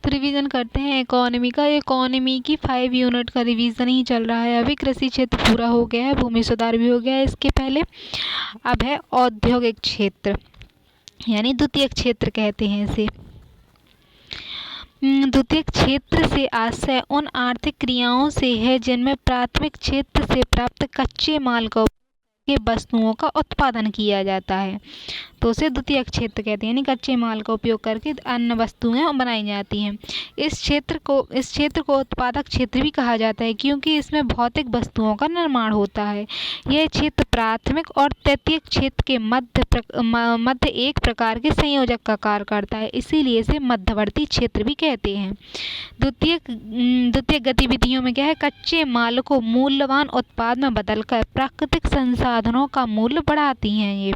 तो रिवीजन करते हैं इकोनॉमी का। इकोनॉमी की 5 यूनिट का रिवीजन ही चल रहा है अभी। कृषि क्षेत्र पूरा हो गया है, भूमि सुधार भी हो गया है इसके पहले। अब है औद्योगिक क्षेत्र, यानी द्वितीय क्षेत्र कहते हैं इसे। द्वितीय क्षेत्र से आशय उन आर्थिक क्रियाओं से है जिनमें प्राथमिक क्षेत्र से प्राप्त कच्चे माल का के वस्तुओं का उत्पादन किया जाता है, तो उसे द्वितीय क्षेत्र कहते हैं। यानी कच्चे माल का उपयोग करके अन्य वस्तुएं बनाई जाती हैं। इस क्षेत्र को उत्पादक क्षेत्र भी कहा जाता है, क्योंकि इसमें भौतिक वस्तुओं का निर्माण होता है। यह क्षेत्र प्राथमिक और तृतीयक क्षेत्र के मध्य एक प्रकार के संयोजक का कार्य करता है, इसीलिए इसे मध्यवर्ती क्षेत्र भी कहते हैं। द्वितीय गतिविधियों में क्या है, कच्चे माल को मूल्यवान उत्पाद में बदलकर प्राकृतिक संसाधनों का मूल्य बढ़ाती हैं ये।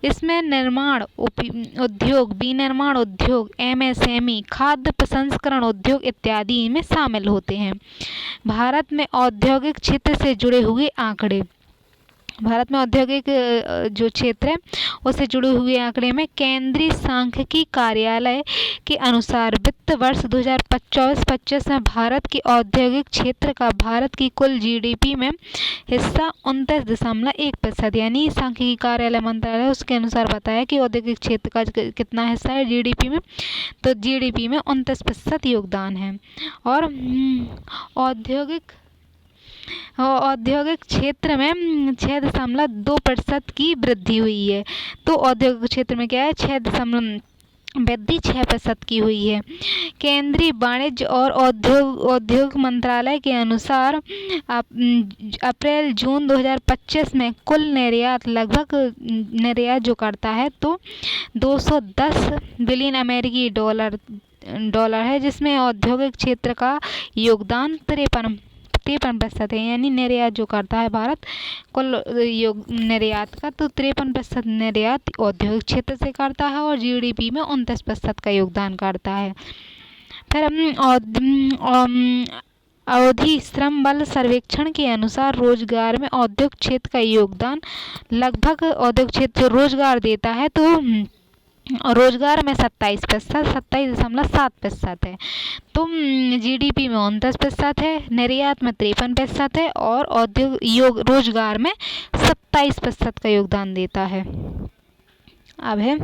इसमें निर्माण उद्योग, विनिर्माण उद्योग, एमएसएमई, खाद्य प्रसंस्करण उद्योग इत्यादि में शामिल होते हैं। भारत में औद्योगिक क्षेत्र से जुड़े हुए आंकड़े। भारत में औद्योगिक जो क्षेत्र है उससे जुड़े हुए आंकड़े में केंद्रीय सांख्यिकी कार्यालय के अनुसार वित्त वर्ष 2024-25 में भारत के औद्योगिक क्षेत्र का भारत की कुल जीडीपी में हिस्सा 29.1%, यानी सांख्यिकी कार्यालय मंत्रालय उसके अनुसार बताया कि औद्योगिक क्षेत्र का कितना हिस्सा है जीडीपी में, तो जीडीपी में 29% योगदान है। और औद्योगिक क्षेत्र में 6.2% की वृद्धि हुई है। तो औद्योगिक क्षेत्र में क्या है, 6% की हुई है। केंद्रीय वाणिज्य और उद्योग मंत्रालय के अनुसार अप्रैल जून 2025 में कुल निर्यात जो करता है तो 210 बिलियन अमेरिकी डॉलर है, जिसमें औद्योगिक क्षेत्र का योगदान 53% है। यानी निर्यात जो करता है भारत कुल निर्यात का, तो 53% निर्यात औद्योगिक क्षेत्र से करता है और जीडीपी में 29% का योगदान करता है। फिर अवधि श्रम बल सर्वेक्षण के अनुसार रोजगार में औद्योगिक क्षेत्र का योगदान लगभग, औद्योगिक क्षेत्र रोजगार देता है तो रोजगार में 27.7% है। तो जीडीपी में 29% है, निर्यात में 53% है और रोजगार में 27% का योगदान देता है। अब है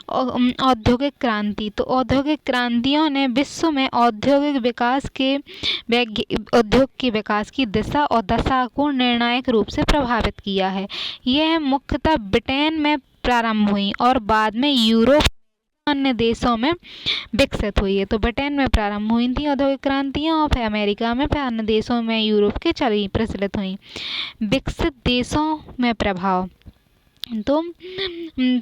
औद्योगिक क्रांति। तो औद्योगिक क्रांतियों ने विश्व में उद्योग के विकास की दिशा और दशा को निर्णायक रूप से प्रभावित किया है। यह मुख्यतः ब्रिटेन में प्रारंभ हुई और बाद में यूरोप अन्य देशों में विकसित हुई है। तो ब्रिटेन में प्रारंभ हुई थी औद्योगिक क्रांतियाँ और फिर अमेरिका में, फिर अन्य देशों में यूरोप के चली प्रचलित हुई। विकसित देशों में प्रभाव। तो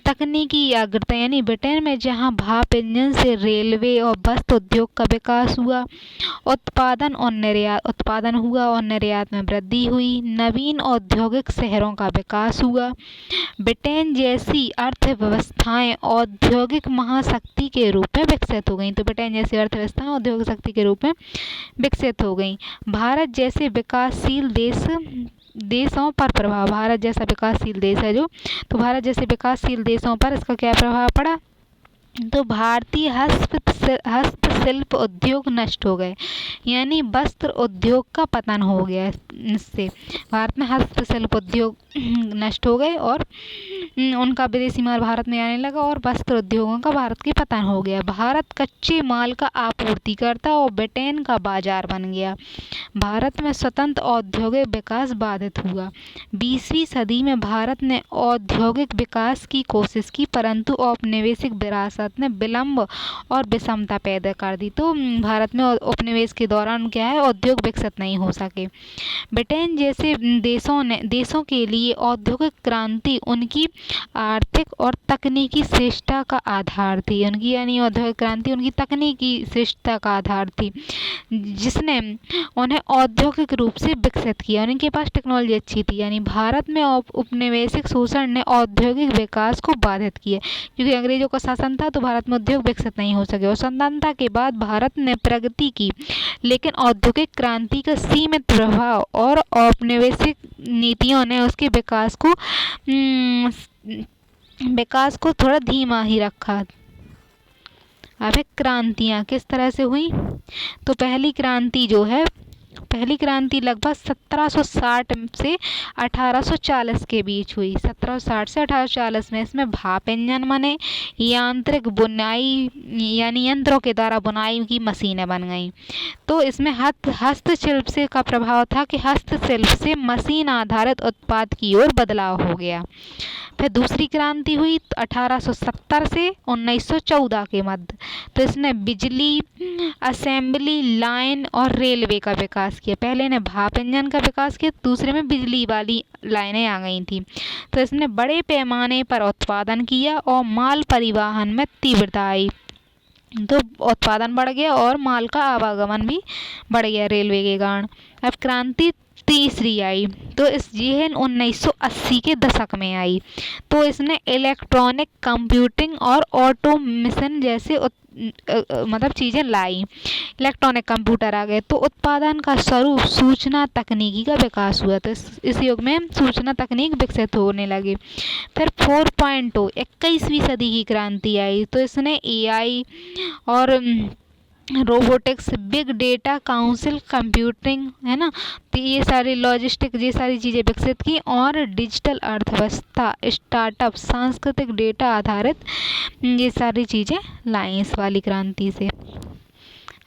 तकनीकी अग्रता, यानी ब्रिटेन में जहां भाप इंजन से रेलवे और वस्त्र उद्योग का विकास हुआ, उत्पादन हुआ और निर्यात में वृद्धि हुई। नवीन औद्योगिक शहरों का विकास हुआ। ब्रिटेन जैसी अर्थव्यवस्थाएं औद्योगिक महाशक्ति के रूप में विकसित हो गई। तो ब्रिटेन जैसी अर्थव्यवस्थाएं औद्योगिक शक्ति के रूप में विकसित हो गई। भारत जैसे विकासशील देशों पर प्रभाव। भारत जैसा विकासशील देश है जो, तो भारत जैसे विकासशील देशों पर इसका क्या प्रभाव पड़ा, तो भारतीय हस्तशिल्प उद्योग नष्ट हो गए, यानी वस्त्र उद्योग का पतन हो गया। इससे भारत में हस्तशिल्प उद्योग नष्ट हो गए और उनका विदेशी माल भारत में आने लगा और वस्त्र उद्योगों का भारत के पतन हो गया। भारत कच्चे माल का आपूर्तिकर्ता और ब्रिटेन का बाजार बन गया। भारत में स्वतंत्र औद्योगिक विकास बाधित हुआ। 20वीं सदी में भारत ने औद्योगिक विकास की कोशिश की, परंतु औपनिवेशिक विरासत ने विलंब और विषमता पैदा कर दी। तो भारत में उपनिवेश के दौरान क्या है, उद्योग विकसित नहीं हो सके। ब्रिटेन जैसे देशों के लिए औद्योगिक क्रांति उनकी आर्थिक और तकनीकी श्रेष्ठता का आधार थी। उनकी यानी औद्योगिक क्रांति उनकी तकनीकी श्रेष्ठता का आधार थी, जिसने उन्हें औद्योगिक रूप से विकसित किया। उनके पास टेक्नोलॉजी अच्छी थी। यानी भारत में उपनिवेशिक शोषण ने औद्योगिक विकास को बाधित किया, क्योंकि अंग्रेजों का शासन था तो भारत में उद्योग विकसित नहीं हो सके। और स्वतंत्रता के बाद भारत ने प्रगति की, लेकिन औद्योगिक क्रांति का सीमित प्रभाव और औपनिवेशिक नीतियों ने उसके विकास को थोड़ा धीमा ही रखा। अब क्रांतियाँ किस तरह से हुई, तो पहली क्रांति लगभग 1760 से 1840 के बीच हुई। 1760 से 1840 में इसमें भाप इंजन बने, यांत्रिक बुनाई यानी यंत्रों के द्वारा बुनाई की मशीनें बन गईं। तो इसमें हस्तशिल्प से का प्रभाव था कि हस्तशिल्प से मशीन आधारित उत्पाद की ओर बदलाव हो गया। फिर दूसरी क्रांति हुई 1870 से 1914 के मध्य। तो इसने बिजली, असेंबली लाइन और रेलवे का विकास किया। पहले ने भाप इंजन का विकास किया, दूसरे में बिजली वाली लाइनें आ गई थी। तो इसने बड़े पैमाने पर उत्पादन किया और माल परिवहन में तीव्रता आई। तो उत्पादन बढ़ गया और माल का आवागमन भी बढ़ गया रेलवे के कारण। अब क्रांति तीसरी आई, तो ये 1980 के दशक में आई। तो इसने इलेक्ट्रॉनिक कंप्यूटिंग और ऑटोमेशन जैसे मतलब चीज़ें लाई। इलेक्ट्रॉनिक कंप्यूटर आ गए, तो उत्पादन का स्वरूप सूचना तकनीकी का विकास हुआ। तो इस युग में सूचना तकनीक विकसित होने लगी। फिर 4.0 21वीं सदी की क्रांति आई। तो इसने AI और robotics, big data, council computing, है ना, तो ये सारी लॉजिस्टिक, ये सारी चीज़ें विकसित की। और डिजिटल अर्थव्यवस्था, स्टार्टअप, सांस्कृतिक डेटा आधारित ये सारी चीज़ें लाई इस वाली क्रांति से।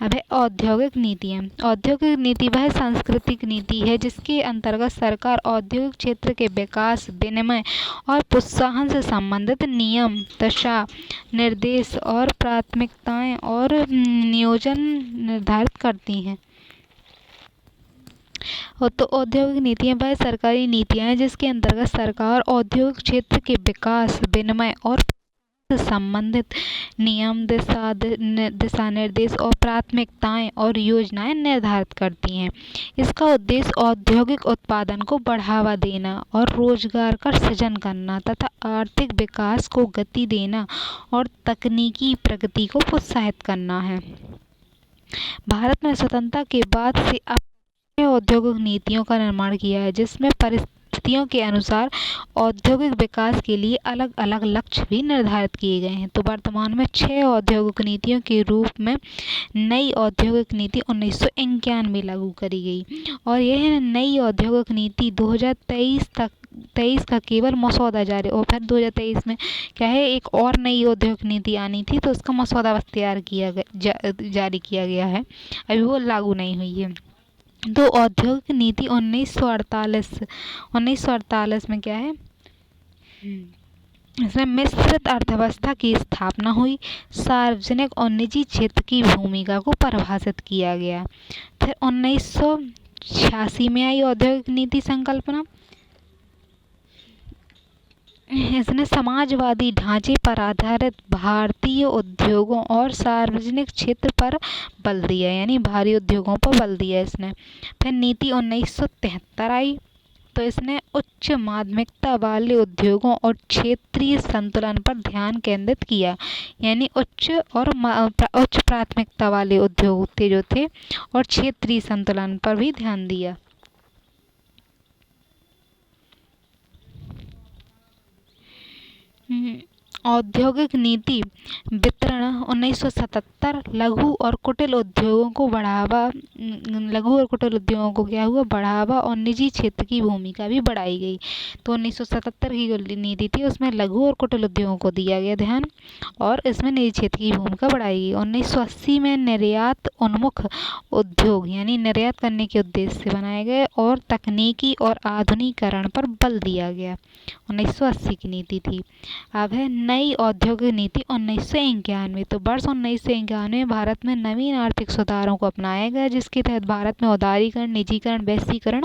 अब है औद्योगिक नीतियाँ। औद्योगिक नीति वह सांस्कृतिक नीति है जिसके अंतर्गत सरकार औद्योगिक क्षेत्र के विकास, विनिमय और प्रोत्साहन से संबंधित नियम, दिशा निर्देश और प्राथमिकताएं और नियोजन निर्धारित करती हैं। तो औद्योगिक नीतियाँ वह सरकारी नीतियाँ हैं जिसके अंतर्गत सरकार औद्योगिक क्षेत्र के विकास, विनिमय और संबंधित नियम, दिशा निर्देश और प्राथमिकताएं और योजनाएं निर्धारित करती हैं। इसका उद्देश्य औद्योगिक उत्पादन को बढ़ावा देना और रोजगार का सृजन करना तथा आर्थिक विकास को गति देना और तकनीकी प्रगति को प्रोत्साहित करना है। भारत में स्वतंत्रता के बाद से अब औद्योगिक नीतियों का निर्माण किया है जिसमें परिस्थितियों के अनुसार औद्योगिक विकास के लिए अलग अलग लक्ष्य भी निर्धारित किए गए हैं। तो वर्तमान में 6 औद्योगिक नीतियों के रूप में नई औद्योगिक नीति 1991 में लागू करी गई और यह नई औद्योगिक नीति 2023 का केवल मसौदा जारी, और फिर 2023 में क्या है, एक और नई औद्योगिक नीति आनी थी तो उसका मसौदा बस तैयार जारी किया गया है, अभी वो लागू नहीं हुई है। तो औद्योगिक नीति 1948 में क्या है, इसमें मिश्रित अर्थव्यवस्था की स्थापना हुई। सार्वजनिक और निजी क्षेत्र की भूमिका को परिभाषित किया गया। फिर 1986 में आई औद्योगिक नीति संकल्पना। इसने समाजवादी ढांचे पर आधारित भारतीय उद्योगों और सार्वजनिक क्षेत्र पर बल दिया, यानी भारी उद्योगों पर बल दिया इसने। फिर नीति 1973 आई, तो इसने उच्च माध्यमिकता वाले उद्योगों और क्षेत्रीय संतुलन पर ध्यान केंद्रित किया, यानी उच्च प्राथमिकता वाले उद्योग जो थे और क्षेत्रीय संतुलन पर भी ध्यान दिया। औद्योगिक नीति वितरण 1977 लघु और कुटीर उद्योगों को क्या हुआ, बढ़ावा और निजी क्षेत्र की भूमिका भी बढ़ाई गई। तो 1977 की जो नीति थी उसमें लघु और कुटीर उद्योगों को दिया गया ध्यान और इसमें निजी क्षेत्र की भूमिका बढ़ाई गई। 1980 में निर्यात उन्मुख उद्योग यानी निर्यात करने के उद्देश्य से बनाए गए और तकनीकी और आधुनिकीकरण पर बल दिया गया। 1980 की नीति थी। अब है नई औद्योगिक नीति 1991। तो वर्ष 1991 में भारत में नवीन आर्थिक सुधारों को अपनाया गया जिसके तहत भारत में उदारीकरण, निजीकरण, वैश्वीकरण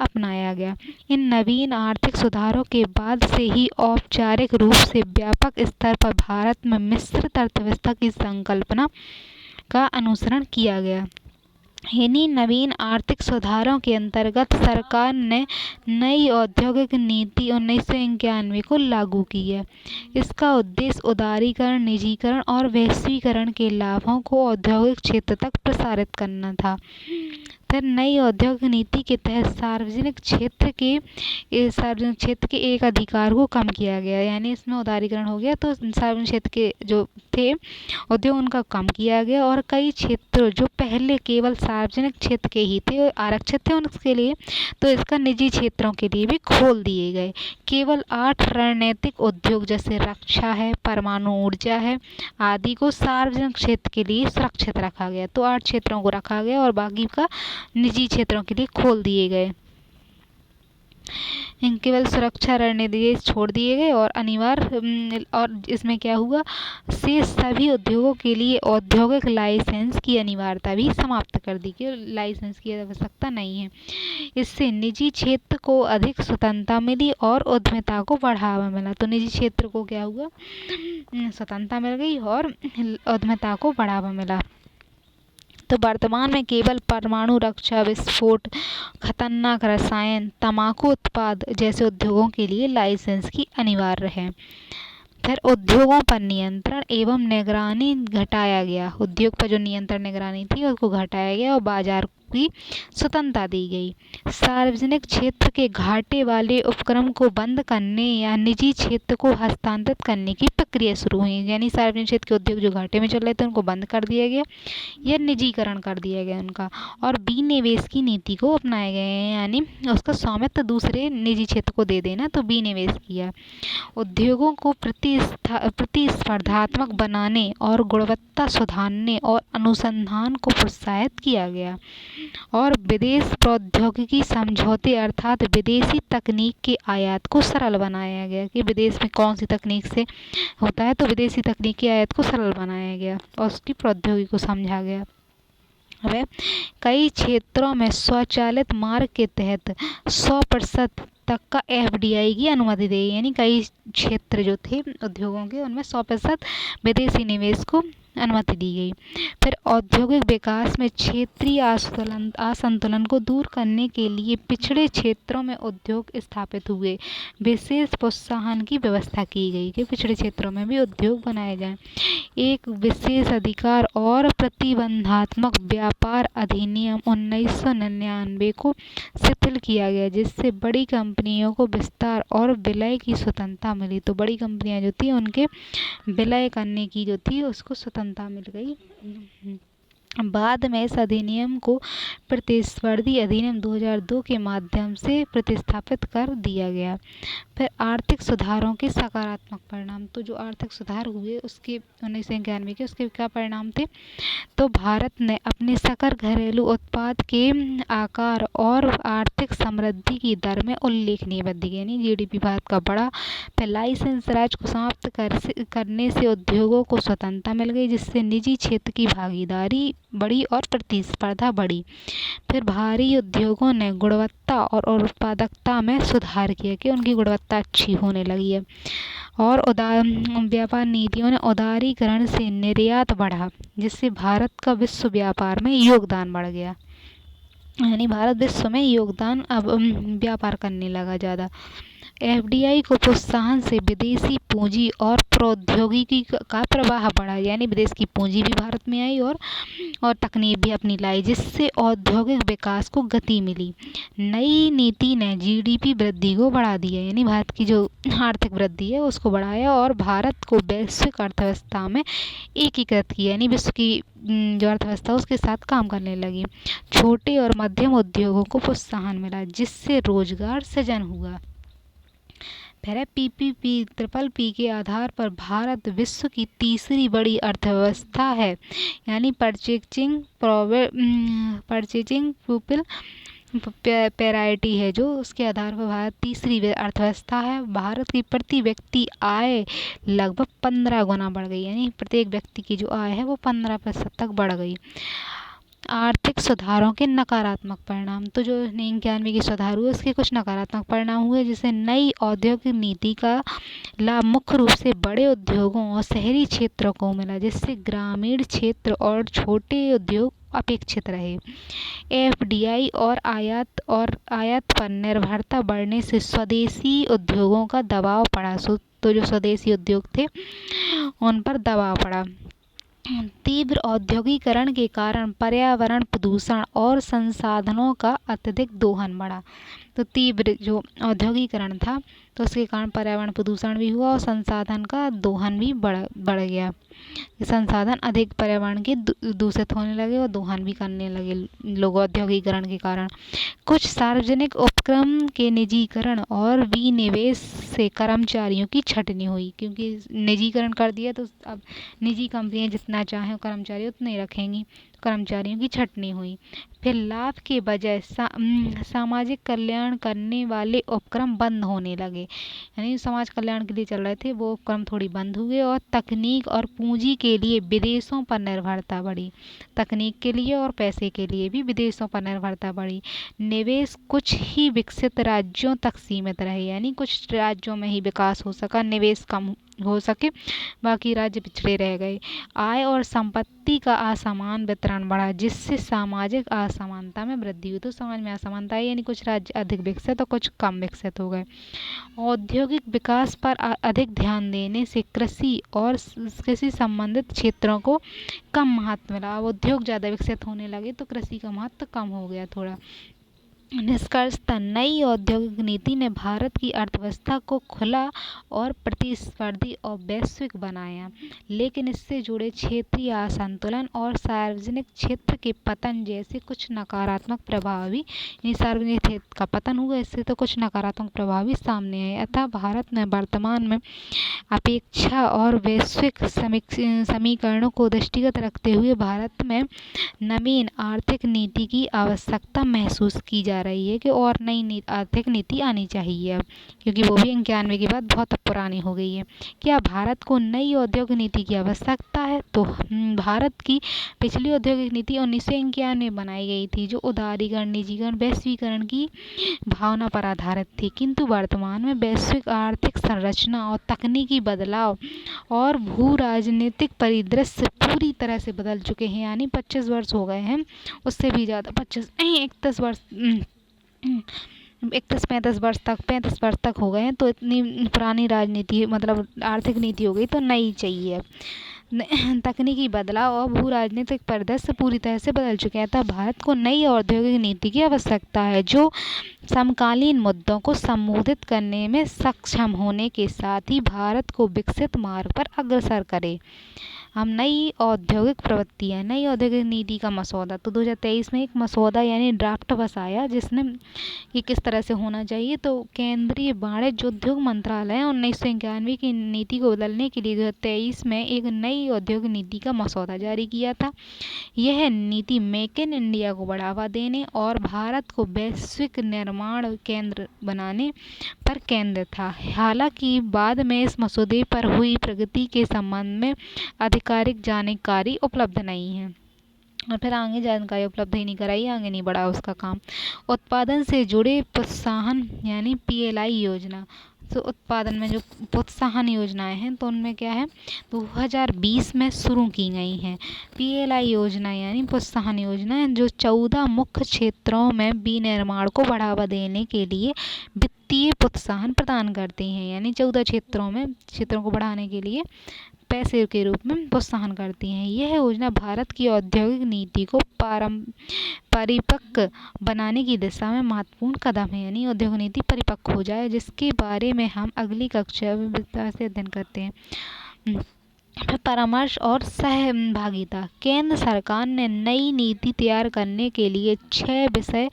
अपनाया गया। इन नवीन आर्थिक सुधारों के बाद से ही औपचारिक रूप से व्यापक स्तर पर भारत में मिश्रित अर्थव्यवस्था की संकल्पना का अनुसरण किया गया। इन्हीं नवीन आर्थिक सुधारों के अंतर्गत सरकार ने नई औद्योगिक नीति 1991 को लागू की है। इसका उद्देश्य उदारीकरण, निजीकरण और वैश्वीकरण के लाभों को औद्योगिक क्षेत्र तक प्रसारित करना था। फिर नई औद्योगिक नीति के तहत सार्वजनिक क्षेत्र के एक अधिकार को कम किया गया, यानी इसमें उदारीकरण हो गया। तो सार्वजनिक क्षेत्र के जो थे उद्योग उनका कम किया गया और कई क्षेत्र जो पहले केवल सार्वजनिक क्षेत्र के ही थे आरक्षित थे उनके लिए, तो इसका निजी क्षेत्रों के लिए भी खोल दिए गए। केवल 8 रणनीतिक उद्योग जैसे रक्षा है, परमाणु ऊर्जा है आदि को सार्वजनिक क्षेत्र के लिए सुरक्षित रखा गया। तो 8 क्षेत्रों को रखा गया और बाकी का निजी क्षेत्रों के लिए खोल दिए गए। केवल सुरक्षा रणनीति छोड़ दिए गए और अनिवार्य और इसमें क्या हुआ, से सभी उद्योगों के लिए औद्योगिक लाइसेंस की अनिवार्यता भी समाप्त कर दी कि लाइसेंस की आवश्यकता नहीं है। इससे निजी क्षेत्र को अधिक स्वतंत्रता मिली और उद्यमिता को बढ़ावा मिला। तो निजी क्षेत्र को क्या हुआ, स्वतंत्रता मिल गई और उद्यमिता को बढ़ावा मिला। तो वर्तमान में केवल परमाणु रक्षा, विस्फोट, खतरनाक रसायन, तंबाकू उत्पाद जैसे उद्योगों के लिए लाइसेंस की अनिवार्य है। फिर उद्योगों पर नियंत्रण एवं निगरानी घटाया गया। उद्योग पर जो नियंत्रण निगरानी थी उसको घटाया गया और बाजार की स्वतंत्रता दी गई। सार्वजनिक क्षेत्र के घाटे वाले उपक्रम को बंद करने या निजी क्षेत्र को हस्तांतरित करने की प्रक्रिया शुरू हुई, यानी सार्वजनिक क्षेत्र के उद्योग जो घाटे में चल रहे थे उनको बंद कर दिया गया या निजीकरण कर दिया गया उनका, और विनिवेश की नीति को अपनाए गए हैं, यानी उसका स्वामित्व दूसरे निजी क्षेत्र को दे देना, तो विनिवेश किया। उद्योगों को प्रतिस्पर्धात्मक बनाने और गुणवत्ता सुधारने और अनुसंधान को प्रोत्साहित किया गया और विदेश प्रौद्योगिकी समझौते अर्थात विदेशी तकनीक के आयात को सरल बनाया गया कि विदेश में कौन सी तकनीक से होता है, तो विदेशी तकनीक की आयात को सरल बनाया गया और उसकी प्रौद्योगिकी को समझा गया। अब कई क्षेत्रों में स्वचालित मार्ग के तहत 100% तक का FDI की अनुमति दी, यानी कई क्षेत्र जो थे उद्योगों के उनमें 100% विदेशी निवेश को अनुमति दी गई। फिर औद्योगिक विकास में क्षेत्रीय असंतुलन को दूर करने के लिए पिछड़े क्षेत्रों में उद्योग स्थापित हुए, विशेष प्रोत्साहन की व्यवस्था की गई कि पिछड़े क्षेत्रों में भी उद्योग बनाए जाएं। एक विशेष अधिकार और प्रतिबंधात्मक व्यापार अधिनियम 1999 को शिथिल किया गया, जिससे बड़ी कंपनियों को विस्तार और विलय की स्वतंत्रता मिली। तो बड़ी कंपनियां जो थी उनके विलय करने की जो थी उसको स्वतंत्रता मिल गई। बाद में इस अधिनियम को प्रतिस्पर्धी अधिनियम 2002 के माध्यम से प्रतिस्थापित कर दिया गया। फिर आर्थिक सुधारों के सकारात्मक परिणाम, तो जो आर्थिक सुधार हुए उसके 1991 के उसके क्या परिणाम थे, तो भारत ने अपने सकल घरेलू उत्पाद के आकार और आर्थिक समृद्धि की दर में उल्लेखनीय वृद्धि, यानी GDP भारत का बढ़ा। फिर लाइसेंस राज को समाप्त करने से उद्योगों को स्वतंत्रता मिल गई, जिससे निजी क्षेत्र की भागीदारी बढ़ी और प्रतिस्पर्धा बढ़ी। फिर भारी उद्योगों ने गुणवत्ता और उत्पादकता में सुधार किया कि उनकी गुणवत्ता अच्छी होने लगी है, और व्यापार नीतियों ने उदारीकरण से निर्यात बढ़ा, जिससे भारत का विश्व व्यापार में योगदान बढ़ गया, यानी भारत विश्व में योगदान अब व्यापार करने लगा ज़्यादा। FDI को प्रोत्साहन से विदेशी पूंजी और प्रौद्योगिकी का प्रवाह बढ़ा, यानी विदेश की पूंजी भी भारत में आई और तकनीक भी अपनी लाई, जिससे औद्योगिक विकास को गति मिली। नई नीति ने GDP वृद्धि को बढ़ा दिया, यानी भारत की जो आर्थिक वृद्धि है उसको बढ़ाया और भारत को वैश्विक अर्थव्यवस्था में एकीकृत किया, यानी विश्व की जो अर्थव्यवस्था उसके साथ काम करने लगी। छोटे और मध्यम उद्योगों को प्रोत्साहन मिला, जिससे रोजगार सृजन हुआ। फिर PPP PPP के आधार पर भारत विश्व की तीसरी बड़ी अर्थव्यवस्था है, यानी परचेजिंग पीपल पैरिटी है जो उसके आधार पर भारत तीसरी अर्थव्यवस्था है। भारत की प्रति व्यक्ति आय लगभग 15 गुना बढ़ गई, यानी प्रत्येक व्यक्ति की जो आय है वो 15% तक बढ़ गई। आर्थिक सुधारों के नकारात्मक परिणाम, तो जो 91 के सुधार हुए उसके कुछ नकारात्मक परिणाम हुए, जिससे नई औद्योगिक नीति का लाभ मुख्य रूप से बड़े उद्योगों और शहरी क्षेत्रों को मिला, जिससे ग्रामीण क्षेत्र और छोटे उद्योग अपेक्षित रहे। FDI और आयात पर निर्भरता बढ़ने से स्वदेशी उद्योगों का दबाव पड़ा, तो जो स्वदेशी उद्योग थे उन पर दबाव पड़ा। तीव्र औद्योगिकरण के कारण पर्यावरण प्रदूषण और संसाधनों का अत्यधिक दोहन बढ़ा। तो तीव्र जो औद्योगिकरण था तो उसके कारण पर्यावरण प्रदूषण भी हुआ और संसाधन का दोहन भी बढ़ गया। संसाधन अधिक पर्यावरण के दूषित होने लगे और दोहन भी करने लगे लोग औद्योगिकरण के कारण। कुछ सार्वजनिक उपक्रम के निजीकरण और विनिवेश से कर्मचारियों की छटनी हुई, क्योंकि निजीकरण कर दिया तो अब निजी कंपनियां जितना चाहें कर्मचारी उतने रखेंगी, कर्मचारियों की छटनी हुई। फिर लाभ के बजाय सामाजिक कल्याण करने वाले उपक्रम बंद होने लगे, यानी समाज कल्याण के लिए चल रहे थे वो उपक्रम थोड़ी बंद हुए और तकनीक और पूंजी के लिए विदेशों पर निर्भरता बढ़ी। तकनीक के लिए और पैसे के लिए भी विदेशों पर निर्भरता बढ़ी। निवेश कुछ ही विकसित राज्यों तक सीमित रहे, यानी कुछ राज्यों में ही विकास हो सका, निवेश कम हो सके, बाकी राज्य पिछड़े रह गए। आय और संपत्ति का असमान वितरण बढ़ा, जिससे सामाजिक असमानता में वृद्धि हुई। तो समाज में असमानता है, यानी कुछ राज्य अधिक विकसित और कुछ कम विकसित हो गए। औद्योगिक विकास पर अधिक ध्यान देने से कृषि और कृषि संबंधित क्षेत्रों को कम महत्व मिला। अब उद्योग ज़्यादा विकसित होने लगे तो कृषि का महत्व कम हो गया थोड़ा। निष्कर्षतः नई औद्योगिक नीति ने भारत की अर्थव्यवस्था को खुला और प्रतिस्पर्धी और वैश्विक बनाया, लेकिन इससे जुड़े क्षेत्रीय असंतुलन और सार्वजनिक क्षेत्र के पतन जैसे कुछ नकारात्मक प्रभाव भी, सार्वजनिक क्षेत्र का पतन हुआ, इससे तो कुछ नकारात्मक प्रभाव भी सामने आए। अतः भारत में वर्तमान में अपेक्षा और वैश्विक समीकरणों को दृष्टिगत रखते हुए भारत में नवीन आर्थिक नीति की आवश्यकता महसूस की जा रही है कि और नई आर्थिक नीति आनी चाहिए अब, क्योंकि वो भी 91 के बाद बहुत पुरानी हो गई है। क्या भारत को नई औद्योगिक नीति की आवश्यकता है? तो भारत की पिछली औद्योगिक नीति 1991 में बनाई गई थी, जो उदारीकरण, निजीकरण, वैश्वीकरण की भावना पर आधारित थी, किंतु वर्तमान में वैश्विक आर्थिक संरचना और तकनीकी बदलाव और भू राजनीतिक परिदृश्य पूरी तरह से बदल चुके हैं, यानी 25 वर्ष हो गए हैं, उससे भी ज़्यादा 31 वर्ष 35 वर्ष तक हो गए हैं। तो इतनी पुरानी राजनीति मतलब आर्थिक नीति हो गई, तो नई चाहिए। तकनीकी बदलाव और भू राजनीतिक परिदृश्य पूरी तरह से बदल चुके हैं, अतः भारत को नई औद्योगिक नीति की आवश्यकता है जो समकालीन मुद्दों को संबोधित करने में सक्षम होने के साथ ही भारत को विकसित मार्ग पर अग्रसर करे। हम नई औद्योगिक प्रवृत्तियाँ, नई औद्योगिक नीति का मसौदा, तो 2023 में एक मसौदा यानी ड्राफ्ट बस आया, जिसने कि किस तरह से होना चाहिए। तो केंद्रीय वाणिज्य उद्योग मंत्रालय 1991 की नीति को बदलने के लिए 2023 में एक नई औद्योगिक नीति का मसौदा जारी किया था। यह नीति मेक इन इंडिया को बढ़ावा देने और भारत को वैश्विक निर्माण केंद्र बनाने पर केंद्रित था। हालांकि बाद में इस मसौदे पर हुई प्रगति के संबंध में आधिकारिक जानकारी उपलब्ध नहीं है, और फिर आगे जानकारी उपलब्ध ही नहीं कराई, आगे नहीं बढ़ा उसका काम। उत्पादन से जुड़े प्रोत्साहन यानी PLI योजना, तो उत्पादन में जो प्रोत्साहन योजनाएं हैं तो उनमें क्या है, 2020 में शुरू की गई हैं। PLI योजना यानी प्रोत्साहन योजना जो 14 मुख्य क्षेत्रों में विनिर्माण को बढ़ावा देने के लिए वित्तीय प्रोत्साहन प्रदान करती हैं, यानी 14 क्षेत्रों को बढ़ाने के लिए पैसे के रूप में प्रोत्साहन करती हैं। यह योजना भारत की औद्योगिक नीति को परिपक्व बनाने की दिशा में महत्वपूर्ण कदम है, यानी औद्योगिक नीति परिपक्व हो जाए, जिसके बारे में हम अगली कक्षा में विस्तार से अध्ययन करते हैं। परामर्श और सहभागिता। केंद्र सरकार ने नई नीति तैयार करने के लिए 6 विषय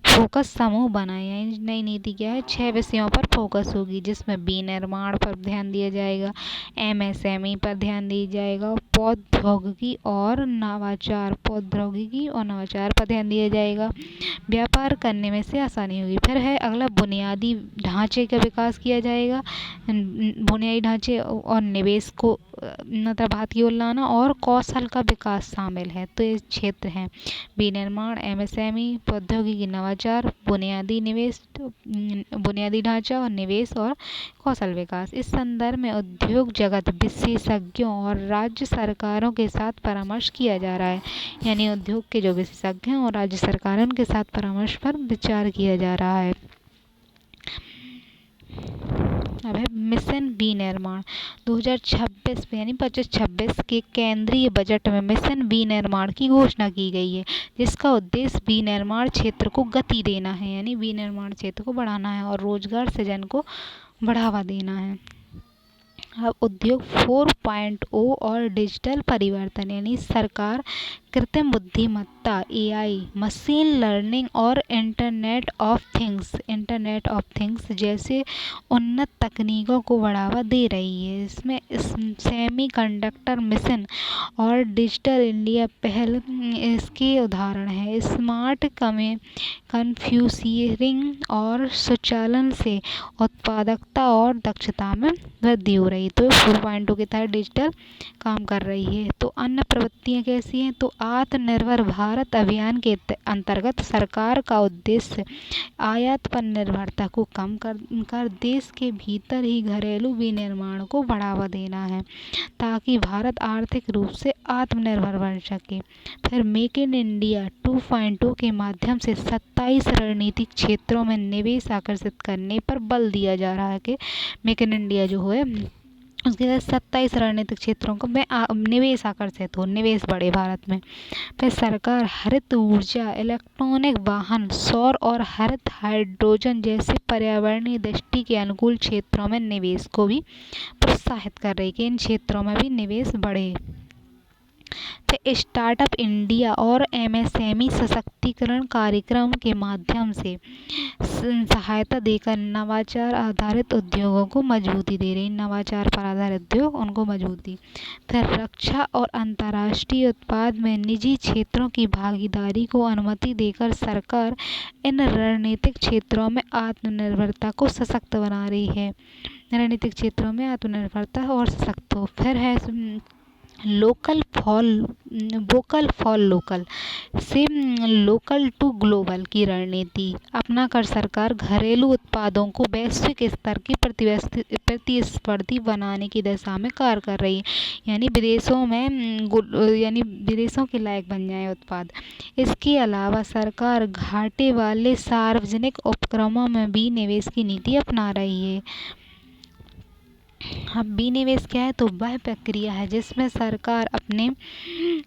फोकस समूह बनाए हैं। नई नीति क्या है, 6 विषयों पर फोकस होगी, जिसमें विनिर्माण पर ध्यान दिया जाएगा, MSME पर ध्यान दिया जाएगा, प्रौद्योगिकी और नवाचार पर ध्यान दिया जाएगा। व्यापार करने में से आसानी होगी। फिर है अगला, बुनियादी ढांचे का विकास किया जाएगा। बुनियादी ढांचे और निवेश को मतलब हाथ की ओर लाना और कौशल का विकास शामिल है। तो ये क्षेत्र हैं विनिर्माण, MSME, प्रौद्योगिकी, नवाचार, बुनियादी ढांचा और निवेश और कौशल विकास। इस संदर्भ में उद्योग जगत, विशेषज्ञों और राज्य सरकारों के साथ परामर्श किया जा रहा है, यानी उद्योग के जो विशेषज्ञ हैं और राज्य सरकारों के साथ परामर्श पर विचार किया जा रहा है। अब है मिशन विनिर्माण 2026 में यानी 25-26 के केंद्रीय बजट में मिशन विनिर्माण की घोषणा की गई है, जिसका उद्देश्य विनिर्माण क्षेत्र को गति देना है, यानी विनिर्माण क्षेत्र को बढ़ाना है और रोजगार सृजन को बढ़ावा देना है। अब उद्योग 4.0 और डिजिटल परिवर्तन, यानी सरकार कृत्रिम बुद्धिमत्ता, एआई, मशीन लर्निंग और इंटरनेट ऑफ थिंग्स जैसे उन्नत तकनीकों को बढ़ावा दे रही है। इसमें सेमीकंडक्टर मिशन और डिजिटल इंडिया पहल इसके उदाहरण है। स्मार्ट कन्फ्यूसियरिंग और स्वचालन से उत्पादकता और दक्षता में वृद्धि हो रही है। तो 4.0 के तहत डिजिटल काम कर रही है। तो अन्य प्रवृत्तियाँ कैसी हैं? तो आत्मनिर्भर भारत अभियान के अंतर्गत सरकार का उद्देश्य आयात पर निर्भरता को कम कर देश के भीतर ही घरेलू विनिर्माण को बढ़ावा देना है, ताकि भारत आर्थिक रूप से आत्मनिर्भर बन सके। फिर मेक इन इंडिया 2.0 के माध्यम से 27 रणनीतिक क्षेत्रों में निवेश आकर्षित करने पर बल दिया जा रहा है कि मेक इन इंडिया जो है उसके तहत 27 रणनीतिक क्षेत्रों को में निवेश आकर्षित हो, निवेश बढ़े भारत में। फिर सरकार हरित ऊर्जा, इलेक्ट्रॉनिक वाहन, सौर और हरित हाइड्रोजन जैसे पर्यावरणीय दृष्टि के अनुकूल क्षेत्रों में निवेश को भी प्रोत्साहित कर रही है कि इन क्षेत्रों में भी निवेश बढ़े। फिर स्टार्टअप इंडिया और एमएसएमई सशक्तिकरण कार्यक्रम के माध्यम से सहायता देकर नवाचार आधारित उद्योगों को मजबूती दे रही, नवाचार पर आधारित उद्योग उनको मजबूती। फिर रक्षा और अंतर्राष्ट्रीय उत्पाद में निजी क्षेत्रों की भागीदारी को अनुमति देकर सरकार इन रणनीतिक क्षेत्रों में आत्मनिर्भरता को सशक्त बना रही है। रणनीतिक क्षेत्रों में आत्मनिर्भरता और सशक्त हो। फिर है वोकल फॉर लोकल से लोकल टू ग्लोबल की रणनीति अपनाकर सरकार घरेलू उत्पादों को वैश्विक स्तर की प्रतिस्पर्धी बनाने की दिशा में कार्य कर रही है, यानी विदेशों के लायक बन जाए उत्पाद। इसके अलावा सरकार घाटे वाले सार्वजनिक उपक्रमों में भी निवेश की नीति अपना रही है। अब विनिवेश क्या है? तो वह प्रक्रिया है जिसमें सरकार अपने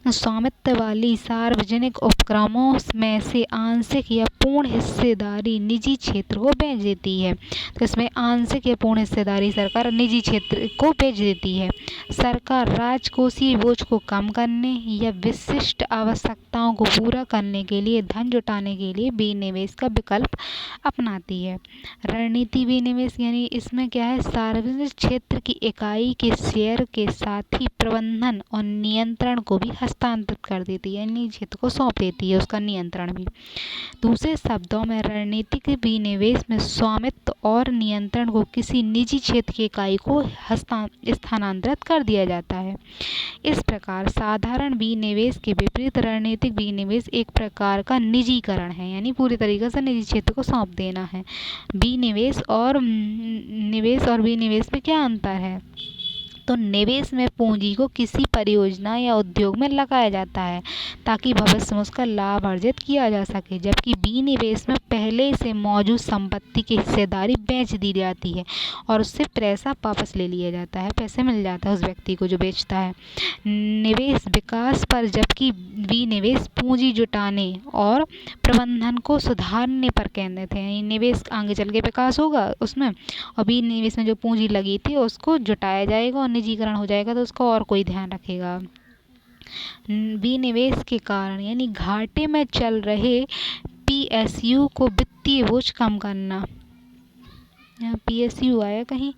स्वामित्व वाली सार्वजनिक उपक्रमों में से आंशिक या पूर्ण हिस्सेदारी निजी क्षेत्र को बेच देती है। तो इसमें आंशिक या पूर्ण हिस्सेदारी सरकार निजी क्षेत्र को बेच देती है। सरकार राजकोषीय बोझ को कम करने या विशिष्ट आवश्यकताओं को पूरा करने के लिए धन जुटाने के लिए विनिवेश का विकल्प अपनाती है। रणनीति विनिवेश यानी इसमें क्या है? सार्वजनिक क्षेत्र की इकाई के शेयर के साथ ही प्रबंधन और नियंत्रण को भी हस्तांतरित कर देती है, यानी क्षेत्र को सौंप देती है, उसका नियंत्रण भी। दूसरे शब्दों में रणनीतिक विनिवेश में स्वामित्व और नियंत्रण को किसी निजी क्षेत्र की इकाई को स्थानांतरित कर दिया जाता है। इस प्रकार साधारण विनिवेश के विपरीत रणनीतिक विनिवेश एक प्रकार का निजीकरण है, यानी पूरी तरीके से निजी क्षेत्र को सौंप देना है। निवेश और विनिवेश में क्या अंतर है? तो निवेश में पूंजी को किसी परियोजना या उद्योग में लगाया जाता है ताकि भविष्य में उसका लाभ अर्जित किया जा सके, जबकि विनिवेश में पहले से मौजूद संपत्ति की हिस्सेदारी बेच दी जाती है और उससे पैसा वापस ले लिया जाता है, पैसे मिल जाता है उस व्यक्ति को जो बेचता है। निवेश विकास पर जबकि विनिवेश पूंजी जुटाने और प्रबंधन को सुधारने पर केंद्रित है। निवेश आगे चल के विकास होगा उसमें, और विनिवेश में जो पूंजी लगी थी उसको जुटाया जाएगा और निजीकरण हो जाएगा तो उसका और कोई ध्यान रखेगा। विनिवेश के कारण यानी घाटे में चल रहे पीएसयू को वित्तीय बोझ कम करना। यहाँ पीएसयू आया कहीं,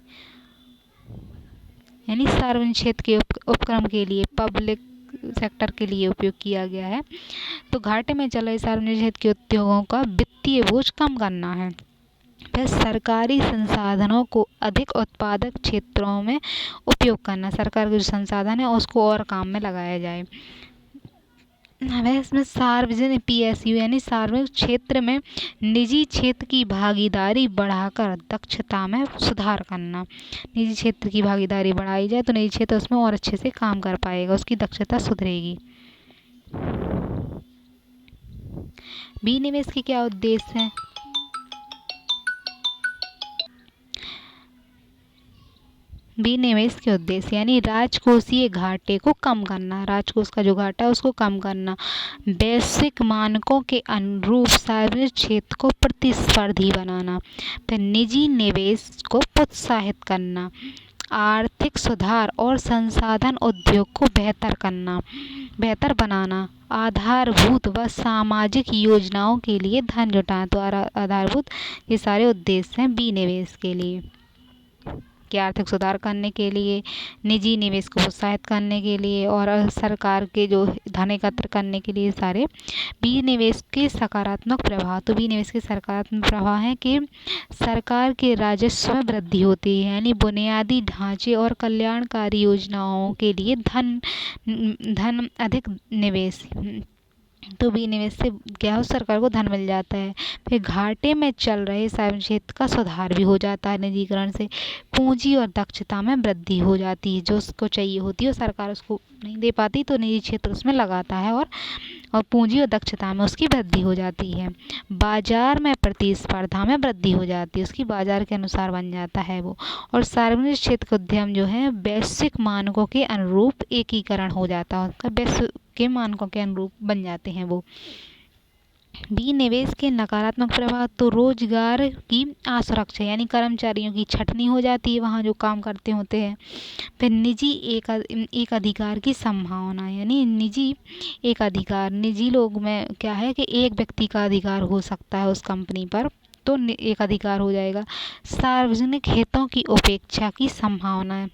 यानी सार्वजनिक क्षेत्र के उपक्रम के लिए, पब्लिक सेक्टर के लिए उपयोग किया गया है। तो घाटे में चल रहे सार्वजनिक क्षेत्र के उद्योगों का वित्तीय बोझ कम करना है। फिर सरकारी संसाधनों को अधिक उत्पादक क्षेत्रों में उपयोग करना, सरकार के जो संसाधन है उसको और काम में लगाया जाए। इसमें सार्वजनिक पीएसयू यानी सार्वजनिक क्षेत्र में निजी क्षेत्र की भागीदारी बढ़ाकर दक्षता में सुधार करना। निजी क्षेत्र की भागीदारी बढ़ाई जाए तो निजी क्षेत्र उसमें और अच्छे से काम कर पाएगा, उसकी दक्षता सुधरेगी। विनिवेश के क्या उद्देश्य हैं? विनिवेश के उद्देश्य यानी राजकोषीय घाटे को कम करना, राजकोष का जो घाटा है उसको कम करना, वैश्विक मानकों के अनुरूप सार्वजनिक क्षेत्र को प्रतिस्पर्धी बनाना, फिर निजी निवेश को प्रोत्साहित करना, आर्थिक सुधार और संसाधन उद्योग को बेहतर बनाना, आधारभूत व सामाजिक योजनाओं के लिए धन जुटाना। तो आधारभूत ये सारे उद्देश्य हैं विनिवेश के लिए कि आर्थिक सुधार करने के लिए, निजी निवेश को प्रोत्साहित करने के लिए और सरकार के जो धन एकत्र करने के लिए सारे। विनिवेश के सकारात्मक प्रभाव, तो विनिवेश के सकारात्मक प्रभाव है कि सरकार के राजस्व में वृद्धि होती है, यानी बुनियादी ढांचे और कल्याणकारी योजनाओं के लिए धन अधिक निवेश, तो विनिवेश से क्या हो, सरकार को धन मिल जाता है। फिर घाटे में चल रहे सार्वजनिक क्षेत्र का सुधार भी हो जाता है निजीकरण से, पूंजी और दक्षता में वृद्धि हो जाती है, जो उसको चाहिए होती है सरकार उसको नहीं दे पाती तो निजी क्षेत्र उसमें लगाता है और पूंजी और दक्षता में उसकी वृद्धि हो जाती है। बाजार में प्रतिस्पर्धा में वृद्धि हो जाती है, उसकी बाजार के अनुसार बन जाता है वो। और सार्वजनिक क्षेत्र के उद्यम जो है वैश्विक मानकों के अनुरूप एकीकरण हो जाता है, उसका वैश्विक के मानकों के अनुरूप बन जाते हैं वो। विनिवेश के नकारात्मक प्रभाव, तो रोजगार की असुरक्षा यानी कर्मचारियों की छटनी हो जाती है वहाँ जो काम करते होते हैं। फिर निजी एक अधिकार की संभावना, यानी निजी एक अधिकार, निजी लोग में क्या है कि एक व्यक्ति का अधिकार हो सकता है उस कंपनी पर, तो एक अधिकार हो जाएगा। सार्वजनिक हितों की उपेक्षा की संभावना है।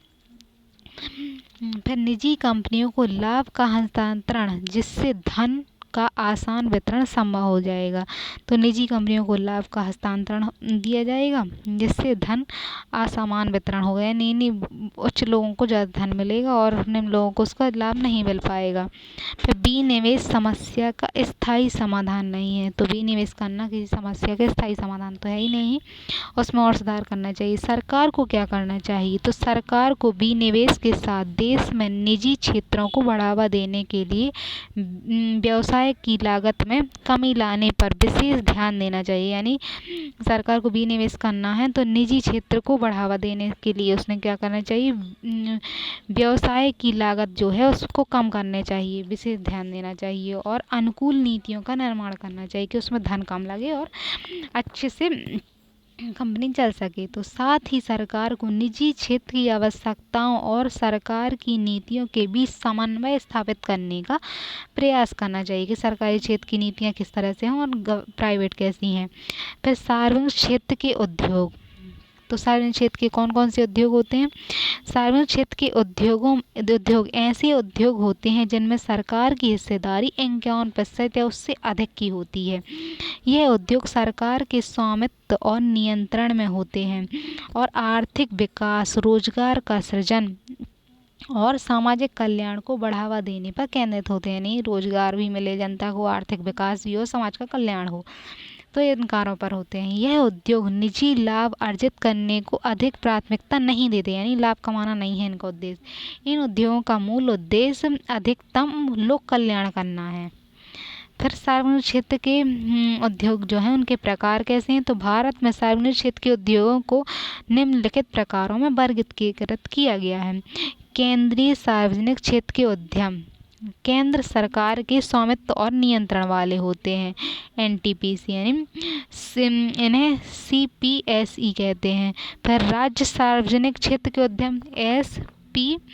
फिर निजी कंपनियों को लाभ का हस्तांतरण, जिससे धन का आसान वितरण संभव हो जाएगा, तो निजी कंपनियों को लाभ का हस्तांतरण दिया जाएगा जिससे धन असमान वितरण होगा, यानी उच्च लोगों को ज़्यादा धन मिलेगा और निम्न लोगों को उसका लाभ नहीं मिल पाएगा। फिर विनिवेश समस्या का स्थायी समाधान नहीं है, तो विनिवेश करना किसी समस्या का स्थायी समाधान तो है ही नहीं, उसमें और सुधार करना चाहिए। सरकार को क्या करना चाहिए, तो सरकार को विनिवेश के साथ देश में निजी क्षेत्रों को बढ़ावा देने के लिए व्यवसाय की लागत में कमी लाने पर विशेष ध्यान देना चाहिए, यानी सरकार को विनिवेश करना है तो निजी क्षेत्र को बढ़ावा देने के लिए उसने क्या करना चाहिए, व्यवसाय की लागत जो है उसको कम करने चाहिए, विशेष ध्यान देना चाहिए और अनुकूल नीतियों का निर्माण करना चाहिए कि उसमें धन कम लगे और अच्छे से कंपनी चल सके। तो साथ ही सरकार को निजी क्षेत्र की आवश्यकताओं और सरकार की नीतियों के बीच समन्वय स्थापित करने का प्रयास करना चाहिए कि सरकारी क्षेत्र की नीतियाँ किस तरह से हैं और प्राइवेट कैसी हैं। फिर सार्वजनिक क्षेत्र के उद्योग, तो सार्वजनिक क्षेत्र के कौन कौन से उद्योग होते हैं, सार्वजनिक क्षेत्र के उद्योग ऐसे उद्योग होते हैं जिनमें सरकार की हिस्सेदारी 51% या उससे अधिक की होती है। यह उद्योग सरकार के स्वामित्व और नियंत्रण में होते हैं और आर्थिक विकास, रोजगार का सृजन और सामाजिक कल्याण को बढ़ावा देने पर केंद्रित होते हैं, यानी रोजगार भी मिले जनता को, आर्थिक विकास भी हो, समाज का कल्याण हो, तो इन कार्यों पर होते हैं। यह उद्योग निजी लाभ अर्जित करने को अधिक प्राथमिकता नहीं देते, यानी लाभ कमाना नहीं है इनका उद्देश्य। इन उद्योगों का मूल उद्देश्य अधिकतम लोक कल्याण करना है। फिर सार्वजनिक क्षेत्र के उद्योग जो हैं उनके प्रकार कैसे हैं, तो भारत में सार्वजनिक क्षेत्र के उद्योगों को निम्नलिखित प्रकारों में वर्गीकृत किया गया है। केंद्रीय सार्वजनिक क्षेत्र के उद्यम केंद्र सरकार के स्वामित्व और नियंत्रण वाले होते हैं, एनटीपीसी, यानी इन्हें सीपीएसई कहते हैं। फिर राज्य सार्वजनिक क्षेत्र के उद्यम एसपीएसई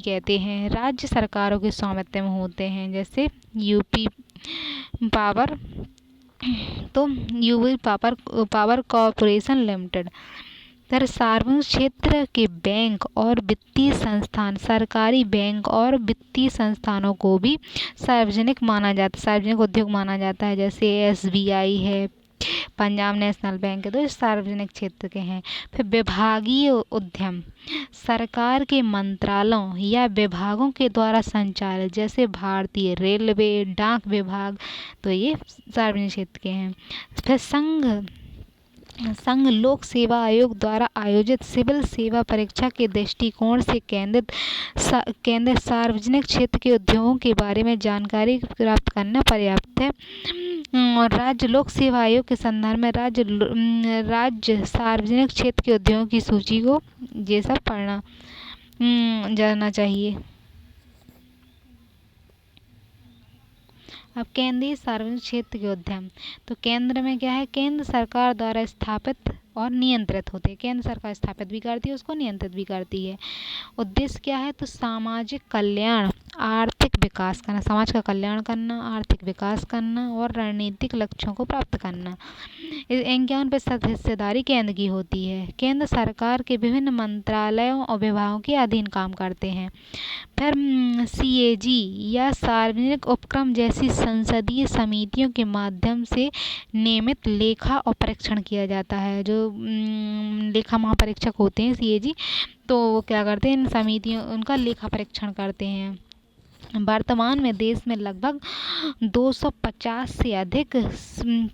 कहते हैं, राज्य सरकारों के स्वामित्व में होते हैं, जैसे यूपी पावर, तो यूपी पावर कॉरपोरेशन लिमिटेड। फिर सार्वजनिक क्षेत्र के बैंक और वित्तीय संस्थान, सरकारी बैंक और वित्तीय संस्थानों को भी सार्वजनिक माना जाता है, सार्वजनिक उद्योग माना जाता है, जैसे एसबीआई है, पंजाब नेशनल बैंक है, तो ये सार्वजनिक क्षेत्र के हैं। फिर विभागीय उद्यम सरकार के मंत्रालयों या विभागों के द्वारा संचालित, जैसे भारतीय रेलवे, डाक विभाग, तो ये सार्वजनिक क्षेत्र के हैं। फिर संघ संघ लोक सेवा आयोग द्वारा आयोजित सिविल सेवा परीक्षा के दृष्टिकोण से केंद्र सार्वजनिक क्षेत्र के उद्योगों के बारे में जानकारी प्राप्त करना पर्याप्त है। और राज्य लोक सेवा आयोग के संदर्भ में राज्य सार्वजनिक क्षेत्र के उद्योगों की सूची को ये सब पढ़ना जानना चाहिए। अब केंद्रीय सार्वजनिक क्षेत्र के उद्यम, तो केंद्र में क्या है, केंद्र सरकार द्वारा स्थापित और नियंत्रित होते हैं। केंद्र सरकार स्थापित भी करती है, उसको नियंत्रित भी करती है। उद्देश्य क्या है, तो सामाजिक कल्याण, आर्थिक विकास करना, समाज का कल्याण करना, आर्थिक विकास करना और रणनीतिक लक्ष्यों को प्राप्त करना। 51% हिस्सेदारी केंद्र की होती है। केंद्र सरकार के विभिन्न मंत्रालयों और विभागों के अधीन काम करते हैं। फिर CAG या सार्वजनिक उपक्रम जैसी संसदीय समितियों के माध्यम से नियमित लेखा और परीक्षण किया जाता है। जो लेखा महापरीक्षक होते हैं CAG, तो वो क्या करते हैं, इन समितियों उनका लेखा परीक्षण करते हैं। वर्तमान में देश में लगभग 250 से अधिक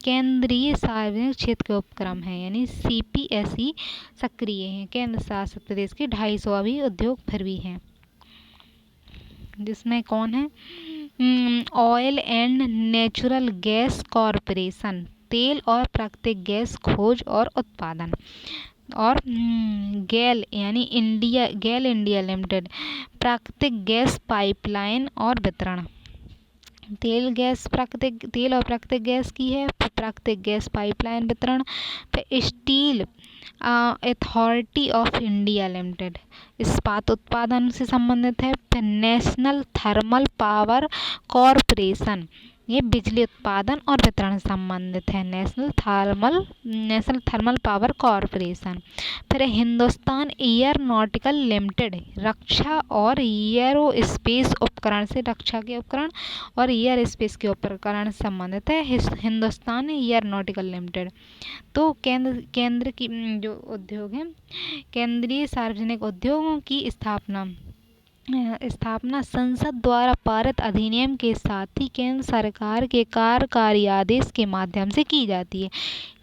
केंद्रीय सार्वजनिक क्षेत्र के उपक्रम हैं, यानी CPSE सक्रिय हैं। केंद्र शासित प्रदेश के 250 अभी उद्योग फिर भी हैं, जिसमें कौन है, oil and natural gas corporation, तेल और प्राकृतिक गैस खोज और उत्पादन, और गेल इंडिया लिमिटेड, प्राकृतिक गैस पाइपलाइन और वितरण। तेल और प्राकृतिक गैस की है, फिर प्राकृतिक गैस पाइपलाइन वितरण, फिर steel authority of India limited, इस्पात उत्पादन से संबंधित है। फिर नेशनल थर्मल पावर कॉरपोरेशन, ये बिजली उत्पादन और वितरण से संबंधित है। National thermal power corporation. फिर हिंदुस्तान एयरोनॉटिकल लिमिटेड, रक्षा और एयरोस्पेस उपकरण से, रक्षा के उपकरण और एयर स्पेस के उपकरण से संबंधित है हिंदुस्तान एयरोनॉटिकल लिमिटेड। तो केंद्र की जो उद्योग है, केंद्रीय सार्वजनिक उद्योगों की स्थापना संसद द्वारा पारित अधिनियम के साथ ही केंद्र सरकार के कार्यकारी आदेश के माध्यम से की जाती है।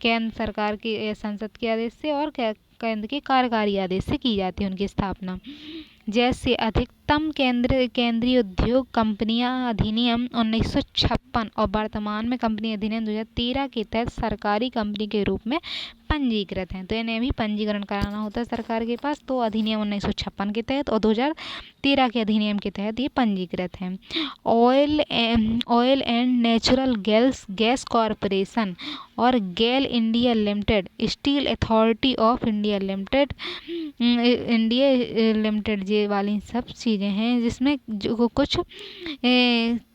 केंद्र सरकार के संसद के आदेश से और केंद्र के कार्यकारी आदेश से की जाती है उनकी स्थापना। जैसे अधिकतम केंद्रीय उद्योग कंपनियां अधिनियम 1956 और वर्तमान में कंपनी अधिनियम 2013 के तहत सरकारी कंपनी के रूप में पंजीकृत हैं। तो इन्हें भी पंजीकरण कराना होता है सरकार के पास, तो अधिनियम 1956 के तहत और 2013 के अधिनियम के तहत ये पंजीकृत हैं। Oil and natural gas corporation और GAIL India limited, steel authority of India limited, ये वाली सब चीज़ें हैं, जिसमें जो कुछ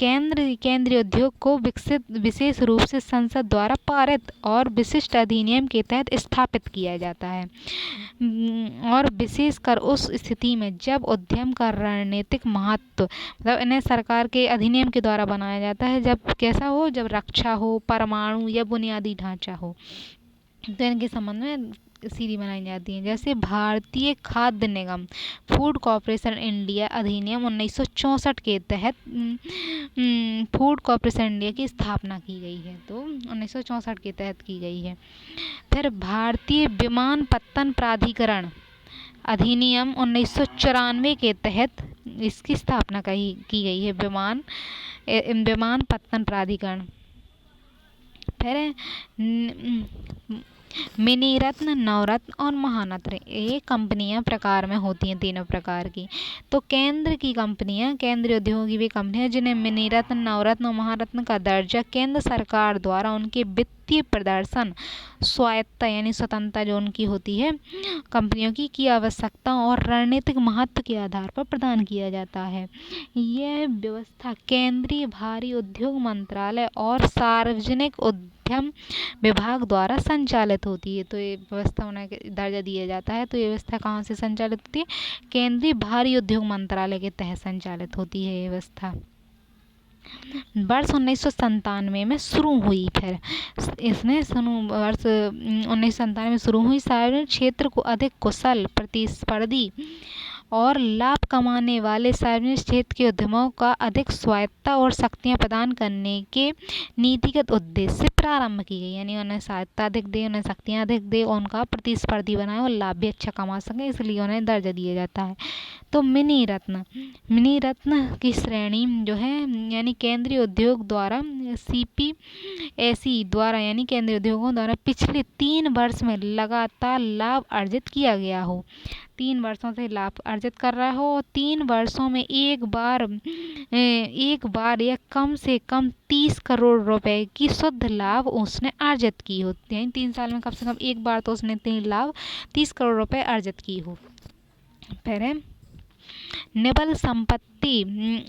केंद्रीय उद्योग को विशेष रूप से संसद द्वारा पारित और विशिष्ट अधिनियम के तहत स्थापित किया जाता है। और विशेषकर उस स्थिति में जब उद्यम का रणनीतिक महत्व, मतलब इन्हें सरकार के अधिनियम के द्वारा बनाया जाता है, जब कैसा हो, जब रक्षा हो, परमाणु या बुनियादी ढांचा हो, तो इनके संबंध में सीरी बनाई जाती है। जैसे भारतीय खाद्य निगम, फूड कॉर्पोरेशन इंडिया अधिनियम 1964 के तहत फूड कॉर्पोरेशन इंडिया की स्थापना की गई है, तो 1964 के तहत की गई है। फिर भारतीय विमानपत्तन प्राधिकरण अधिनियम 1994 के तहत इसकी स्थापना की गई है, विमानपत्तन प्राधिकरण। फिर मिनीरत्न, नवरत्न और महारत्न, ये कंपनियां प्रकार में होती हैं, तीनों प्रकार की। तो केंद्र की कंपनियां, केंद्रीय उद्योगों की वे कंपनियां जिन्हें मिनीरत्न, नवरत्न और महारत्न का दर्जा केंद्र सरकार द्वारा उनके वित्तीय प्रदर्शन, स्वायत्तता यानी स्वतंत्रता जो उनकी होती है कंपनियों की आवश्यकता और रणनीतिक महत्व के आधार पर प्रदान किया जाता है। यह व्यवस्था केंद्रीय भारी उद्योग मंत्रालय और सार्वजनिक उद्यम विभाग द्वारा संचालित होती है। तो ये व्यवस्था उन्हें दर्जा दिया जाता है। तो ये व्यवस्था कहाँ से संचालित होती है, केंद्रीय भारी उद्योग मंत्रालय के तहत संचालित होती है ये व्यवस्था। वर्ष 1997 में शुरू हुई, फिर वर्ष 1997 में शुरू हुई सार्वजनिक क्षेत्र को अधिक कुशल, प्रतिस्पर्धी और लाभ कमाने वाले सार्वजनिक क्षेत्र के उद्यमों का अधिक स्वायत्तता और शक्तियां प्रदान करने के नीतिगत उद्देश्य से प्रारंभ की गई। यानी उन्हें स्वायत्तता अधिक दे, उन्हें शक्तियां अधिक दे, उनका प्रतिस्पर्धी बनाए और लाभ भी अच्छा कमा सकें, इसलिए उन्हें दर्जा दिया जाता है। तो मिनी रत्न की श्रेणी जो है यानी केंद्रीय उद्योग द्वारा CPSE द्वारा यानी केंद्रीय उद्योगों द्वारा पिछले 3 वर्ष में लगातार लाभ अर्जित किया गया हो, 3 वर्षों से लाभ अर्जित कर रहा हो और 3 वर्षों में एक बार या कम से कम 30 करोड़ रुपए की शुद्ध लाभ उसने अर्जित की हो। यानी 3 साल में कम से कम एक बार तो उसने 30 करोड़ रुपए अर्जित की हो। फिर है निवल संपत्ति,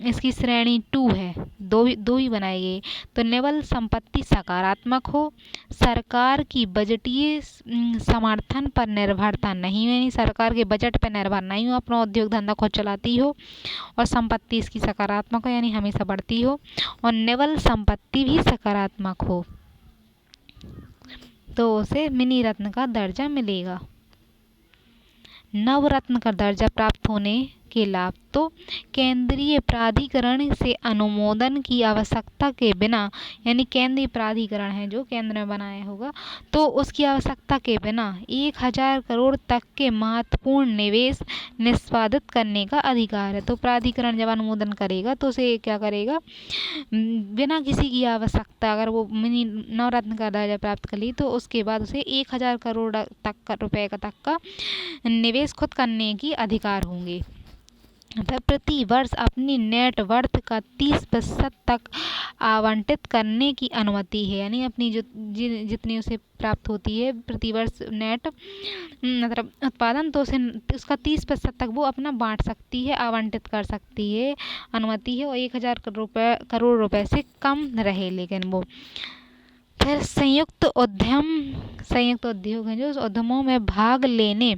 इसकी श्रेणी 2 है, दो ही बनाई गई। तो निवल संपत्ति सकारात्मक हो, सरकार की बजटीय समर्थन पर निर्भरता नहीं है, यानी सरकार के बजट पर निर्भर नहीं हो, अपना उद्योग धंधा खुद चलाती हो और संपत्ति इसकी सकारात्मक हो यानी हमेशा बढ़ती हो और निवल संपत्ति भी सकारात्मक हो तो उसे मिनी रत्न का दर्जा मिलेगा। नवरत्न का दर्जा प्राप्त होने के लाभ, तो केंद्रीय प्राधिकरण से अनुमोदन की आवश्यकता के बिना, यानी केंद्रीय प्राधिकरण है जो केंद्र में बनाया होगा, तो उसकी आवश्यकता के बिना 1000 करोड़ तक के महत्वपूर्ण निवेश निष्पादित करने का अधिकार है। तो प्राधिकरण जब अनुमोदन करेगा तो उसे क्या करेगा, बिना किसी की आवश्यकता अगर वो मिनी नवरत्न का दर्जा प्राप्त कर ली तो उसके बाद उसे 1000 करोड़ तक का रुपए तक का निवेश खुद करने की अधिकार होंगे। वह प्रति वर्ष अपनी नेट वर्थ का 30% तक आवंटित करने की अनुमति है, यानी अपनी जो जितनी उसे प्राप्त होती है प्रति वर्ष नेट मतलब उत्पादन, तो उसे उसका 30% तक वो अपना बांट सकती है, आवंटित कर सकती है, अनुमति है और 1000 करोड़ रुपए से कम रहे। लेकिन वो फिर संयुक्त उद्योग हैं जो उस उद्यमों में भाग लेने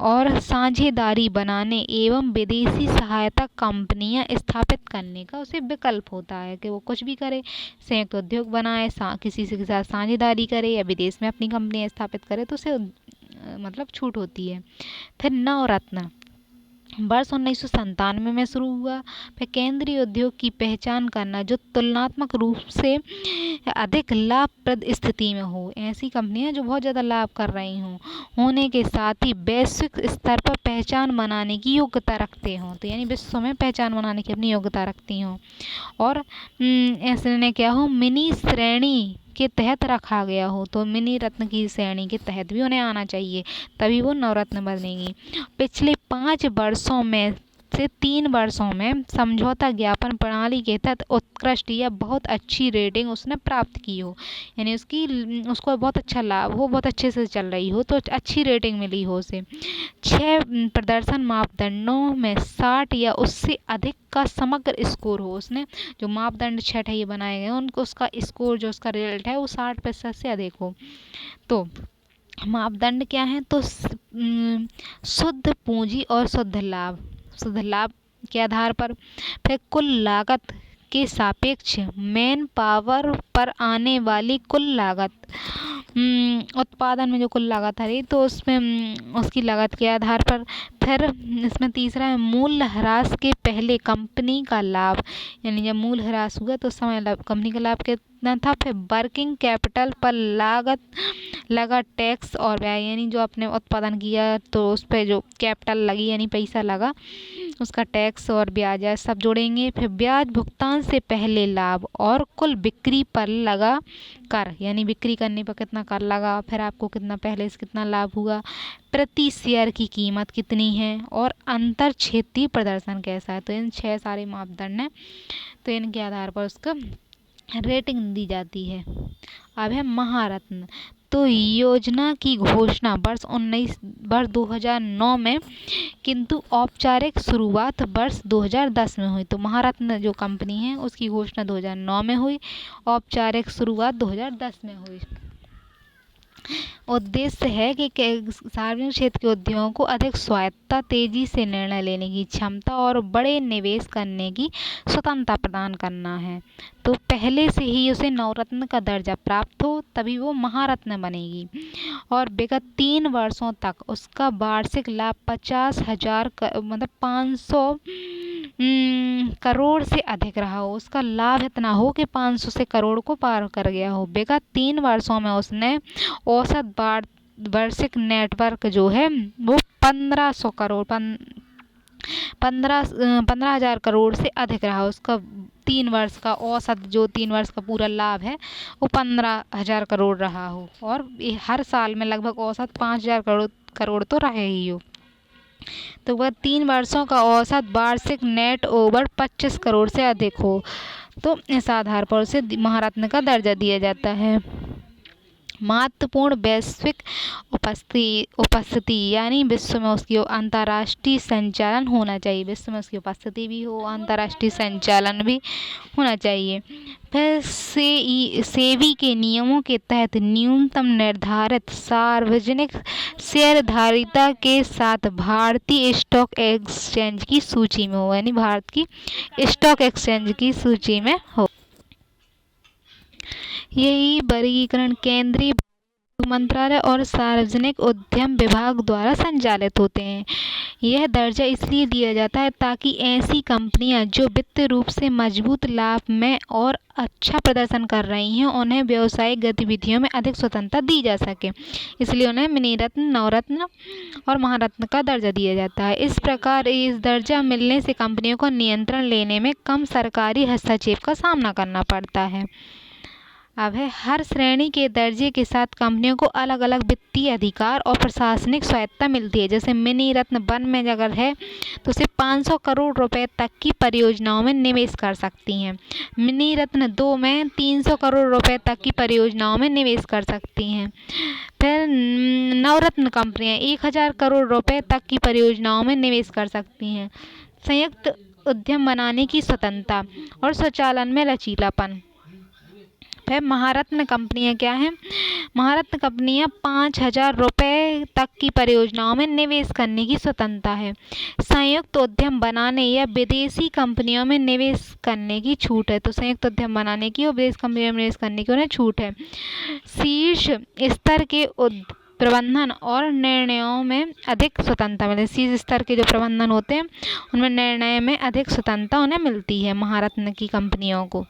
और साझेदारी बनाने एवं विदेशी सहायता कंपनियां स्थापित करने का उसे विकल्प होता है कि वो कुछ भी करे, संयुक्त उद्योग बनाए, किसी से के साथ साझेदारी करे या विदेश में अपनी कंपनियां स्थापित करे तो उसे मतलब छूट होती है। फिर नवरत्न वर्ष 1997 में शुरू हुआ। फिर केंद्रीय उद्योग की पहचान करना जो तुलनात्मक रूप से अधिक लाभप्रद स्थिति में हो, ऐसी कंपनियां जो बहुत ज़्यादा लाभ कर रही हों, होने के साथ ही वैश्विक स्तर पर पहचान बनाने की योग्यता रखते हों, तो यानी विश्व में पहचान बनाने की अपनी योग्यता रखती हों और ऐसे ने क्या हो मिनी श्रेणी के तहत रखा गया हो, तो मिनी रत्न की श्रेणी के तहत भी उन्हें आना चाहिए, तभी वो नवरत्न बनेगी। पिछले 5 वर्षों में से 3 वर्षों में समझौता ज्ञापन प्रणाली के तहत उत्कृष्ट या बहुत अच्छी रेटिंग उसने प्राप्त की हो, यानी उसको बहुत अच्छा लाभ हो, बहुत अच्छे से चल रही हो तो अच्छी रेटिंग मिली हो उसे। 6 प्रदर्शन मापदंडों में 60 या उससे अधिक का समग्र स्कोर हो, उसने जो मापदंड 6 ये बनाए गए उनको उसका स्कोर जो उसका रिजल्ट है वो 60% से अधिक हो। तो मापदंड क्या है, तो शुद्ध पूंजी और शुद्ध लाभ के आधार पर, फिर कुल लागत के सापेक्ष मैन पावर पर आने वाली कुल लागत, उत्पादन में जो कुल लागत है तो उसमें उसकी लागत के आधार पर। फिर इसमें तीसरा है मूल्य ह्रास के पहले कंपनी का लाभ, यानी जब मूल्य ह्रास हुआ तो उस समय कंपनी का लाभ कितना था। फिर वर्किंग कैपिटल पर लगा टैक्स और व्यय, यानी जो आपने उत्पादन किया तो उस पर जो कैपिटल लगी यानी पैसा लगा उसका टैक्स और ब्याज सब जोड़ेंगे। फिर ब्याज भुगतान से पहले लाभ और कुल बिक्री पर लगा कर, यानी बिक्री करने पर कितना कर लगा, फिर आपको कितना पहले से कितना लाभ हुआ, प्रति शेयर की कीमत कितनी है और अंतर क्षेत्रीय प्रदर्शन कैसा है। तो इन 6 सारे मापदंड हैं, तो इनके आधार पर उसका रेटिंग दी जाती है। अब है महारत्न, तो योजना की घोषणा वर्ष 2009 में किंतु औपचारिक शुरुआत वर्ष 2010 में हुई। तो महारत्न जो कंपनी है उसकी घोषणा 2009 में हुई, औपचारिक शुरुआत 2010 में हुई। उद्देश्य है कि सार्वजनिक क्षेत्र के उद्यमों को अधिक स्वायत्तता, तेजी से निर्णय लेने की क्षमता और बड़े निवेश करने की स्वतंत्रता प्रदान करना है। तो पहले से ही उसे नवरत्न का दर्जा प्राप्त हो, तभी वो महारत्न बनेगी। और विगत 3 वर्षों तक उसका वार्षिक लाभ 50,000 मतलब 500 करोड़ से अधिक रहा हो। उसका लाभ इतना हो कि 500 से करोड़ को पार कर गया हो। विगत 3 वर्षों में उसने औसत वार्षिक नेटवर्क जो है वो 1500 करोड़ 15,000 करोड़ से अधिक रहा। उसका 3 वर्ष का औसत जो 3 वर्ष का पूरा लाभ है वो 15,000 करोड़ रहा हो, और हर साल में लगभग औसत 5,000 करोड़ तो रहे ही हो। तो वह 3 वर्षों का औसत वार्षिक नेट ओवर 25 करोड़ से अधिक हो, तो इस आधार पर उसे महारत्न का दर्जा दिया जाता है। महत्वपूर्ण वैश्विक उपस्थिति यानी विश्व में उसकी अंतर्राष्ट्रीय संचालन होना चाहिए। विश्व में उसकी उपस्थिति भी हो, अंतर्राष्ट्रीय संचालन भी होना चाहिए। फिर सेबी के नियमों के तहत न्यूनतम निर्धारित सार्वजनिक शेयरधारिता के साथ भारतीय स्टॉक एक्सचेंज की सूची में हो, यानी भारत की स्टॉक एक्सचेंज की सूची में हो। यही वर्गीकरण केंद्रीय मंत्रालय और सार्वजनिक उद्यम विभाग द्वारा संचालित होते हैं। यह दर्जा इसलिए दिया जाता है ताकि ऐसी कंपनियां जो वित्तीय रूप से मजबूत, लाभ में और अच्छा प्रदर्शन कर रही हैं, उन्हें व्यावसायिक गतिविधियों में अधिक स्वतंत्रता दी जा सके। इसलिए उन्हें मिनीरत्न, नवरत्न और महारत्न का दर्जा दिया जाता है। इस प्रकार इस दर्जा मिलने से कंपनियों को नियंत्रण लेने में कम सरकारी हस्तक्षेप का सामना करना पड़ता है। अब है, हर श्रेणी के दर्जे के साथ कंपनियों को अलग अलग वित्तीय अधिकार और प्रशासनिक स्वायत्तता मिलती है। जैसे मिनी रत्न 1 में अगर है तो उसे 500 करोड़ रुपए तक की परियोजनाओं में निवेश कर सकती हैं। मिनी रत्न 2 में 300 करोड़ रुपए तक की परियोजनाओं में निवेश कर सकती हैं। फिर नवरत्न कंपनियां 1000 करोड़ रुपए तक की परियोजनाओं में निवेश कर सकती हैं। संयुक्त उद्यम बनाने की स्वतंत्रता और स्वचालन में लचीलापन। फिर महारत्न कंपनियां क्या हैं? महारत्न कंपनियां 5,000 रुपए तक की परियोजनाओं में निवेश करने की स्वतंत्रता है। संयुक्त उद्यम बनाने या विदेशी कंपनियों में निवेश करने की छूट है। तो संयुक्त उद्यम बनाने की और विदेशी कंपनियों में निवेश करने की उन्हें छूट है। शीर्ष स्तर के प्रबंधन और निर्णयों में अधिक स्वतंत्रता मिलती है। शीर्ष स्तर के जो प्रबंधन होते हैं उनमें निर्णय में अधिक स्वतंत्रता उन्हें मिलती है महारत्न की कंपनियों को।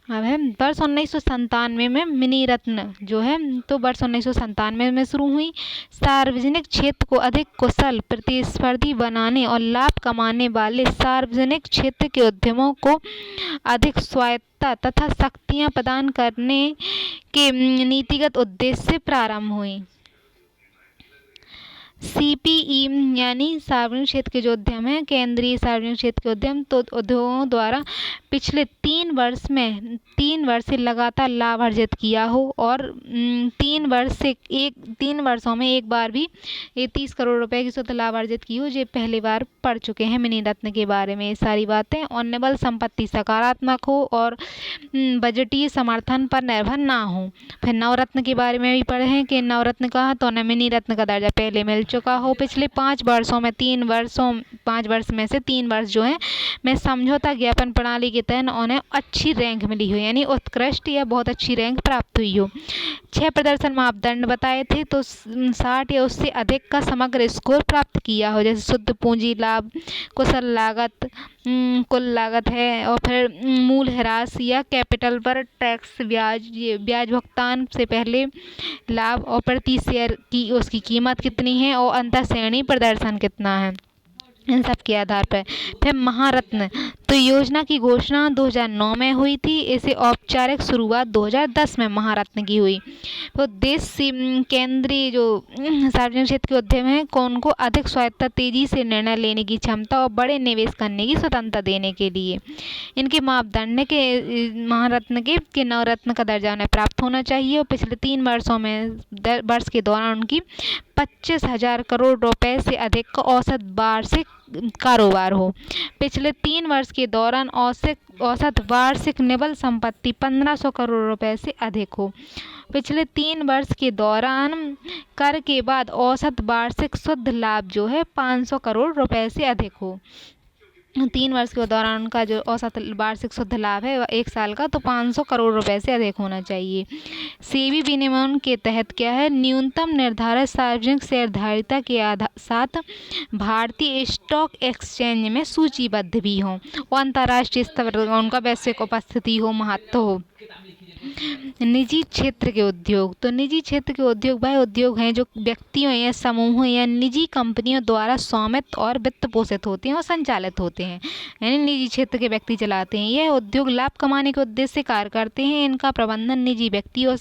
अब है, वर्ष 1997 में मिनी रत्न जो है तो वर्ष 1997 में शुरू हुई। सार्वजनिक क्षेत्र को अधिक कुशल, प्रतिस्पर्धी बनाने और लाभ कमाने वाले सार्वजनिक क्षेत्र के उद्यमों को अधिक स्वायत्तता तथा शक्तियां प्रदान करने के नीतिगत उद्देश्य से प्रारंभ हुई। सीपीई यानी सार्वजनिक क्षेत्र के जो उद्यम हैं, केंद्रीय सार्वजनिक क्षेत्र के उद्यम, तो उद्योगों द्वारा पिछले 3 वर्ष से लगातार लाभ अर्जित किया हो और 3 वर्षों में एक बार भी 30 करोड़ रुपए की स्वतः लाभ अर्जित की हो। ये पहली बार पढ़ चुके हैं मिनी रत्न के बारे में ये सारी बातें। और निवल संपत्ति सकारात्मक हो और बजटीय समर्थन पर निर्भर ना हो। फिर नवरत्न के बारे में भी पढ़े हैं कि नवरत्न कहा तो उन्हें मिनी रत्न का दर्जा पहले मिल चुका हो। पिछले 5 वर्षों में 5 वर्ष में से 3 वर्ष जो है में समझौता ज्ञापन प्रणाली के तहत उन्हें अच्छी रैंक मिली हो, यानी उत्कृष्ट या बहुत अच्छी रैंक प्राप्त हुई हो। 6 प्रदर्शन मापदंड बताए थे तो 60 या उससे अधिक का समग्र स्कोर प्राप्त किया हो, जैसे शुद्ध पूंजी लाभ, कुशल लागत, कुल लागत है, और फिर मूल ह्रास या कैपिटल पर टैक्स, ब्याज भुगतान से पहले लाभ, और प्रति शेयर की उसकी कीमत कितनी है, और अंतर श्रेणी प्रदर्शन कितना है, इन सब के आधार पर। फिर महारत्न तो योजना की घोषणा 2009 में हुई थी। इसे औपचारिक शुरुआत 2010 में महारत्न की हुई। तो देश केंद्रीय जो सार्वजनिक क्षेत्र के उद्यम हैं उनको अधिक स्वायत्तता, तेजी से निर्णय लेने की क्षमता और बड़े निवेश करने की स्वतंत्रता देने के लिए इनके मापदंड के महारत्न के नवरत्न का दर्जा उन्हें प्राप्त होना चाहिए। और पिछले 3 वर्ष के दौरान उनकी 25,000 करोड़ रुपए से अधिक का औसत कारोबार हो। पिछले 3 वर्ष के दौरान औसत वार्षिक निवल संपत्ति 1500 करोड़ रुपए से अधिक हो। पिछले 3 वर्ष के दौरान कर के बाद औसत वार्षिक शुद्ध लाभ जो है 500 करोड़ रुपए से अधिक हो। 3 वर्ष के दौरान उनका जो औसत वार्षिक शुद्ध लाभ है 1 साल का, तो 500 करोड़ रुपए से अधिक होना चाहिए। सेबी विनियमन के तहत क्या है, न्यूनतम निर्धारित सार्वजनिक शेयरधारिता के साथ भारतीय स्टॉक एक्सचेंज में सूचीबद्ध भी हों और अंतर्राष्ट्रीय स्तर पर उनका वैश्विक उपस्थिति हो, महत्व हो। निजी क्षेत्र के उद्योग, तो निजी क्षेत्र के उद्योग वह उद्योग हैं जो व्यक्तियों या समूहों या निजी कंपनियों द्वारा स्वामित्व और वित्त पोषित होते हैं और संचालित होते हैं, यानी निजी क्षेत्र के व्यक्ति चलाते हैं। यह उद्योग लाभ कमाने के उद्देश्य से कार्य करते हैं। इनका प्रबंधन निजी व्यक्ति और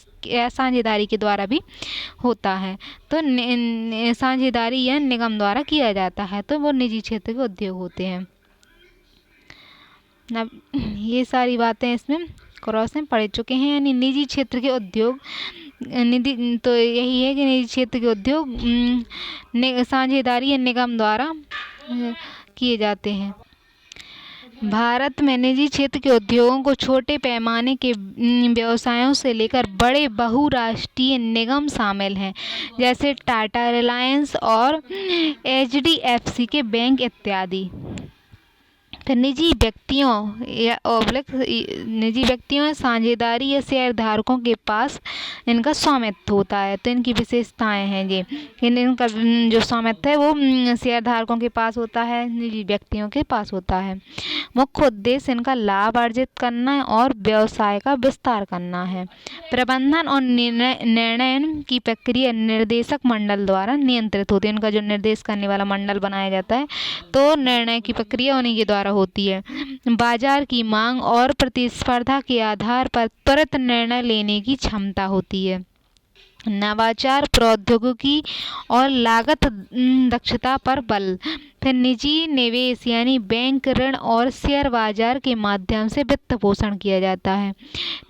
साझेदारी के द्वारा भी होता है, तो साझेदारी या निगम द्वारा किया जाता है, तो वो निजी क्षेत्र के उद्योग होते हैं। अब ये सारी बातें इसमें क्रॉस में पढ़ चुके हैं, यानी निजी क्षेत्र के उद्योग निधि, तो यही है कि निजी क्षेत्र के उद्योग साझेदारी या निगम द्वारा किए जाते हैं। भारत में निजी क्षेत्र के उद्योगों को छोटे पैमाने के व्यवसायों से लेकर बड़े बहुराष्ट्रीय निगम शामिल हैं, जैसे टाटा, रिलायंस और HDFC के बैंक इत्यादि। फिर निजी व्यक्तियों साझेदारी या शेयरधारकों के पास इनका स्वामित्व होता है, तो इनकी विशेषताएं हैं ये, इनका जो स्वामित्व है वो शेयरधारकों के पास होता है, निजी व्यक्तियों के पास होता है। मुख्य उद्देश्य इनका लाभ अर्जित करना और व्यवसाय का विस्तार करना है। प्रबंधन और निर्णय की प्रक्रिया निर्देशक मंडल द्वारा नियंत्रित होती है। इनका जो निर्देश करने वाला मंडल बनाया जाता है, तो निर्णय की प्रक्रिया उन्हीं के द्वारा होती है। बाजार की मांग और प्रतिस्पर्धा के आधार पर त्वरित निर्णय लेने की क्षमता होती है। नवाचार, प्रौद्योगिकी और लागत दक्षता पर बल। फिर निजी निवेश यानी बैंक, ऋण और शेयर बाजार के माध्यम से वित्त पोषण किया जाता है।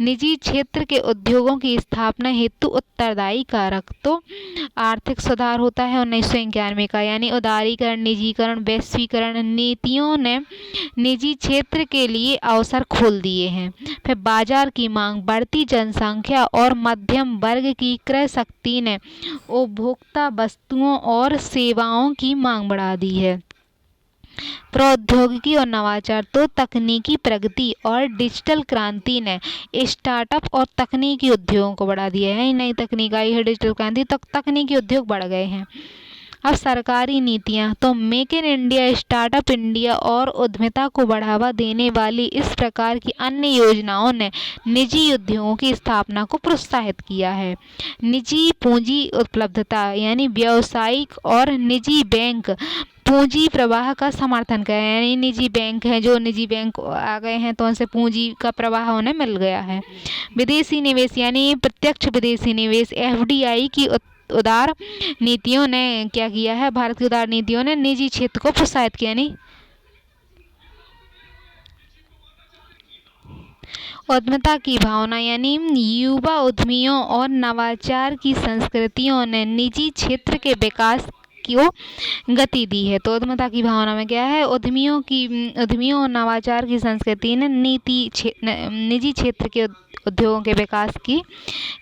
निजी क्षेत्र के उद्योगों की स्थापना हेतु उत्तरदायी कारक, तो आर्थिक सुधार होता है 1991 का, यानी उदारीकरण, निजीकरण, वैश्वीकरण नीतियों ने निजी क्षेत्र के लिए अवसर खोल दिए हैं। फिर बाजार की मांग, बढ़ती जनसंख्या और मध्यम वर्ग की क्रय शक्ति ने उपभोक्ता वस्तुओं और सेवाओं की मांग बढ़ा दी है। प्रौद्योगिकी और नवाचार, तो तकनीकी प्रगति और डिजिटल क्रांति ने स्टार्टअप और तकनीकी उद्योगों को बढ़ा दिया है। नई तकनीक आई है, डिजिटल क्रांति, तो तकनीकी उद्योग बढ़ गए हैं। अब सरकारी नीतियां, तो make in India, startup India और उद्यमिता को बढ़ावा देने वाली इस प्रकार की अन्य योजनाओं ने निजी उद्योगों की स्थापना को प्रोत्साहित किया है। निजी पूंजी उपलब्धता, यानी व्यावसायिक और निजी बैंक पूंजी प्रवाह का समर्थन करें, यानी निजी बैंक हैं, जो निजी बैंक आ गए हैं तो उनसे पूंजी का प्रवाह उन्हें मिल गया है। विदेशी निवेश, यानी प्रत्यक्ष विदेशी निवेश, FDI की उदार नीतियों ने क्या किया है, भारत की उदार नीतियों ने निजी क्षेत्र को प्रोत्साहित किया। यानी उद्यमिता की भावना, यानी युवा उद्यमियों और नवाचार की संस्कृतियों ने निजी क्षेत्र के विकास को गति दी है। तो उद्यमिता की भावना में क्या है, उद्यमियों और नवाचार की संस्कृति ने निजी क्षेत्र के उद्योगों के विकास की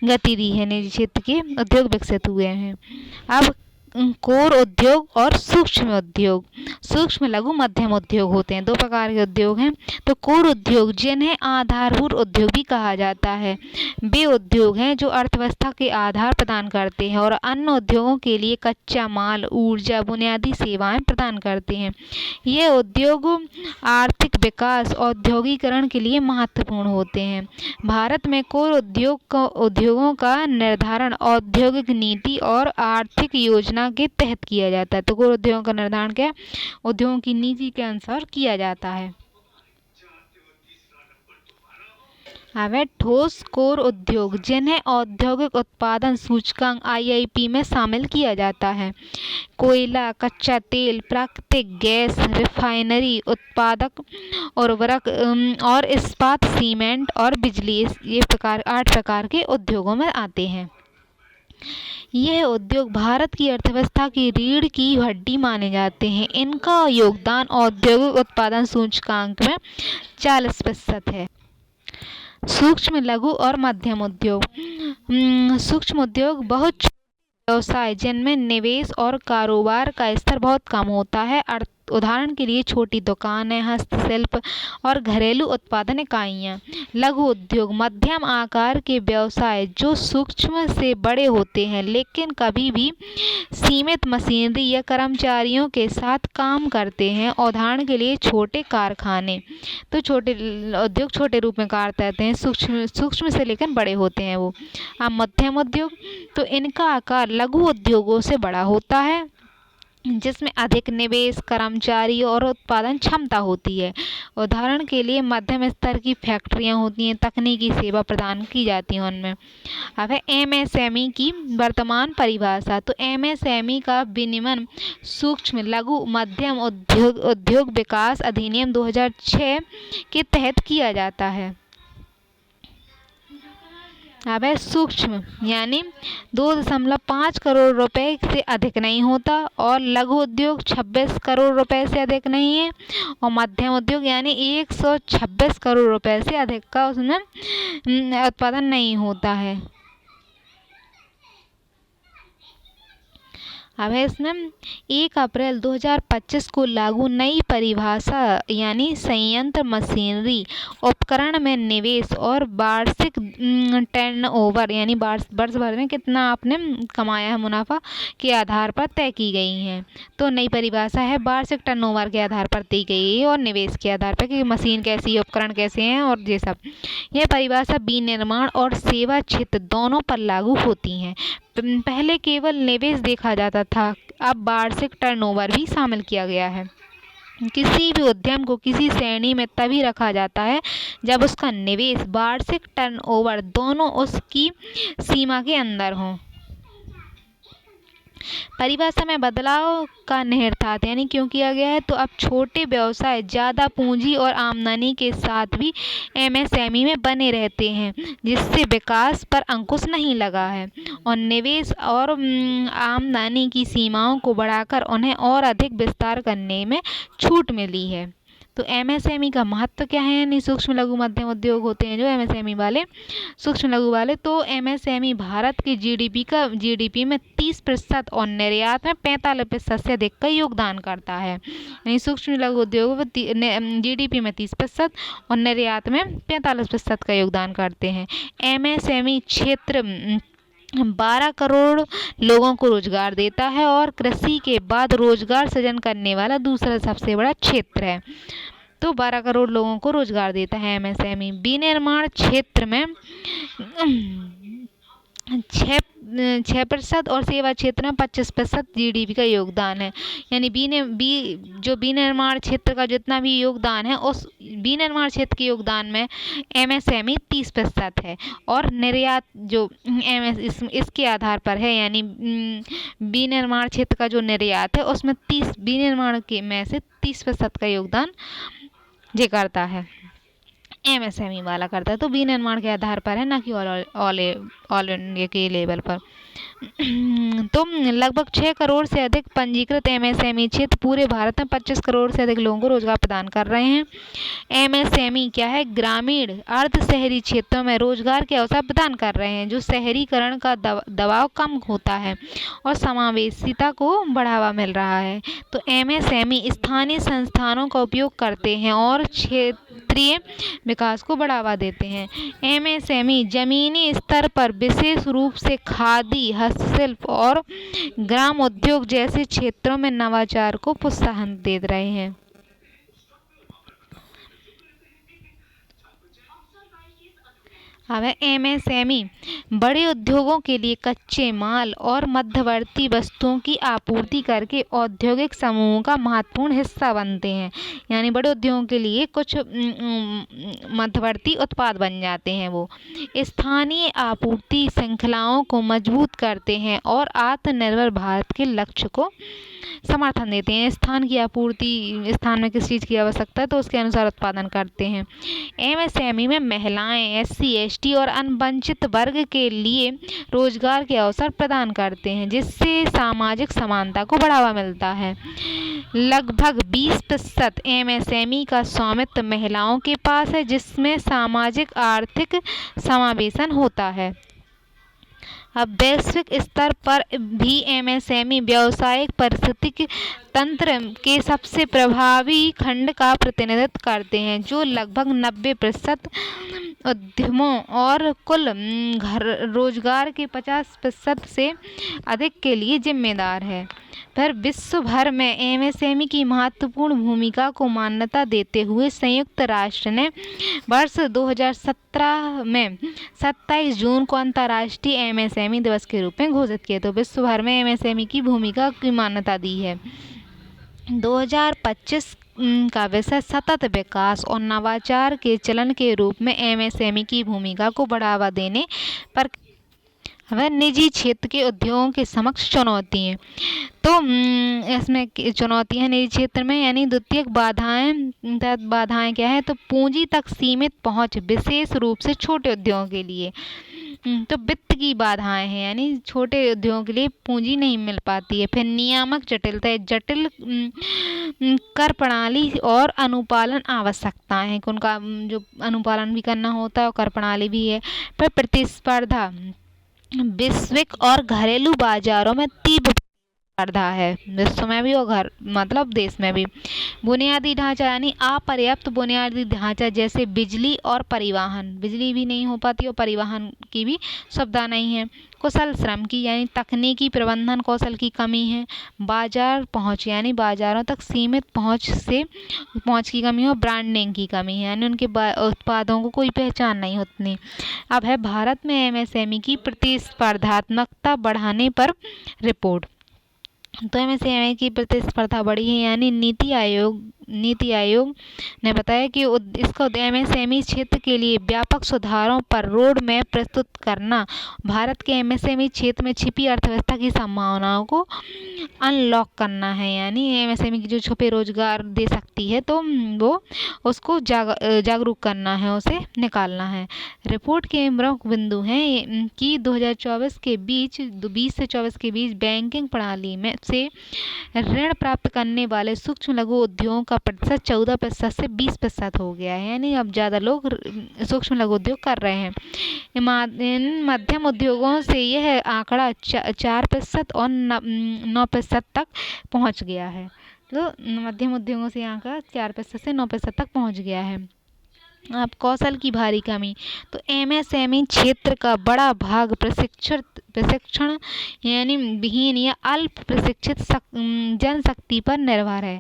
गति दी है, निजी क्षेत्र के उद्योग विकसित हुए हैं। अब कोर उद्योग और सूक्ष्म उद्योग, सूक्ष्म, लघु, मध्यम उद्योग होते हैं। 2 प्रकार के उद्योग हैं। तो कोर उद्योग, जिन्हें आधारभूत उद्योग भी कहा जाता है, वे उद्योग हैं जो अर्थव्यवस्था के आधार प्रदान करते हैं और अन्य उद्योगों के लिए कच्चा माल, ऊर्जा, बुनियादी सेवाएं प्रदान करते हैं। ये उद्योग आर्थिक विकास, औद्योगिकरण के लिए महत्वपूर्ण होते हैं। भारत में कोर उद्योगों का निर्धारण औद्योगिक नीति और आर्थिक योजना के तहत किया जाता है। तो कोर उद्योगों का निर्धारण क्या, उद्योगों की नीति के अनुसार किया जाता है। अब है ठोस कोर उद्योग, जिन्हें औद्योगिक उत्पादन सूचकांक IIP में शामिल किया जाता है। कोयला, कच्चा तेल, प्राकृतिक गैस, रिफाइनरी उत्पादक, उर्वरक और इस्पात, सीमेंट और बिजली, ये 8 प्रकार के उद्योगों में आते हैं। यह उद्योग भारत की अर्थव्यवस्था की रीढ़ की हड्डी माने जाते हैं। इनका योगदान औद्योगिक उत्पादन सूचकांक में 40% है। सूक्ष्म, लघु और मध्यम उद्योग। सूक्ष्म उद्योग बहुत छोटे व्यवसाय जिनमें निवेश और कारोबार का स्तर बहुत कम होता है। उदाहरण के लिए छोटी दुकानें, हस्तशिल्प और घरेलू उत्पादन इकाइयाँ। लघु उद्योग मध्यम आकार के व्यवसाय जो सूक्ष्म से बड़े होते हैं लेकिन कभी भी सीमित मशीनरी या कर्मचारियों के साथ काम करते हैं। उदाहरण के लिए छोटे कारखाने। तो छोटे उद्योग छोटे रूप में कार्य करते हैं, सूक्ष्म से लेकर बड़े होते हैं वो। अब मध्यम उद्योग, तो इनका आकार लघु उद्योगों से बड़ा होता है जिसमें अधिक निवेश, कर्मचारी और उत्पादन क्षमता होती है। उदाहरण के लिए मध्यम स्तर की फैक्ट्रियां होती हैं, तकनीकी सेवा प्रदान की जाती हैं उनमें। अब है एमएसएमई की वर्तमान परिभाषा। तो एमएसएमई का विनियमन सूक्ष्म, लघु, मध्यम उद्योग विकास अधिनियम 2006 के तहत किया जाता है। अब है सूक्ष्म, यानी 2.5 करोड़ रुपए से अधिक नहीं होता, और लघु उद्योग 26 करोड़ रुपए से अधिक नहीं है, और मध्यम उद्योग यानी 126 करोड़ रुपए से अधिक का उसमें उत्पादन नहीं होता है। अब है इसमें 1 अप्रैल 2025 को लागू नई परिभाषा यानी संयंत्र, मशीनरी, उपकरण में निवेश और वार्षिक टर्नओवर यानी वर्ष भर में कितना आपने कमाया है मुनाफा के आधार पर तय की गई हैं। तो नई परिभाषा है वार्षिक टर्नओवर के आधार पर तय गई है और निवेश के आधार पर कि मशीन कैसी है, उपकरण कैसे हैं और ये सब। यह परिभाषा विनिर्माण और सेवा क्षेत्र दोनों पर लागू होती हैं। पहले केवल निवेश देखा जाता था, अब वार्षिक टर्नओवर भी शामिल किया गया है। किसी भी उद्यम को किसी श्रेणी में तभी रखा जाता है जब उसका निवेश, वार्षिक टर्नओवर दोनों उसकी सीमा के अंदर हों। परिभाषा में बदलाव का निहितार्थ यानी क्यों किया गया है, तो अब छोटे व्यवसाय ज़्यादा पूंजी और आमदनी के साथ भी एमएसएमई में बने रहते हैं, जिससे विकास पर अंकुश नहीं लगा है, और निवेश और आमदनी की सीमाओं को बढ़ाकर उन्हें और अधिक विस्तार करने में छूट मिली है। तो एमएसएमई का महत्व क्या है, यानी सूक्ष्म, लघु, मध्यम उद्योग होते हैं जो एमएसएमई वाले, सूक्ष्म लघु वाले। तो एमएसएमई भारत की जीडीपी में 30% और निर्यात में 45% से अधिक का योगदान करता है। यानी सूक्ष्म लघु उद्योग जीडीपी में 30% और निर्यात में 45% का योगदान करते हैं। एमएसएमई क्षेत्र 12 करोड़ लोगों को रोजगार देता है और कृषि के बाद रोजगार सृजन करने वाला दूसरा सबसे बड़ा क्षेत्र है। तो 12 करोड़ लोगों को रोजगार देता है एमएसएमई। विनिर्माण क्षेत्र में 6% और सेवा क्षेत्र में 25% जीडीपी का योगदान है। यानी जो विनिर्माण क्षेत्र का जितना भी योगदान है उस विनिर्माण क्षेत्र के योगदान में एमएसएमई 30% है, और निर्यात जो इसके आधार पर है, यानी विनिर्माण क्षेत्र का जो निर्यात है उसमें विनिर्माण के में से 30% का योगदान ये करता है, एमएसएमई वाला करता है। तो विनिर्माण के आधार पर है, ना कि ऑल इंडिया के लेवल पर। तो लगभग 6 करोड़ से अधिक पंजीकृत एमएसएमई क्षेत्र पूरे भारत में 25 करोड़ से अधिक लोगों को रोजगार प्रदान कर रहे हैं। एमएसएमई क्या है, ग्रामीण अर्ध शहरी क्षेत्रों में रोजगार के अवसर प्रदान कर रहे हैं, जो शहरीकरण का दबाव कम होता है और समावेशिता को बढ़ावा मिल रहा है। तो एमएसएमई स्थानीय संस्थानों का उपयोग करते हैं और क्षेत्रीय विकास को बढ़ावा देते हैं। एमएसएमई जमीनी स्तर पर विशेष रूप से खादी, हस्तशिल्प और ग्राम उद्योग जैसे क्षेत्रों में नवाचार को प्रोत्साहन दे रहे हैं। अब है एमएसएमई बड़े उद्योगों के लिए कच्चे माल और मध्यवर्ती वस्तुओं की आपूर्ति करके औद्योगिक समूहों का महत्वपूर्ण हिस्सा बनते हैं। यानी बड़े उद्योगों के लिए कुछ मध्यवर्ती उत्पाद बन जाते हैं, वो स्थानीय आपूर्ति श्रृंखलाओं को मजबूत करते हैं और आत्मनिर्भर भारत के लक्ष्य को समर्थन देते हैं। स्थान की आपूर्ति, स्थान में किस चीज़ की आवश्यकता है तो उसके अनुसार उत्पादन करते हैं। एमएसएमई में महिलाएं, एससी, एसटी और अनुवंचित वर्ग के के लिए रोजगार के अवसर प्रदान करते हैं, जिससे सामाजिक समानता को बढ़ावा मिलता है। लगभग 20% एमएसएमई का स्वामित्व महिलाओं के पास है, जिसमें सामाजिक आर्थिक समावेशन होता है। अब वैश्विक स्तर पर भी एमएसएमई व्यावसायिक पारिस्थितिकी तंत्र के सबसे प्रभावी खंड का प्रतिनिधित्व करते हैं, जो लगभग 90% उद्यमों और कुल रोजगार के 50% से अधिक के लिए जिम्मेदार है। फिर विश्व भर में एमएसएमई की महत्वपूर्ण भूमिका को मान्यता देते हुए संयुक्त राष्ट्र ने वर्ष 2017 में 27 जून को अंतर्राष्ट्रीय एमएसएमई दिवस के रूप में घोषित किया। तो विश्व भर में एमएसएमई की भूमिका की मान्यता दी है। 2025 का विषय सतत विकास और नवाचार के चलन के रूप में एमएसएमई की भूमिका को बढ़ावा देने पर वह निजी क्षेत्र के उद्योगों के समक्ष चुनौती है। तो इसमें चुनौतियां निजी क्षेत्र में यानी द्वितीयक बाधाएं क्या है, तो पूंजी तक सीमित पहुंच, विशेष रूप से छोटे उद्योगों के लिए। तो वित्त की बाधाएं हैं, यानी छोटे उद्योगों के लिए पूंजी नहीं मिल पाती है। फिर नियामक जटिलता, जटिल कर प्रणाली और अनुपालन आवश्यकताएं हैं, उनका जो अनुपालन भी करना होता है और कर प्रणाली भी है। फिर प्रतिस्पर्धा, वैश्विक और घरेलू बाजारों में तीव्र स्पर्धा है, विश्व में भी और मतलब देश में भी। बुनियादी ढांचा यानी अपर्याप्त बुनियादी ढांचा, जैसे बिजली और परिवहन, बिजली भी नहीं हो पाती और परिवहन की भी सुविधा नहीं है। कुशल श्रम की यानी तकनीकी प्रबंधन कौशल की कमी है। बाजार पहुंच यानी बाजारों तक सीमित पहुंच की कमी है। और ब्रांडिंग की कमी है, यानी उनके उत्पादों को कोई पहचान नहीं होती। अब है भारत में एमएसएमई की प्रतिस्पर्धात्मकता बढ़ाने पर रिपोर्ट। तो एमएसएमई की प्रतिस्पर्धा बढ़ी है, यानी नीति आयोग ने बताया कि इसको एमएसएमई क्षेत्र के लिए व्यापक सुधारों पर रोड मैप प्रस्तुत करना, भारत के एमएसएमई क्षेत्र में छिपी अर्थव्यवस्था की संभावनाओं को अनलॉक करना है। यानी एमएसएमई की जो छुपे रोजगार दे सकती है, तो वो उसको जागरूक करना है, उसे निकालना है। रिपोर्ट के प्रमुख बिंदु हैं कि 2024 के बीच 20 से 24 के बीच बैंकिंग प्रणाली में से ऋण प्राप्त करने वाले सूक्ष्म लघु उद्योगों का प्रतिशत 14% से 20% हो गया है, यानी अब ज़्यादा लोग सूक्ष्म लघु उद्योग कर रहे हैं। इन मध्यम उद्योगों से यह आंकड़ा 4% और 9% तक पहुंच गया है। तो मध्यम उद्योगों से आंकड़ा 4% से 9% तक पहुंच गया है। अब कौशल की भारी कमी, तो एमएसएमई क्षेत्र का बड़ा भाग प्रशिक्षण यानी विहीन या अल्प प्रशिक्षित जनशक्ति पर निर्भर है।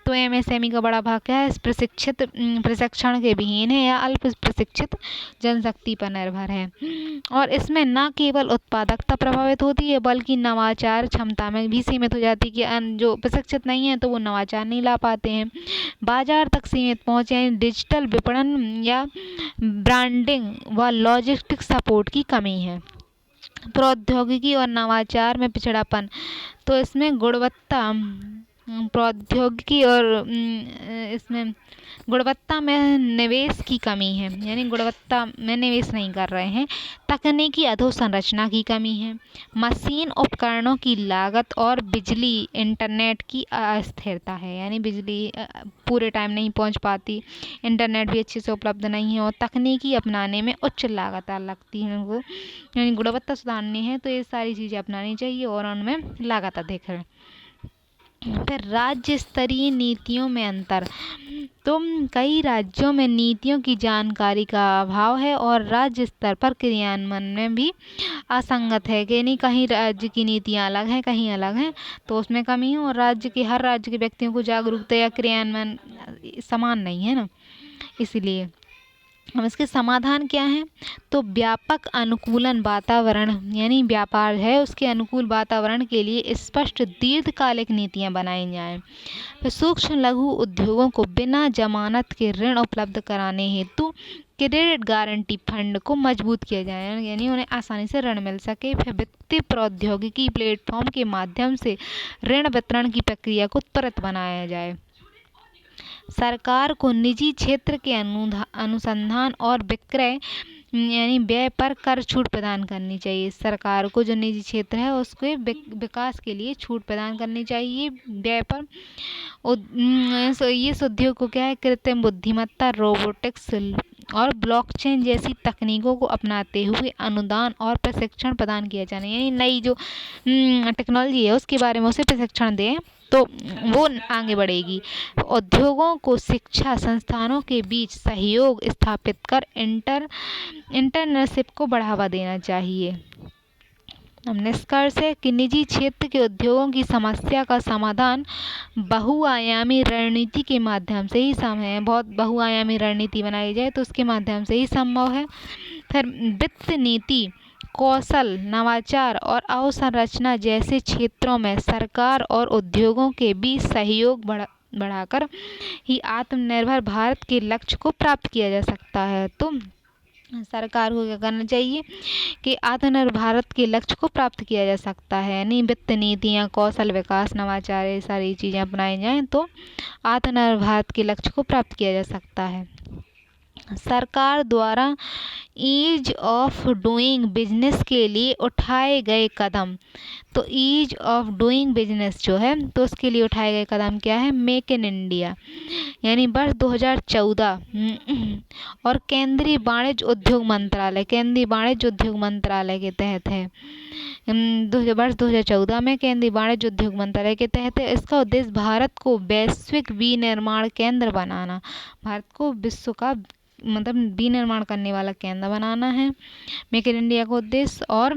तो एमएसएमई का बड़ा भाग क्या है, प्रशिक्षण के विहीन है या अल्प प्रशिक्षित जनशक्ति पर निर्भर है। और इसमें न केवल उत्पादकता प्रभावित होती है, बल्कि नवाचार क्षमता में भी सीमित हो जाती है कि जो प्रशिक्षित नहीं है तो वो नवाचार नहीं ला पाते हैं। बाजार तक सीमित पहुंच यानी डिजिटल विपणन या ब्रांडिंग व लॉजिस्टिक्स सपोर्ट की कमी है। प्रौद्योगिकी और नवाचार में पिछड़ापन, तो इसमें प्रौद्योगिकी और इसमें गुणवत्ता में निवेश की कमी है, यानी गुणवत्ता में निवेश नहीं कर रहे हैं। तकनीकी अधोसंरचना की कमी है। मशीन उपकरणों की लागत और बिजली इंटरनेट की अस्थिरता है, यानी बिजली पूरे टाइम नहीं पहुंच पाती, इंटरनेट भी अच्छे से उपलब्ध नहीं है और तकनीकी अपनाने में उच्च लागत लगती है उनको, यानी गुणवत्ता सुधारनी है तो ये सारी चीज़ें अपनानी चाहिए और उनमें लागत अधिक है। फिर राज्य स्तरीय नीतियों में अंतर, तो कई राज्यों में नीतियों की जानकारी का अभाव है और राज्य स्तर पर क्रियान्वयन में भी असंगत है कि नहीं, कहीं राज्य की नीतियाँ अलग हैं कहीं अलग हैं, तो उसमें कमी है। और हर राज्य के व्यक्तियों को जागरूकता या क्रियान्वयन समान नहीं है ना, इसलिए। अब इसके समाधान क्या है, तो व्यापक अनुकूलन वातावरण यानी व्यापार है उसके अनुकूल वातावरण के लिए स्पष्ट दीर्घकालिक नीतियां बनाई जाएं। फिर सूक्ष्म लघु उद्योगों को बिना जमानत के ऋण उपलब्ध कराने हेतु क्रेडिट गारंटी फंड को मजबूत किया जाए, यानी उन्हें आसानी से ऋण मिल सके। फिर वित्तीय प्रौद्योगिकी प्लेटफॉर्म के माध्यम से ऋण वितरण की प्रक्रिया को त्वरित बनाया जाए। सरकार को निजी क्षेत्र के अनुसंधान और विक्रय यानी व्यय पर कर छूट प्रदान करनी चाहिए। सरकार को जो निजी क्षेत्र है उसके विकास के लिए छूट प्रदान करनी चाहिए व्यय पर। इस उद्योग को क्या है, कृत्रिम बुद्धिमत्ता, रोबोटिक्स और ब्लॉकचेन जैसी तकनीकों को अपनाते हुए अनुदान और प्रशिक्षण प्रदान किया जाना, यानी नई जो टेक्नोलॉजी है उसके बारे में उसे प्रशिक्षण दें तो वो आगे बढ़ेगी। उद्योगों को शिक्षा संस्थानों के बीच सहयोग स्थापित कर इंटर्नशिप को बढ़ावा देना चाहिए। अब निष्कर्ष है कि निजी क्षेत्र के उद्योगों की समस्या का समाधान बहुआयामी रणनीति के माध्यम से ही संभव है। बहुत बहुआयामी रणनीति बनाई जाए तो उसके माध्यम से ही संभव है। फिर वित्त नीति, कौशल, नवाचार और अवसंरचना जैसे क्षेत्रों में सरकार और उद्योगों के बीच सहयोग बढ़ाकर ही आत्मनिर्भर भारत के लक्ष्य को प्राप्त किया जा सकता है। तो सरकार को क्या करना चाहिए कि आत्मनिर्भर भारत के लक्ष्य को प्राप्त किया जा सकता है, यानी वित्त नीतियाँ, कौशल विकास, नवाचार, ये सारी चीज़ें अपनाई जाएं तो आत्मनिर्भर भारत के लक्ष्य को प्राप्त किया जा सकता है। सरकार द्वारा ईज ऑफ डूइंग बिजनेस के लिए उठाए गए कदम, तो ईज ऑफ डूइंग बिजनेस जो है तो उसके लिए उठाए गए कदम क्या है, मेक इन इंडिया, यानी वर्ष 2014 और केंद्रीय वाणिज्य उद्योग मंत्रालय के तहत है। वर्ष 2014 में केंद्रीय वाणिज्य उद्योग मंत्रालय के तहत है। इसका उद्देश्य भारत को वैश्विक विनिर्माण केंद्र बनाना, भारत को विश्व का मतलब विनिर्माण करने वाला केंद्र बनाना है, मेक इन इंडिया का उद्देश्य, और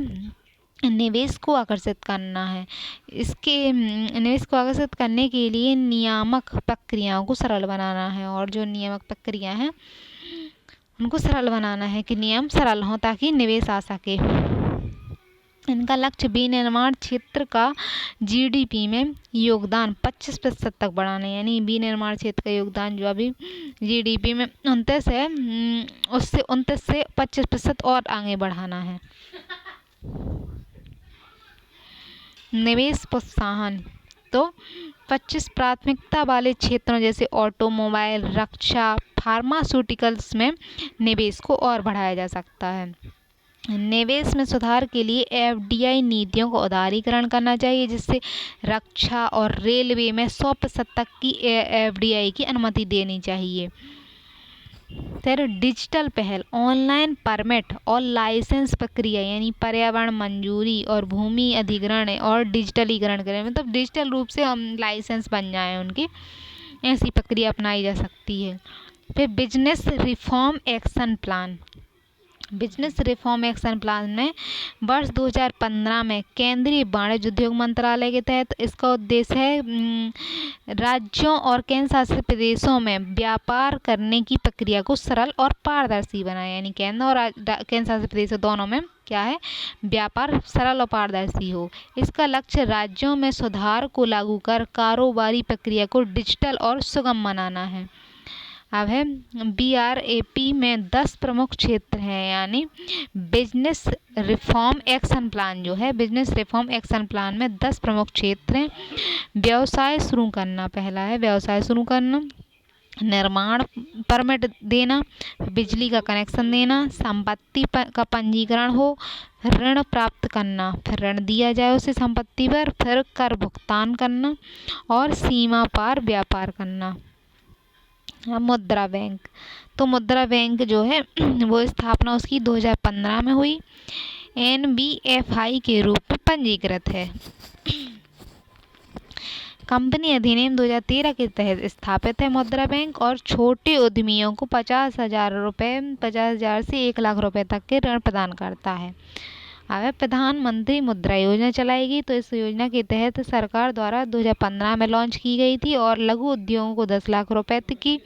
निवेश को आकर्षित करना है। इसके निवेश को आकर्षित करने के लिए नियामक प्रक्रियाओं को सरल बनाना है, और जो नियामक प्रक्रिया हैं उनको सरल बनाना है कि नियम सरल हों ताकि निवेश आ सके। इनका लक्ष्य विनिर्माण क्षेत्र का जीडीपी में योगदान 25% तक बढ़ाना है, यानी विनिर्माण क्षेत्र का योगदान जो अभी जीडीपी में 29 है उससे 29 से 25% और आगे बढ़ाना है। निवेश प्रोत्साहन, तो 25 प्राथमिकता वाले क्षेत्रों जैसे ऑटोमोबाइल, रक्षा, फार्मास्यूटिकल्स में निवेश को और बढ़ाया जा सकता है। निवेश में सुधार के लिए एफडीआई नीतियों का उदारीकरण करना चाहिए, जिससे रक्षा और रेलवे में 100% तक की एफडीआई की अनुमति देनी चाहिए। फिर डिजिटल पहल, ऑनलाइन परमिट और लाइसेंस प्रक्रिया, यानी पर्यावरण मंजूरी और भूमि अधिग्रहण और डिजिटलीकरण करें, मतलब डिजिटल रूप से हम लाइसेंस बन जाएं उनकी, ऐसी प्रक्रिया अपनाई जा सकती है। फिर बिजनेस रिफॉर्म एक्शन प्लान में वर्ष 2015 में केंद्रीय वाणिज्य उद्योग मंत्रालय के तहत इसका उद्देश्य है राज्यों और केंद्र शासित प्रदेशों में व्यापार करने की प्रक्रिया को सरल और पारदर्शी बनाए, यानी केंद्र और केंद्र शासित प्रदेश दोनों में क्या है, व्यापार सरल और पारदर्शी हो। इसका लक्ष्य राज्यों में सुधार को लागू कर कारोबारी प्रक्रिया को डिजिटल और सुगम बनाना है। अब है BRAP में 10 प्रमुख क्षेत्र हैं, यानी बिजनेस रिफॉर्म एक्शन प्लान जो है, बिजनेस रिफॉर्म एक्शन प्लान में 10 प्रमुख क्षेत्र हैं। व्यवसाय शुरू करना, पहला है व्यवसाय शुरू करना, निर्माण परमिट देना, बिजली का कनेक्शन देना, संपत्ति का पंजीकरण हो, ऋण प्राप्त करना, फिर ऋण दिया जाए उसे संपत्ति पर, फिर कर भुगतान करना और सीमा पार व्यापार करना। मुद्रा बैंक, तो मुद्रा बैंक जो है वो स्थापना उसकी 2015 में हुई, NBFI के रूप में पंजीकृत है। कंपनी अधिनियम 2013 के तहत स्थापित है मुद्रा बैंक, और छोटे उद्यमियों को 50,000 से 1 लाख रुपए तक के ऋण प्रदान करता है। अब प्रधानमंत्री मुद्रा योजना चलाएगी, तो इस योजना के तहत सरकार द्वारा 2015 में लॉन्च की गई थी, और लघु उद्योगों को 10 लाख रुपए की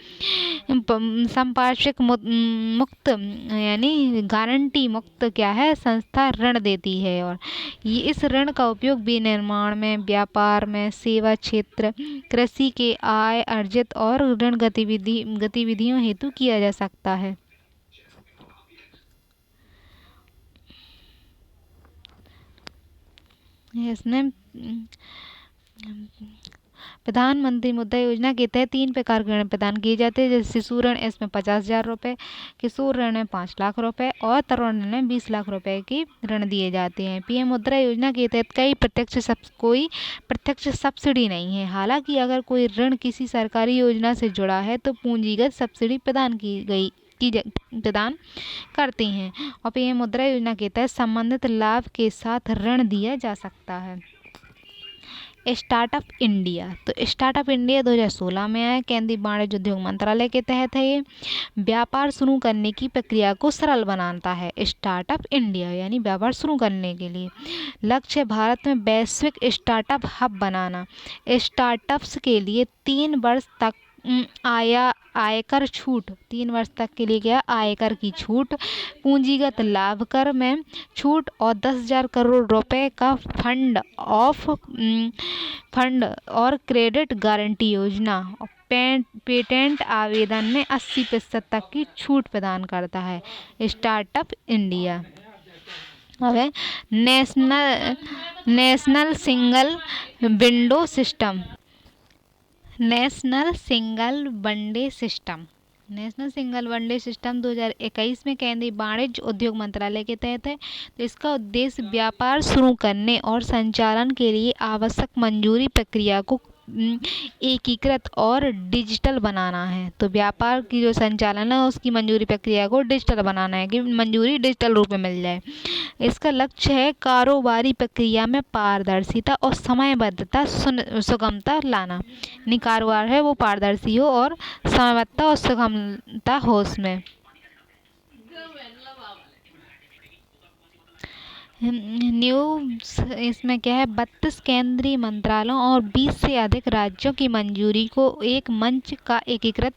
संपार्श्विक मुक्त यानी गारंटी मुक्त क्या है संस्था ऋण देती है, और ये इस ऋण का उपयोग विनिर्माण में, व्यापार में, सेवा क्षेत्र, कृषि के आय अर्जित और ऋण गतिविधियों हेतु किया जा सकता है। इसने प्रधानमंत्री मुद्रा योजना के तहत 3 प्रकार के ऋण प्रदान किए जाते हैं, जैसे शिशु ऋण, इसमें 50,000 रुपये, किशोर ऋण में 5 लाख रुपए और तरुण ऋण में 20 लाख रुपए की ऋण दिए जाते हैं। पीएम मुद्रा योजना के तहत कोई प्रत्यक्ष सब्सिडी नहीं है। हालांकि अगर कोई ऋण किसी सरकारी योजना से जुड़ा है तो पूंजीगत सब्सिडी प्रदान करती हैं और पीएम मुद्रा योजना के तहत संबंधित लाभ के साथ ऋण दिया जा सकता है। स्टार्टअप इंडिया, तो स्टार्टअप इंडिया 2016 में आया, केंद्रीय वाणिज्य उद्योग मंत्रालय के तहत है। ये व्यापार शुरू करने की प्रक्रिया को सरल बनाता है। स्टार्टअप इंडिया यानी व्यापार शुरू करने के लिए लक्ष्य भारत में वैश्विक स्टार्टअप हब बनाना। स्टार्टअप्स के लिए 3 वर्ष तक आयकर छूट, 3 वर्ष तक के लिए क्या आयकर की छूट, पूंजीगत लाभ कर में छूट और 10,000 करोड़ रुपए का फंड और क्रेडिट गारंटी योजना। पेटेंट आवेदन में 80% तक की छूट प्रदान करता है स्टार्टअप इंडिया। अब है national single window system. National single one day system 2021 में केंद्रीय वाणिज्य उद्योग मंत्रालय के तहत है। तो इसका उद्देश्य व्यापार शुरू करने और संचालन के लिए आवश्यक मंजूरी प्रक्रिया को एकीकृत और डिजिटल बनाना है। तो व्यापार की जो संचालन है उसकी मंजूरी प्रक्रिया को डिजिटल बनाना है कि मंजूरी डिजिटल रूप में मिल जाए। इसका लक्ष्य है कारोबारी प्रक्रिया में पारदर्शिता और समयबद्धता, सुगमता लाना। यानी कारोबार है वो पारदर्शी हो और समयबद्धता और सुगमता हो उसमें। इसमें क्या है, 32 केंद्रीय मंत्रालयों और 20 से अधिक राज्यों की मंजूरी को एक मंच का एकीकृत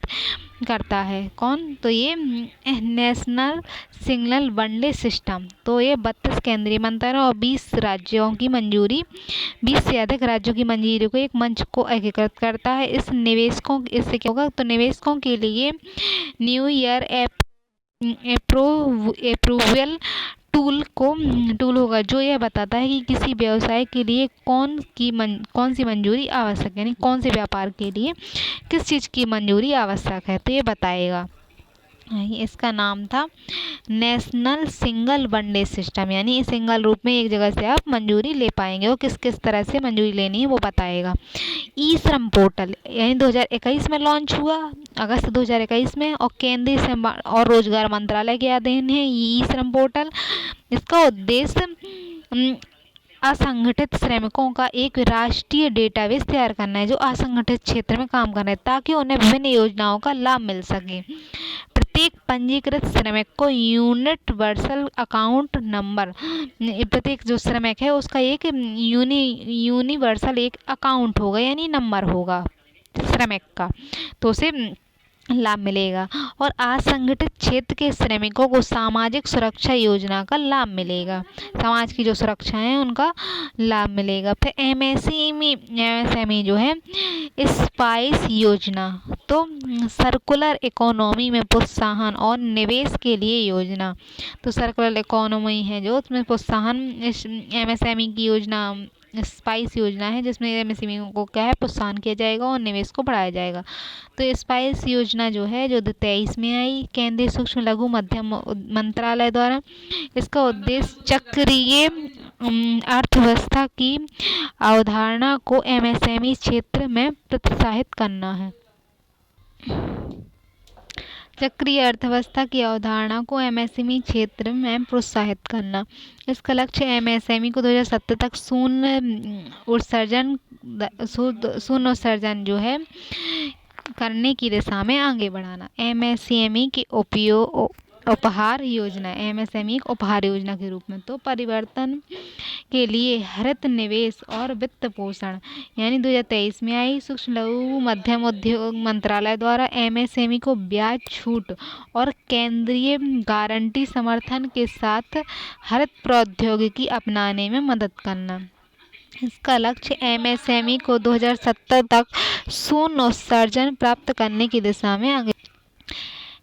करता है। कौन? तो ये नेशनल सिंगल वनडे सिस्टम। तो ये 32 केंद्रीय मंत्रालयों और 20 राज्यों की मंजूरी, 20 से अधिक राज्यों की मंजूरी को एक मंच को एकीकृत करता है। इससे क्या होगा, तो निवेशकों के लिए न्यू ईयर अप्रूवल टूल होगा जो यह बताता है कि किसी व्यवसाय के लिए कौन सी मंजूरी आवश्यक है, यानी कौन से व्यापार के लिए किस चीज़ की मंजूरी आवश्यक है, तो ये बताएगा। इसका नाम था नेशनल सिंगल वनडे सिस्टम, यानी सिंगल रूप में एक जगह से आप मंजूरी ले पाएंगे और किस किस तरह से मंजूरी लेनी है वो बताएगा। ई श्रम पोर्टल यानी 2021 में लॉन्च हुआ, अगस्त 2021 में, और केंद्रीय श्रम और रोजगार मंत्रालय के अधीन है ई श्रम पोर्टल। इसका उद्देश्य असंगठित श्रमिकों का एक राष्ट्रीय डेटाबेस तैयार करना है जो असंगठित क्षेत्र में काम कर रहे हैं, ताकि उन्हें विभिन्न योजनाओं का लाभ मिल सके। प्रत्येक पंजीकृत श्रमिक को यूनिवर्सल अकाउंट नंबर, प्रत्येक जो श्रमिक है उसका एक यूनिवर्सल एक अकाउंट होगा, यानी नंबर होगा श्रमिक का, तो उसे लाभ मिलेगा। और असंगठित क्षेत्र के श्रमिकों को सामाजिक सुरक्षा योजना का लाभ मिलेगा, समाज की जो सुरक्षा है उनका लाभ मिलेगा। फिर एमएसएमई जो है स्पाइस योजना, तो सर्कुलर इकोनॉमी में प्रोत्साहन और निवेश के लिए योजना। तो सर्कुलर इकोनॉमी है जो उसमें प्रोत्साहन, एमएसएमई की योजना स्पाइस योजना है जिसमें एमएसएमई को क्या है प्रोत्साहन किया जाएगा और निवेश को बढ़ाया जाएगा। तो स्पाइस योजना जो है जो 2023 में आई, केंद्रीय सूक्ष्म लघु मध्यम मंत्रालय द्वारा। इसका उद्देश्य चक्रीय अर्थव्यवस्था की अवधारणा को एमएसएमई क्षेत्र में प्रोत्साहित करना है। चक्रीय अर्थव्यवस्था की अवधारणा को एमएसएमई क्षेत्र में प्रोत्साहित करना। इसका लक्ष्य एमएसएमई को 2070 तक शून्य उत्सर्जन जो है करने की दिशा में आगे बढ़ाना। एमएसएमई के उपहार योजना, एमएसएमई उपहार योजना के रूप में। तो परिवर्तन के लिए हरित निवेश और वित्त पोषण यानी 2023 में आई, सूक्ष्म लघु मध्यम उद्योग मंत्रालय द्वारा एमएसएमई को ब्याज छूट और केंद्रीय गारंटी समर्थन के साथ हरित प्रौद्योगिकी अपनाने में मदद करना। इसका लक्ष्य एमएसएमई को 2070 तक शून्य उत्सर्जन प्राप्त करने की दिशा में आगे।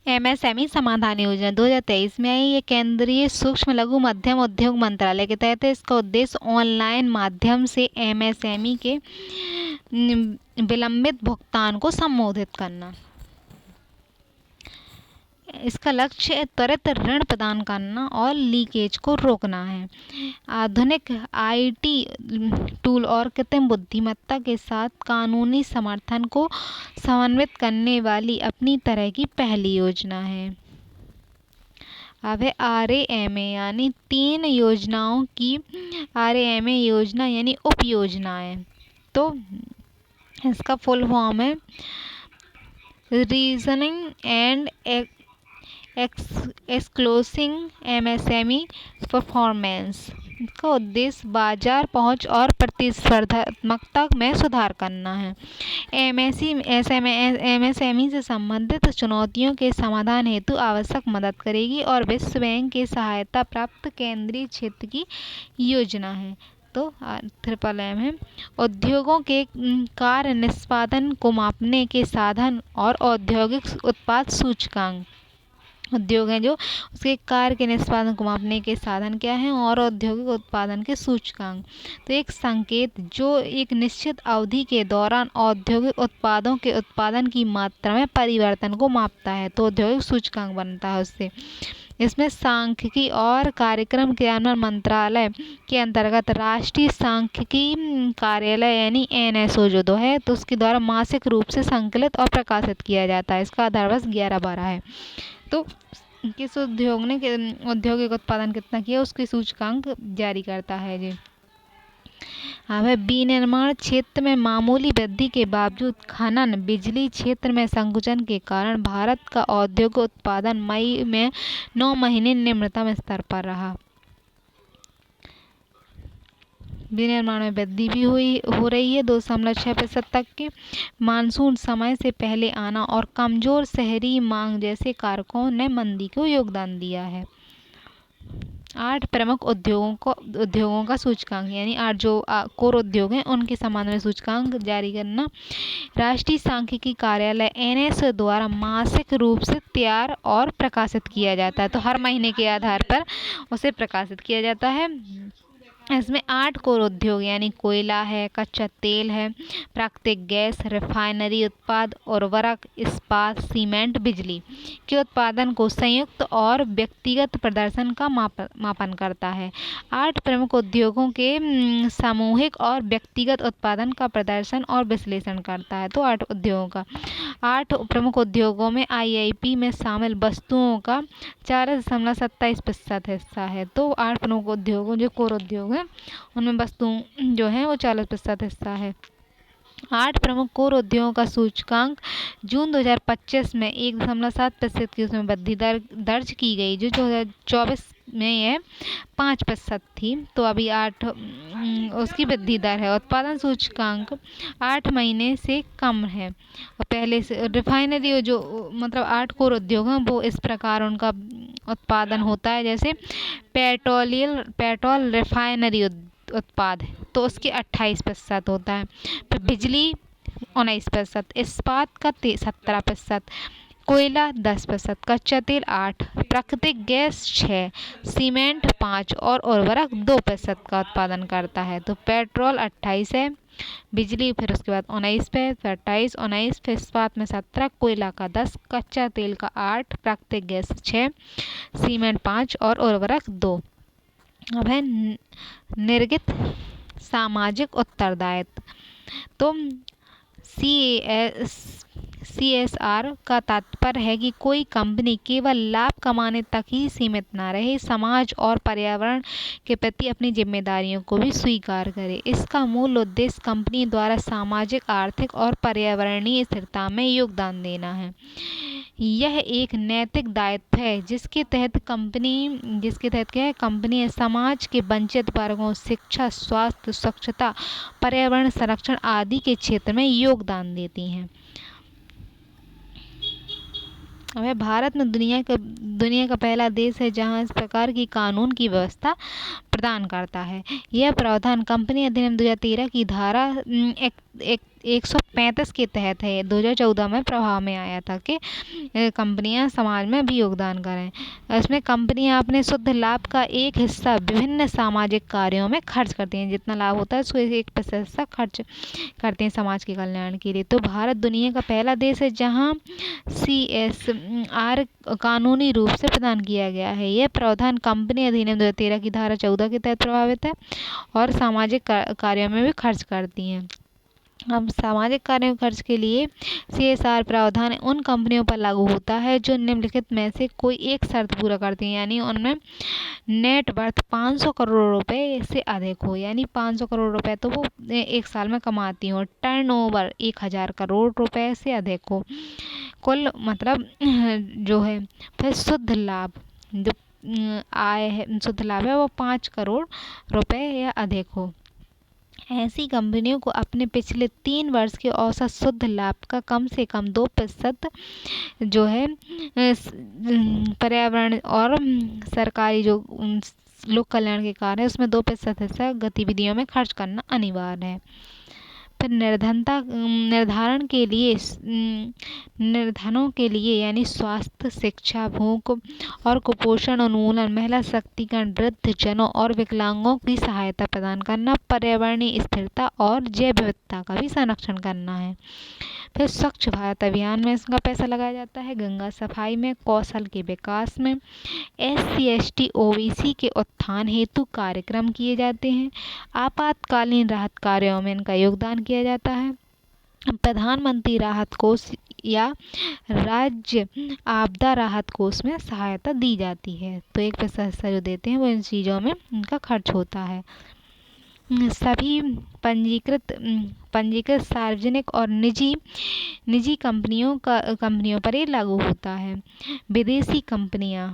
एमएसएमई समाधान योजना 2023 में आई, ये केंद्रीय सूक्ष्म लघु मध्यम उद्योग मंत्रालय के तहत है। इसका उद्देश्य ऑनलाइन माध्यम से एमएसएमई के विलंबित भुगतान को संबोधित करना। इसका लक्ष्य त्वरित ऋण प्रदान करना और लीकेज को रोकना है। आधुनिक आईटी टूल और कृत्रिम बुद्धिमत्ता के साथ कानूनी समर्थन को समन्वित करने वाली अपनी तरह की पहली योजना है। अब है RAMA यानी 3 योजनाओं की RAMA योजना यानी उप योजनाएं। तो इसका फुल फॉर्म है रीजनिंग एंड एक्सक्लूसिंग MSME परफॉर्मेंस। इसका उद्देश्य बाजार पहुंच और प्रतिस्पर्धात्मकता में सुधार करना है। MSME से संबंधित चुनौतियों के समाधान हेतु आवश्यक मदद करेगी और विश्व बैंक की सहायता प्राप्त केंद्रीय क्षेत्र की योजना है। तो MMM है उद्योगों के कार्य निष्पादन को मापने के साधन और औद्योगिक उत्पाद सूचकांक। उद्योग हैं जो उसके कार्य के निष्पादन को मापने के साधन क्या हैं और औद्योगिक उत्पादन के सूचकांक। तो एक संकेत जो एक निश्चित अवधि के दौरान औद्योगिक उत्पादों के उत्पादन की मात्रा में परिवर्तन को मापता है, तो औद्योगिक सूचकांक बनता है उससे। इसमें सांख्यिकी और कार्यक्रम क्रियान्वयन मंत्रालय के अंतर्गत राष्ट्रीय सांख्यिकी कार्यालय यानी NSO जो दो है, तो उसके द्वारा मासिक रूप से संकलित और प्रकाशित किया जाता है। इसका आधार वर्ष 11-12 है। तो किस उद्योग ने औद्योगिक उत्पादन कितना किया उसके सूचकांक जारी करता है जी। अब है विनिर्माण क्षेत्र में मामूली वृद्धि के बावजूद खनन बिजली क्षेत्र में संकुचन के कारण भारत का औद्योगिक उत्पादन मई में 9 महीने निम्नतम स्तर पर रहा। विनिर्माण में वृद्धि भी हो रही है 2.6% तक के। मानसून समय से पहले आना और कमजोर शहरी मांग जैसे कारकों ने मंदी को योगदान दिया है। 8 प्रमुख उद्योगों का सूचकांक यानी 8 जो कोर उद्योग हैं उनके संबंध में सूचकांक जारी करना। राष्ट्रीय सांख्यिकी कार्यालय NSO द्वारा मासिक रूप से तैयार और प्रकाशित किया जाता है, तो हर महीने के आधार पर उसे प्रकाशित किया जाता है। इसमें 8 कोर उद्योग यानी कोयला है, कच्चा तेल है, प्राकृतिक गैस, रिफाइनरी उत्पाद, उर्वरक, इस्पात, सीमेंट, बिजली के उत्पादन को संयुक्त और व्यक्तिगत प्रदर्शन का मापन करता है। 8 प्रमुख उद्योगों के सामूहिक और व्यक्तिगत उत्पादन का प्रदर्शन और विश्लेषण करता है। तो 8 उद्योगों का 8 प्रमुख उद्योगों में IIP में शामिल वस्तुओं का 4.27% हिस्सा है। तो 8 प्रमुख उद्योगों जो कोर उद्योग है उनमें वस्तु जो है वो 40% हिस्सा है। 8 प्रमुख कोर उद्योगों का सूचकांक जून 2025 में 1.7% की उसमें वृद्धि दर्ज की गई, जो 2024 में यह 5% थी। तो अभी 8 उसकी वृद्धि दर है। उत्पादन सूचकांक 8 महीने से कम है और पहले से रिफाइनरी जो मतलब 8 कोर उद्योग हैं वो इस प्रकार उनका उत्पादन होता है, जैसे पेट्रोल रिफाइनरी उत्पाद तो उसके 28% होता है। फिर बिजली 19%, इस्पात का 17%, कोयला 10%, कच्चा तेल 8%, प्राकृतिक गैस 6%, सीमेंट 5% और उर्वरक 2% का उत्पादन करता है। तो पेट्रोल 28 है, बिजली फिर उसके बाद 19 पे, फिर 28, 19, फिर इस्पात में 17, कोयला का 10, कच्चा तेल का 8, प्राकृतिक गैस 6, सीमेंट 5 और उर्वरक 2। अब है निर्गत सामाजिक उत्तरदायित्व। तो CSR का तात्पर्य है कि कोई कंपनी केवल लाभ कमाने तक ही सीमित न रहे, समाज और पर्यावरण के प्रति अपनी जिम्मेदारियों को भी स्वीकार करे। इसका मूल उद्देश्य कंपनी द्वारा सामाजिक, आर्थिक और पर्यावरणीय स्थिरता में योगदान देना है। यह एक नैतिक दायित्व है जिसके तहत क्या है, कंपनी समाज के वंचित वर्गों, शिक्षा, स्वास्थ्य, स्वच्छता, पर्यावरण संरक्षण आदि के क्षेत्र में योगदान देती हैं। अब भारत में दुनिया का पहला देश है जहां इस प्रकार की कानून की व्यवस्था प्रदान करता है। यह प्रावधान कंपनी अधिनियम 2013 की धारा 135 के तहत है, 2014 में प्रभाव में आया था कि कंपनियां समाज में भी योगदान करें। इसमें कंपनियां अपने शुद्ध लाभ का एक हिस्सा विभिन्न सामाजिक कार्यों में खर्च करती हैं। जितना लाभ होता है उसको 1% हिस्सा खर्च करते हैं समाज के कल्याण के लिए। तो भारत दुनिया का पहला देश है जहां CSR कानूनी रूप से प्रदान किया गया है। यह प्रावधान कंपनी अधिनियम 2013 की धारा 14 के तहत प्रभावित है और सामाजिक कार्यों में भी खर्च करती हैं। अब सामाजिक कार्यों खर्च के लिए CSR प्रावधान उन कंपनियों पर लागू होता है जो निम्नलिखित में से कोई एक शर्त पूरा करती हैं, यानी उनमें नेट वर्थ 500 करोड़ रुपए से अधिक हो, यानी 500 करोड़ रुपए तो वो एक साल में कमाती हो। टर्नओवर 1000 करोड़ रुपए से अधिक हो, कुल मतलब जो है। फिर शुद्ध लाभ जो आय है, शुद्ध लाभ है वो 5 करोड़ रुपए या अधिक हो। ऐसी कंपनियों को अपने पिछले 3 वर्ष के औसत शुद्ध लाभ का कम से कम 2% जो है पर्यावरण और सरकारी जो लोक कल्याण के कार्य है उसमें 2% हिस्सा गतिविधियों में खर्च करना अनिवार्य है। फिर निर्धारण के लिए निर्धनों के लिए यानी स्वास्थ्य, शिक्षा, भूख और कुपोषण उन्मूलन, महिला शक्तिकरण, वृद्ध जनों और विकलांगों की सहायता प्रदान करना, पर्यावरणीय स्थिरता और जैव विविधता का भी संरक्षण करना है। फिर स्वच्छ भारत अभियान में इसका पैसा लगाया जाता है, गंगा सफाई में, कौशल के विकास में, SC ST OBC के उत्थान हेतु कार्यक्रम किए जाते हैं, आपातकालीन राहत कार्यों में इनका योगदान किया जाता है, प्रधानमंत्री राहत कोष या राज्य आपदा राहत कोष में सहायता दी जाती है। तो 1% हिस्सा जो देते हैं वो इन चीज़ों में इनका खर्च होता है। सभी पंजीकृत सार्वजनिक और निजी कंपनियों पर ये लागू होता है। विदेशी कंपनियां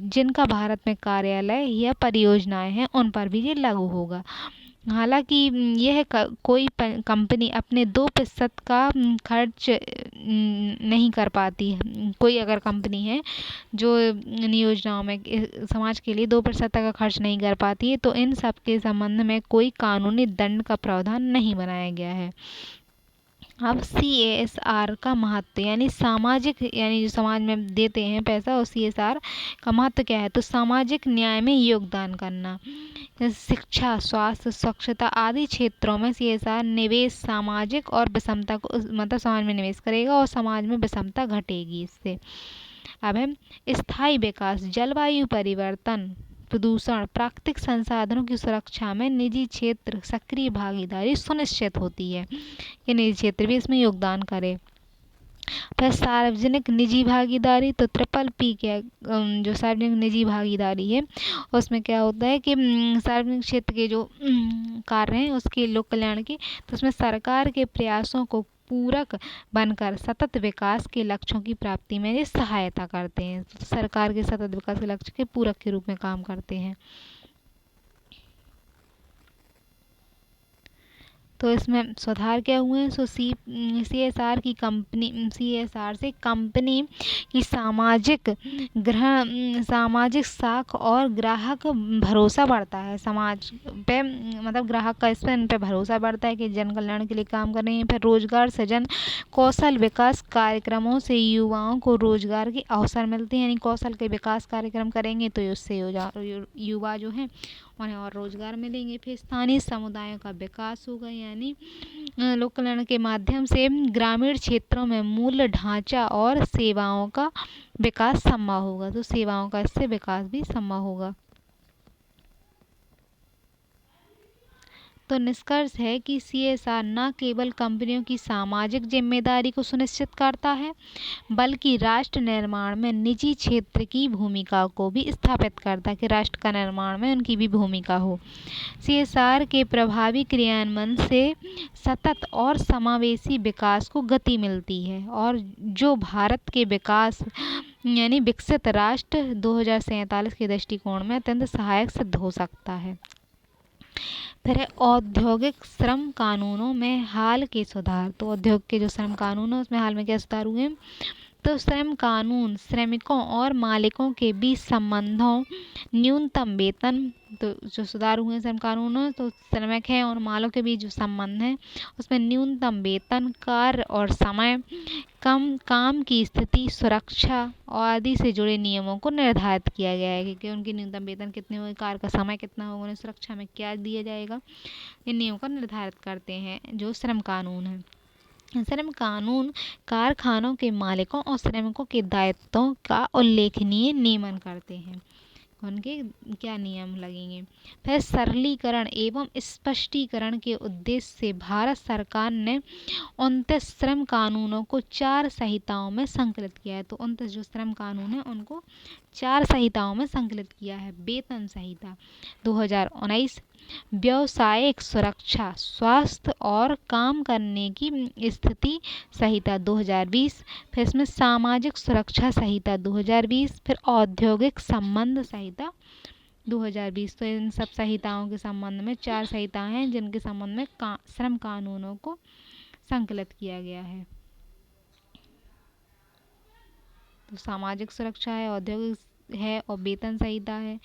जिनका भारत में कार्यालय या परियोजनाएं हैं उन पर भी ये लागू होगा। हालांकि यह कोई कंपनी अपने 2% का खर्च नहीं कर पाती है। कोई अगर कंपनी है जो इन योजनाओं में समाज के लिए 2% तक का खर्च नहीं कर पाती है तो इन सब के संबंध में कोई कानूनी दंड का प्रावधान नहीं बनाया गया है। अब CSR का महत्व यानी सामाजिक यानी जो समाज में देते हैं पैसा और CSR का महत्व क्या है, तो सामाजिक न्याय में योगदान करना, शिक्षा, स्वास्थ्य, स्वच्छता आदि क्षेत्रों में CSR निवेश सामाजिक और विषमता को मतलब समाज में निवेश करेगा और समाज में विषमता घटेगी इससे। अब है स्थायी विकास, जलवायु परिवर्तन, प्रदूषण, प्राकृतिक संसाधनों की सुरक्षा में निजी क्षेत्र सक्रिय भागीदारी सुनिश्चित होती है कि निजी क्षेत्र भी इसमें योगदान करे। फिर सार्वजनिक निजी भागीदारी, तो PPP क्या जो सार्वजनिक निजी भागीदारी है उसमें क्या होता है कि सार्वजनिक क्षेत्र के जो कार्य हैं उसके लोक कल्याण के, तो उसमें सरकार के प्रयासों को पूरक बनकर सतत विकास के लक्ष्यों की प्राप्ति में ये सहायता करते हैं। सरकार के सतत विकास के लक्ष्य के पूरक के रूप में काम करते हैं। तो इसमें सुधार क्या हुए हैं, सो CSR से कंपनी की सामाजिक साख और ग्राहक भरोसा बढ़ता है समाज पे, मतलब ग्राहक का इस पे इन पे भरोसा बढ़ता है कि जन कल्याण के लिए काम कर रहे हैं। फिर रोजगार सृजन, कौशल विकास कार्यक्रमों से युवाओं को रोजगार के अवसर मिलते हैं, यानी कौशल के विकास कार्यक्रम करेंगे तो उससे युवा जो हैं उन्हें और रोजगार मिलेंगे। फिर स्थानीय समुदायों का विकास होगा, यानी लोक कल्याण के माध्यम से ग्रामीण क्षेत्रों में मूल ढांचा और सेवाओं का विकास संभव होगा, तो सेवाओं का इससे विकास भी संभव होगा। तो निष्कर्ष है कि CSR न केवल कंपनियों की सामाजिक जिम्मेदारी को सुनिश्चित करता है बल्कि राष्ट्र निर्माण में निजी क्षेत्र की भूमिका को भी स्थापित करता है कि राष्ट्र का निर्माण में उनकी भी भूमिका हो। CSR के प्रभावी क्रियान्वयन से सतत और समावेशी विकास को गति मिलती है और जो भारत के विकास यानी विकसित राष्ट्र 2047 के दृष्टिकोण में अत्यंत सहायक सिद्ध हो सकता है। फिर है औद्योगिक श्रम कानूनों में हाल के सुधार, तो औद्योग के जो श्रम कानून है उसमें हाल में क्या सुधार हुए हैं, तो श्रम कानून श्रमिकों और मालिकों के बीच संबंधों, न्यूनतम वेतन, तो जो सुधार हुए श्रम कानून में, तो श्रमिक है और मालों के बीच जो संबंध है उसमें न्यूनतम वेतन, कार्य और समय, काम की स्थिति, सुरक्षा और आदि से जुड़े नियमों को निर्धारित किया गया है कि उनकी न्यूनतम वेतन कितने होंगे, कार्य का समय कितना होगा, उन्हें सुरक्षा में क्या दिया जाएगा। इन नियमों को निर्धारित करते हैं जो श्रम कानून है। श्रम कानून कारखानों के मालिकों और श्रमिकों के दायित्वों का उल्लेखनीय नियमन करते हैं। उनके क्या नियम लगेंगे। फिर सरलीकरण एवं स्पष्टीकरण के उद्देश्य से भारत सरकार ने 29 श्रम कानूनों को 4 संहिताओं में संकलित किया है। तो 29 जो श्रम कानून है उनको 4 संहिताओं में संकलित किया है। वेतन संहिता 2019, व्यावसायिक सुरक्षा, स्वास्थ्य और काम करने की स्थिति संहिता 2020, फिर इसमें सामाजिक सुरक्षा संहिता 2020, फिर औद्योगिक संबंध संहिता 2020। तो इन सब संहिताओं के संबंध में 4 संहिताएं हैं जिनके संबंध में श्रम कानूनों को संकलित किया गया है। तो सामाजिक सुरक्षा है, औद्योगिक है और वेतन संहिता है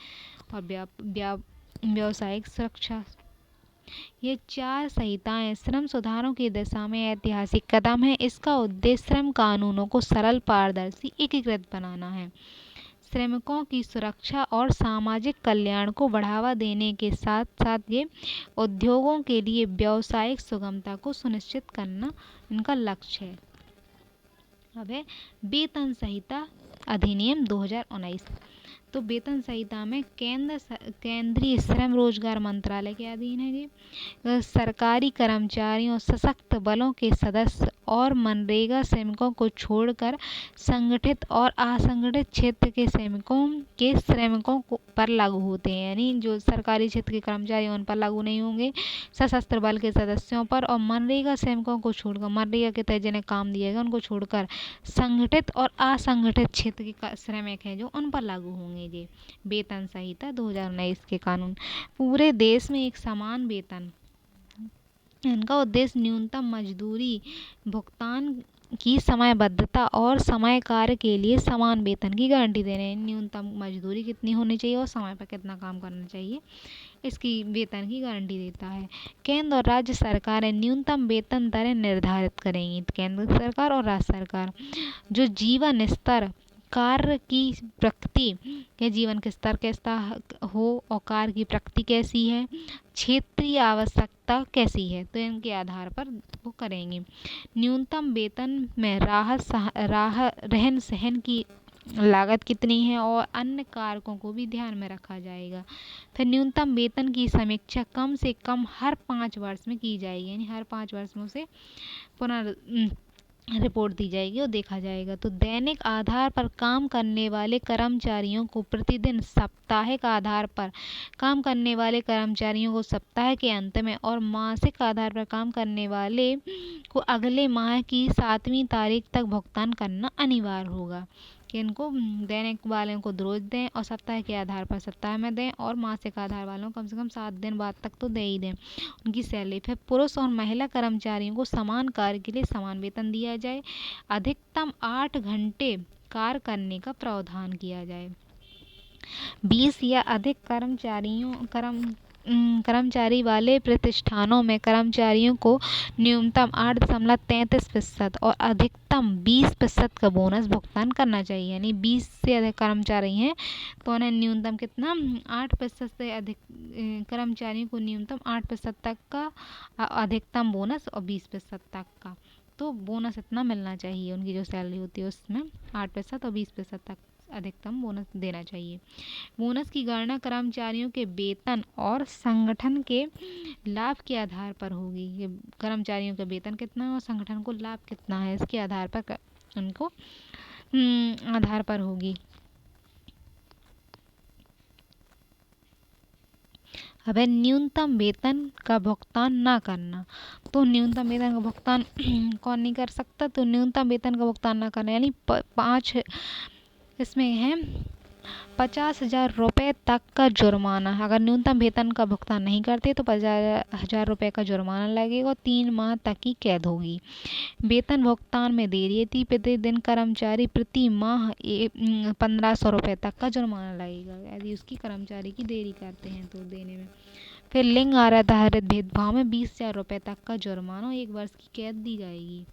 और व्यावसायिक सुरक्षा। ये 4 संहिताएं श्रम सुधारों की दिशा में ऐतिहासिक कदम है। इसका उद्देश्य श्रम कानूनों को सरल, पारदर्शी, एकीकृत बनाना है। श्रमिकों की सुरक्षा और सामाजिक कल्याण को बढ़ावा देने के साथ साथ ये उद्योगों के लिए व्यावसायिक सुगमता को सुनिश्चित करना इनका लक्ष्य है। अब है वेतन संहिता अधिनियम 2019। तो वेतन संहिता में केंद्रीय श्रम रोजगार मंत्रालय के अधीन है जी। सरकारी कर्मचारियों, सशक्त बलों के सदस्य और मनरेगा श्रमिकों को छोड़कर संगठित और असंगठित क्षेत्र के श्रमिकों पर लागू होते हैं। यानी जो सरकारी क्षेत्र के कर्मचारी उन पर लागू नहीं होंगे, सशस्त्र बल के सदस्यों पर और मनरेगा श्रमिकों को छोड़कर, मनरेगा के तहत जिन्हें काम दिया गया उनको छोड़कर संगठित और असंगठित क्षेत्र के श्रमिक हैं जो उन पर लागू होंगे। ये वेतन संहिता 2019 के कानून। पूरे देश में एक समान वेतन, इनका उद्देश्य न्यूनतम मजदूरी भुगतान की समयबद्धता और समय कार्य के लिए समान वेतन की गारंटी दे रहे हैं। न्यूनतम मजदूरी कितनी होनी चाहिए और समय पर कितना काम करना चाहिए, इसकी वेतन की गारंटी देता है। केंद्र और राज्य सरकारें न्यूनतम वेतन दरें निर्धारित करेंगी। केंद्र सरकार और राज्य सरकार जो जीवन स्तर, कार्य की प्रकृति के जीवन का स्तर कैसा हो और कार्य की प्रकृति कैसी है, क्षेत्रीय आवश्यकता कैसी है, तो इनके आधार पर वो करेंगे। न्यूनतम वेतन में रहन सहन की लागत कितनी है और अन्य कारकों को भी ध्यान में रखा जाएगा। फिर न्यूनतम वेतन की समीक्षा कम से कम हर 5 वर्ष में की जाएगी। यानी हर 5 वर्ष में उसे पुनः रिपोर्ट दी जाएगी और देखा जाएगा। तो दैनिक आधार पर काम करने वाले कर्मचारियों को प्रतिदिन, साप्ताहिक आधार पर काम करने वाले कर्मचारियों को सप्ताह के अंत में और मासिक आधार पर काम करने वाले को अगले माह की 7वीं तारीख तक भुगतान करना अनिवार्य होगा। कि इनको दैनिक वालों को रोज दें और सप्ताह के आधार पर सप्ताह में दें और मासिक आधार वालों को कम से कम 7 दिन बाद तक तो दे ही दें उनकी सैलरी। फिर पुरुष और महिला कर्मचारियों को समान कार्य के लिए समान वेतन दिया जाए। अधिकतम 8 घंटे कार्य करने का प्रावधान किया जाए। 20 या अधिक कर्मचारी वाले प्रतिष्ठानों में कर्मचारियों को न्यूनतम 8.33% और अधिकतम 20% का बोनस भुगतान करना चाहिए। यानी 20 से अधिक कर्मचारी हैं तो उन्हें न्यूनतम कितना 8% से अधिक कर्मचारियों को न्यूनतम 8% तक का अधिकतम बोनस और 20% तक का तो बोनस इतना मिलना चाहिए। उनकी जो सैलरी होती है उसमें 8% और 20% तक अधिकतम बोनस देना चाहिए। बोनस की गणना कर्मचारियों के वेतन और संगठन के लाभ के आधार पर होगी। ये कर्मचारियों का वेतन कितना है और संगठन को लाभ कितना है इसके आधार पर उनको आधार पर होगी। अब न्यूनतम वेतन का भुगतान ना करना। तो न्यूनतम वेतन का भुगतान कौन नहीं कर सकता, तो न्यूनतम वेतन का भुगतान ना करना यानी 5 इसमें है 50,000 रुपये तक का जुर्माना। अगर न्यूनतम वेतन का भुगतान नहीं करते तो 50,000 रुपये का जुर्माना लगेगा और 3 माह तक की कैद होगी। वेतन भुगतान में देरी यदि प्रतिदिन कर्मचारी प्रति माह 1,500 रुपये तक का जुर्माना लगेगा यदि उसकी कर्मचारी की देरी करते हैं तो देने में। फिर लिंग आधारित भेदभाव में 20,000 रुपये तक का जुर्माना और 1 वर्ष की कैद दी जाएगी।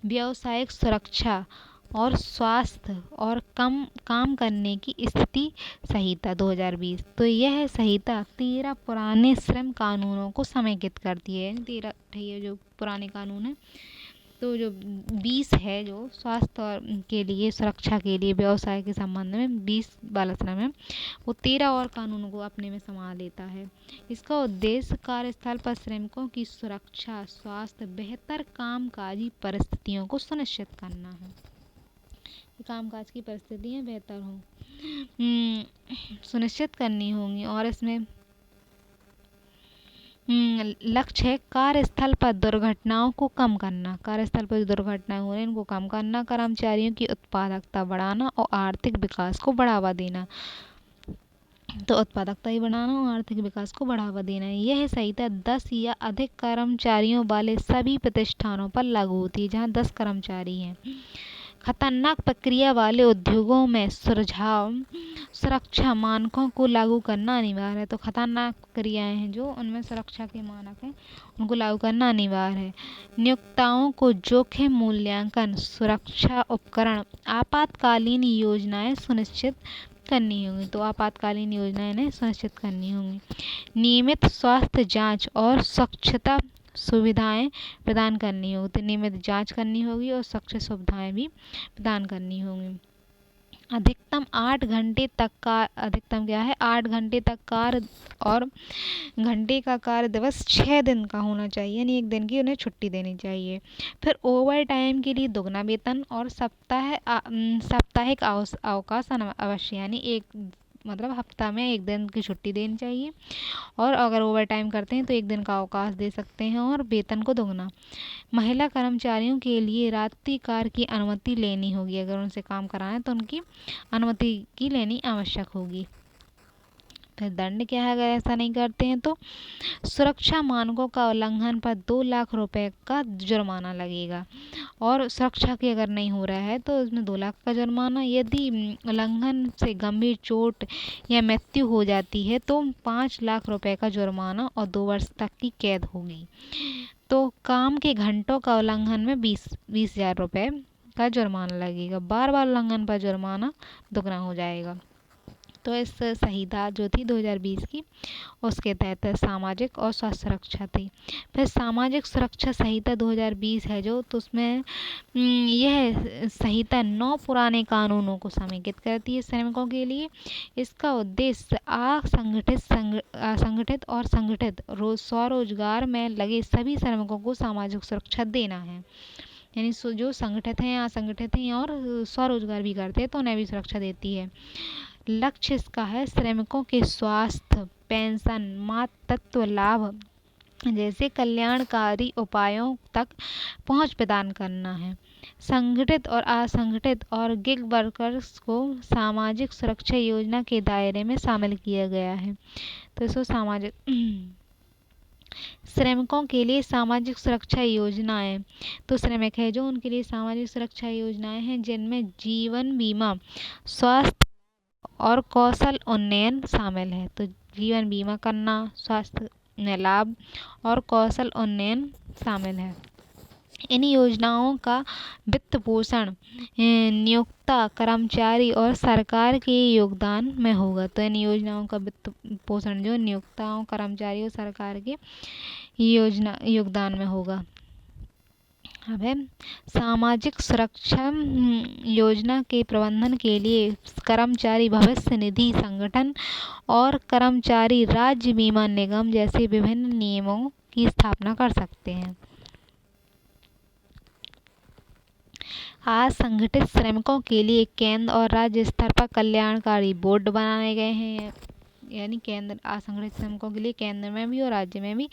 व्यावसायिक सुरक्षा और स्वास्थ्य और काम करने की स्थिति संहिता 2020। तो यह संहिता 13 पुराने श्रम कानूनों को समेकित करती है। 13 ये जो पुराने कानून है, तो जो 20 है जो स्वास्थ्य और के लिए सुरक्षा के लिए व्यवसाय के संबंध में 20 बाल श्रम है, वो 13 और कानूनों को अपने में समा लेता है। इसका उद्देश्य कार्यस्थल पर श्रमिकों की सुरक्षा, स्वास्थ्य, बेहतर कामकाजी परिस्थितियों को सुनिश्चित करना है। कामकाज की परिस्थितियाँ बेहतर हों, सुनिश्चित करनी होंगी और इसमें लक्ष्य है कार्यस्थल पर दुर्घटनाओं को कम करना। कार्यस्थल पर दुर्घटनाएं हो रही हैं इनको कम करना, कर्मचारियों की उत्पादकता बढ़ाना और आर्थिक विकास को बढ़ावा देना। तो उत्पादकता ही बढ़ाना और आर्थिक विकास को बढ़ावा देना। यह संहिता 10 या अधिक कर्मचारियों वाले सभी प्रतिष्ठानों पर लागू होती है जहाँ 10 कर्मचारी हैं। खतरनाक प्रक्रिया वाले उद्योगों में सुरक्षा मानकों को लागू करना अनिवार्य है। तो खतरनाक क्रियाएं हैं जो उनमें सुरक्षा के मानक हैं उनको लागू करना अनिवार्य है। नियोक्ताओं को जोखिम मूल्यांकन, सुरक्षा उपकरण, आपातकालीन योजनाएं सुनिश्चित करनी होंगी। तो आपातकालीन योजनाएं इन्हें सुनिश्चित करनी होंगी। नियमित स्वास्थ्य जांच और स्वच्छता सुविधाएं प्रदान करनी होगी। तो नियमित जांच करनी होगी और स्वच्छ सुविधाएं भी प्रदान करनी होंगी। अधिकतम 8 घंटे तक का अधिकतम क्या है 8 घंटे तक कार्य और घंटे का कार्य दिवस 6 दिन का होना चाहिए, यानी 1 दिन की उन्हें छुट्टी देनी चाहिए। फिर ओवर टाइम के लिए दोगुना वेतन और साप्ताहिक अवकाश अवश्य, यानी एक मतलब हफ्ता में 1 दिन की छुट्टी देनी चाहिए और अगर ओवर टाइम करते हैं तो 1 दिन का अवकाश दे सकते हैं और वेतन को दोगुना। महिला कर्मचारियों के लिए रात्रि कार्य की अनुमति लेनी होगी। अगर उनसे काम कराना है तो उनकी अनुमति की लेनी आवश्यक होगी। फिर दंड क्या है अगर ऐसा नहीं करते हैं तो सुरक्षा मानकों का उल्लंघन पर 2 लाख रुपए का जुर्माना लगेगा और सुरक्षा की अगर नहीं हो रहा है तो उसमें 2 लाख का जुर्माना। यदि उल्लंघन से गंभीर चोट या मृत्यु हो जाती है तो 5 लाख रुपए का जुर्माना और 2 वर्ष तक की कैद होगी। तो काम के घंटों का उल्लंघन में 20,000 रुपये का जुर्माना लगेगा। बार बार उल्लंघन पर जुर्माना दोगुना हो जाएगा। तो इस संहिता जो थी 2020 की उसके तहत सामाजिक और स्वास्थ्य सुरक्षा थी। फिर सामाजिक सुरक्षा संहिता 2020 है जो, तो उसमें यह संहिता 9 पुराने कानूनों को समेकित करती है श्रमिकों के लिए। इसका उद्देश्य असंगठित और संगठित स्वरोजगार में लगे सभी श्रमिकों को सामाजिक सुरक्षा देना है, यानी जो संगठित हैं असंगठित हैं और स्वरोजगार भी करते हैं तो उन्हें भी सुरक्षा देती है। लक्ष्य इसका है श्रमिकों के स्वास्थ्य, पेंशन, मातृत्व लाभ जैसे कल्याणकारी उपायों तक पहुंच प्रदान करना है। संगठित और असंगठित और गिग वर्कर्स को सामाजिक सुरक्षा योजना के दायरे में शामिल किया गया है। तो इसको श्रमिकों के लिए सामाजिक सुरक्षा योजनाएं, तो श्रमिक है जो उनके लिए सामाजिक सुरक्षा योजनाएं हैं जिनमें जीवन बीमा, स्वास्थ्य और कौशल उन्नयन शामिल है। तो जीवन बीमा करना, स्वास्थ्य में लाभ और कौशल उन्नयन शामिल है। इन योजनाओं का वित्त पोषण नियोक्ता, कर्मचारी और सरकार के योगदान में होगा। तो इन योजनाओं का वित्त पोषण जो नियोक्ताओं, कर्मचारी और सरकार के योगदान में होगा। अब है सामाजिक सुरक्षा योजना के प्रबंधन के लिए कर्मचारी भविष्य निधि संगठन और कर्मचारी राज्य बीमा निगम जैसे विभिन्न नियमों की स्थापना कर सकते हैं। असंगठित श्रमिकों के लिए केंद्र और राज्य स्तर पर कल्याणकारी बोर्ड बनाए गए हैं, यानी केंद्र असंगठित श्रमिकों के लिए केंद्र में भी और राज्य में भी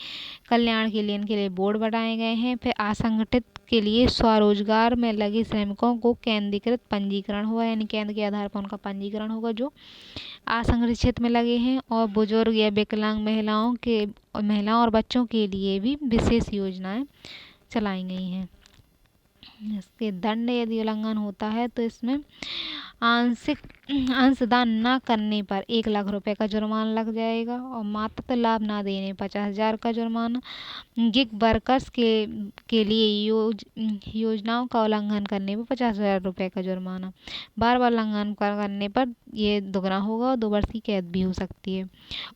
कल्याण के लिए इनके लिए बोर्ड बनाए गए हैं। फिर असंगठित के लिए स्वरोजगार में लगे श्रमिकों को केंद्रीकृत पंजीकरण होगा, यानी केंद्र के आधार पर उनका पंजीकरण होगा जो असंगठित क्षेत्र में लगे हैं। और बुजुर्ग या विकलांग महिलाओं और बच्चों के लिए भी विशेष योजनाएं चलाई गई हैं। इसके दंड यदि उल्लंघन होता है तो इसमें आंशिक अंशदान न करने पर 1 लाख रुपए का जुर्माना लग जाएगा और मातृत्व लाभ न देने 50,000 का जुर्माना। गिग वर्कर्स के लिए योजनाओं का उल्लंघन करने पर 50,000 रुपए का जुर्माना। बार बार उल्लंघन करने पर ये दोगुना होगा और 2 वर्ष की कैद भी हो सकती है।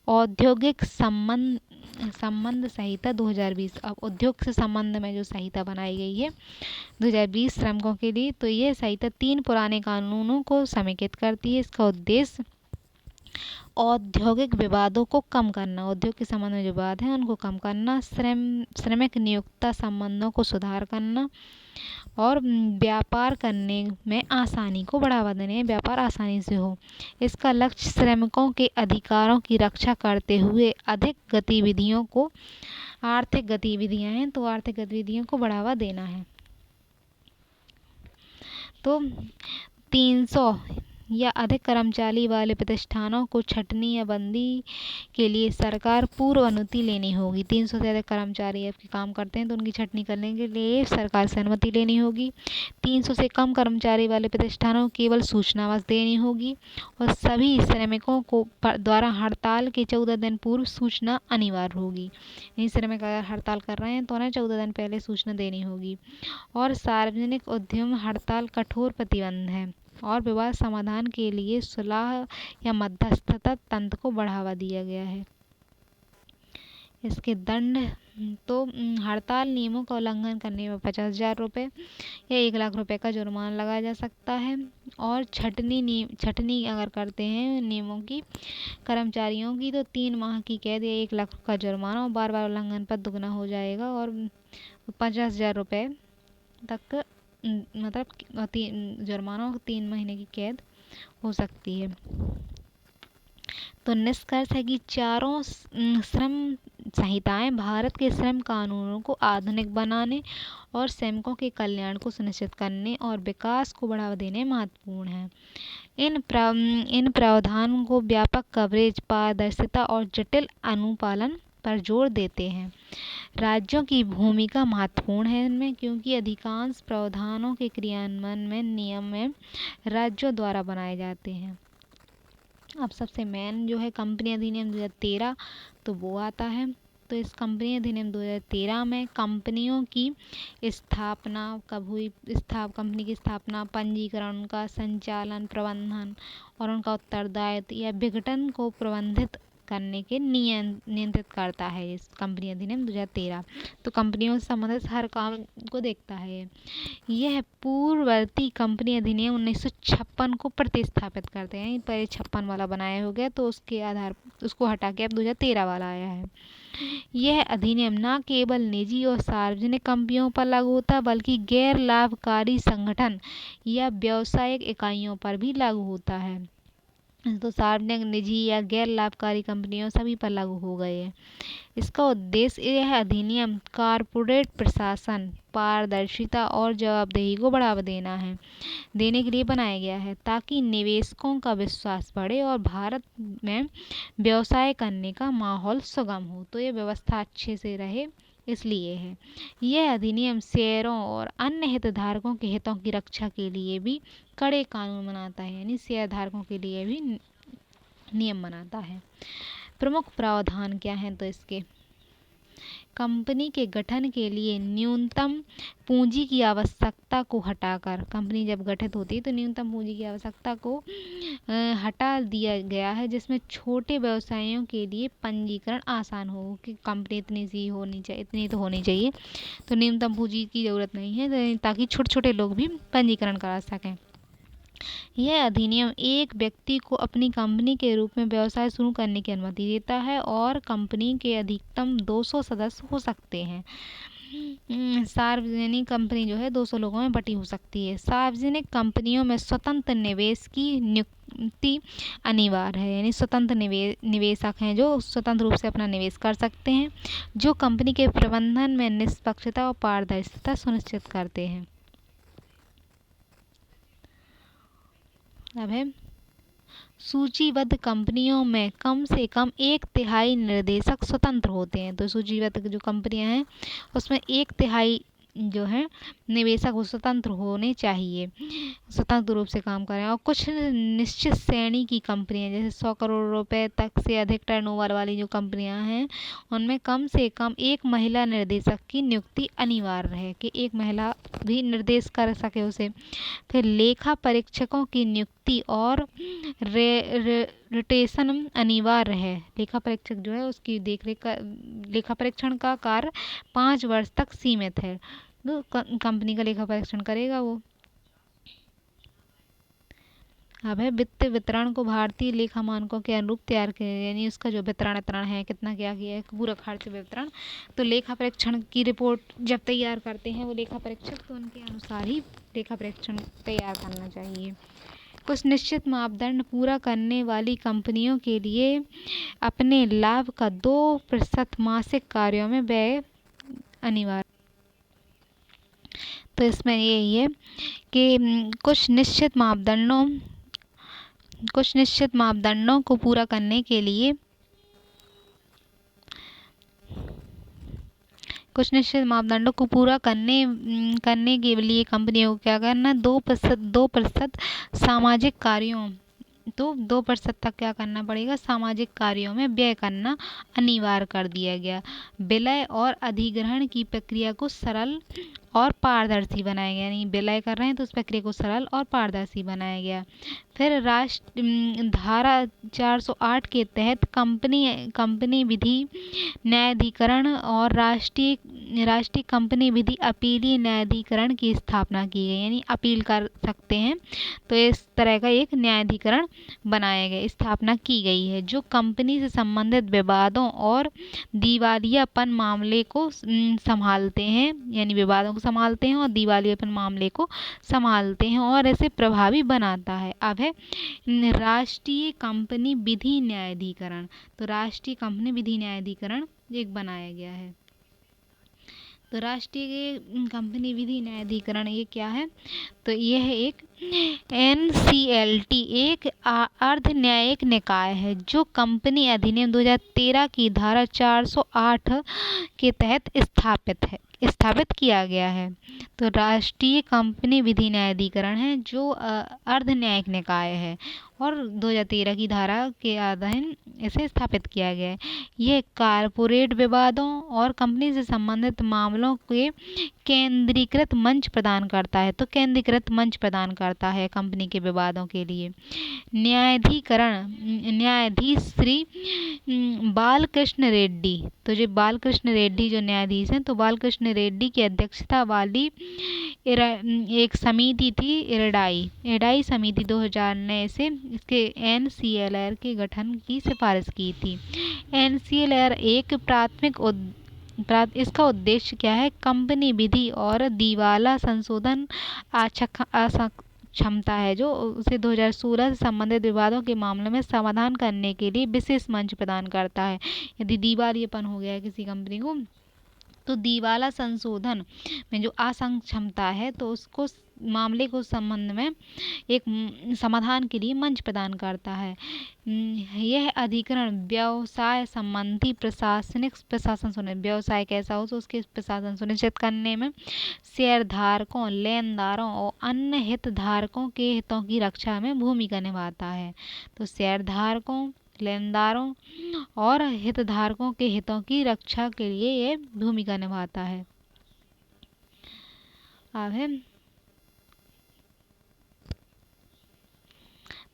औद्योगिक संबंध संहिता 2020, अब उद्योग से संबंध में जो संहिता बनाई गई है 2020 श्रमिकों के लिए, तो यह संहिता 3 पुराने कानूनों को समेकित करती है। इसका उद्देश्य औद्योगिक विवादों को कम करना, उद्योग के संबंध में जो विवाद हैं उनको कम करना, श्रमिक नियोक्ता संबंधों को सुधार करना और व्यापार करने में आसानी को बढ़ावा देने, व्यापार आसानी से हो। इसका लक्ष्य श्रमिकों के अधिकारों की रक्षा करते हुए अधिक गतिविधियों को, आर्थिक गतिविधियां हैं तो आर्थिक गतिविधियों को बढ़ावा देना है। तो 300 या अधिक कर्मचारी वाले प्रतिष्ठानों को छंटनी या बंदी के लिए सरकार पूर्व अनुमति लेनी होगी। 300 से अधिक कर्मचारी आपके काम करते हैं तो उनकी छंटनी करने के लिए सरकार से अनुमति लेनी होगी। 300 से कम कर्मचारी वाले प्रतिष्ठानों को केवल सूचना बस देनी होगी और सभी श्रमिकों को द्वारा हड़ताल के 14 दिन पूर्व सूचना अनिवार्य होगी। यानी श्रमिक अगर हड़ताल कर रहे हैं तो उन्हें 14 दिन पहले सूचना देनी होगी। और सार्वजनिक उद्यम हड़ताल कठोर प्रतिबंध है और विवाद समाधान के लिए सुलह या मध्यस्थता तंत्र को बढ़ावा दिया गया है। इसके दंड तो हड़ताल नियमों का उल्लंघन करने पर 50,000 रुपये या 1 लाख रुपए का जुर्माना लगाया जा सकता है। और छटनी अगर करते हैं नियमों की कर्मचारियों की तो 3 माह की कैद या 1 लाख का जुर्माना और बार बार उल्लंघन पर दुगना हो जाएगा और 50,000 रुपये तक मतलब जुर्माना और 3 महीने की कैद हो सकती है। तो निष्कर्ष है कि चारों श्रम संहिताएं भारत के श्रम कानूनों को आधुनिक बनाने और श्रमिकों के कल्याण को सुनिश्चित करने और विकास को बढ़ावा देने में महत्वपूर्ण है। इन प्रावधानों को व्यापक कवरेज, पारदर्शिता और जटिल अनुपालन पर जोर देते हैं। राज्यों की भूमिका महत्वपूर्ण है इनमें, क्योंकि अधिकांश प्रावधानों के क्रियान्वयन में नियम राज्यों द्वारा बनाए जाते हैं। अब सबसे मेन जो है कंपनी अधिनियम 2013, तो वो आता है। तो इस कंपनी अधिनियम 2013 में कंपनियों की स्थापना कब हुई, कंपनी की स्थापना, पंजीकरण, उनका संचालन, प्रबंधन और उनका उत्तरदायित्व या विघटन को प्रबंधित करने के नियंत्रित करता है इस कंपनी अधिनियम 2013। तो कंपनियों से संबंधित हर काम को देखता है। यह पूर्ववर्ती कंपनी अधिनियम 1956 को प्रतिस्थापित करते हैं। पहले 56 वाला बनाया हो गया तो उसके आधार उसको हटा के अब 2013 वाला आया है। यह अधिनियम न केवल निजी और सार्वजनिक कंपनियों पर लागू होता बल्कि गैर लाभकारी संगठन या व्यावसायिक इकाइयों पर भी लागू होता है। तो सार्वजनिक, निजी या गैर लाभकारी कंपनियों सभी पर लागू हो गए हैं। इसका उद्देश्य यह अधिनियम कॉर्पोरेट प्रशासन, पारदर्शिता और जवाबदेही को बढ़ावा देने के लिए बनाया गया है ताकि निवेशकों का विश्वास बढ़े और भारत में व्यवसाय करने का माहौल सुगम हो। तो ये व्यवस्था अच्छे से रहे इसलिए है। यह अधिनियम शेयरों और अन्य हितधारकों के हितों की रक्षा के लिए भी कड़े कानून बनाता है, यानी शेयर धारकों के लिए भी नियम बनाता है। प्रमुख प्रावधान क्या हैं तो इसके कंपनी के गठन के लिए न्यूनतम पूंजी की आवश्यकता को हटाकर, कंपनी जब गठित होती है तो न्यूनतम पूंजी की आवश्यकता को हटा दिया गया है, जिसमें छोटे व्यवसायों के लिए पंजीकरण आसान हो कि कंपनी इतनी तो होनी चाहिए, तो न्यूनतम पूंजी की ज़रूरत नहीं है ताकि छोटे छोटे लोग भी पंजीकरण करा सकें। यह अधिनियम एक व्यक्ति को अपनी कंपनी के रूप में व्यवसाय शुरू करने की अनुमति देता है और कंपनी के अधिकतम 200 सदस्य हो सकते हैं। सार्वजनिक कंपनी जो है 200 लोगों में बटी हो सकती है। सार्वजनिक कंपनियों में स्वतंत्र निवेश की नियुक्ति अनिवार्य है। यानी स्वतंत्र निवेशक हैं जो स्वतंत्र रूप से अपना निवेश कर सकते हैं, जो कंपनी के प्रबंधन में निष्पक्षता और पारदर्शिता सुनिश्चित करते हैं। अब है सूचीबद्ध कंपनियों में कम से कम 1/3 निर्देशक स्वतंत्र होते हैं। तो सूचीबद्ध जो कंपनियां हैं उसमें 1/3 जो है निवेशक वो स्वतंत्र होने चाहिए, स्वतंत्र रूप से काम करें। और कुछ निश्चित श्रेणी की कंपनियां जैसे 100 करोड़ रुपए तक से अधिक टर्नओवर वाली जो कंपनियां हैं उनमें कम से कम एक महिला निर्देशक की नियुक्ति अनिवार्य है कि एक महिला भी निर्देश कर सके उसे। फिर लेखा परीक्षकों की नियुक्ति और रोटेशन अनिवार्य है। लेखा परीक्षक जो है उसकी देखरेख का लेखा परीक्षण का कार्य 5 वर्ष तक सीमित है। तो कंपनी का लेखा परीक्षण करेगा वो। अब है वित्त वितरण को भारतीय लेखा मानकों के अनुरूप तैयार किया, यानी उसका जो वितरण है कितना क्या किया है पूरा खर्च वितरण। तो लेखा परीक्षण की रिपोर्ट जब तैयार करते हैं वो लेखा परीक्षक तो उनके अनुसार ही लेखा परीक्षण तैयार करना चाहिए। कुछ निश्चित मापदंड पूरा करने वाली कंपनियों के लिए अपने लाभ का 2% मासिक कार्यों में व्यय अनिवार्य। तो इसमें यही है कि कुछ निश्चित मापदंडों को पूरा करने के लिए कंपनियों को क्या करना 2% सामाजिक कार्यों 2% तक क्या करना पड़ेगा सामाजिक कार्यों में व्यय करना अनिवार्य कर दिया गया। विलय और अधिग्रहण की प्रक्रिया को सरल और पारदर्शी बनाया गया, यानी विलय कर रहे हैं तो उस प्रक्रिया को सरल और पारदर्शी बनाया गया। फिर धारा 408 के तहत कंपनी विधि न्यायाधिकरण और राष्ट्रीय कंपनी विधि अपीलीय न्यायाधिकरण की स्थापना की गई, यानी अपील कर सकते हैं तो इस तरह का एक न्यायाधिकरण बनाया गया, स्थापना की गई है जो कंपनी से संबंधित विवादों और दिवालियापन मामले को संभालते हैं, यानी विवादों को संभालते हैं और दिवालियापन मामले को संभालते हैं और इसे प्रभावी बनाता है। अब है राष्ट्रीय कंपनी विधि न्यायाधिकरण। तो राष्ट्रीय कंपनी विधि न्यायाधिकरण एक बनाया गया है। तो राष्ट्रीय कंपनी विधि न्यायाधिकरण ये क्या है, तो यह एक NCLT एक अर्ध न्यायिक निकाय है जो कंपनी अधिनियम 2013 की धारा 408 के तहत स्थापित किया गया है। तो राष्ट्रीय कंपनी विधि न्यायाधिकरण है जो अर्ध न्यायिक निकाय है और 2013 की धारा के अधीन इसे स्थापित किया गया है। यह कारपोरेट विवादों और कंपनी से संबंधित मामलों के केंद्रीकृत मंच प्रदान करता है। तो केंद्रीकृत मंच प्रदान करता है कंपनी के विवादों के लिए। न्यायाधीश श्री बालकृष्ण रेड्डी। तो जो बालकृष्ण रेड्डी जो न्यायाधीश हैं तो बालकृष्ण रेड्डी की अध्यक्षता वाली एक समिति थी इरडाई समिति 2009 से इसके NCLR के गठन की सिफारिश की थी। NCLR एक इसका उद्देश्य क्या है, कंपनी विधि और दिवाला संशोधन क्षमता है जो उसे 2016 से संबंधित विवादों के मामले में समाधान करने के लिए विशेष मंच प्रदान करता है। यदि दिवालियापन हो गया है किसी कंपनी को तो दिवाला संशोधन में जो असक्षमता है तो उसको मामले को संबंध में एक समाधान के लिए मंच प्रदान करता है। यह अधिकरण व्यवसाय संबंधी व्यवसाय कैसा हो तो उसके प्रशासन सुनिश्चित करने में शेयरधारकों, लेनदारों और अन्य हितधारकों के हितों की रक्षा में भूमिका निभाता है। तो शेयरधारकों, लेनदारों और हितधारकों के हितों की रक्षा के लिए ये भूमिका निभाता है। अब है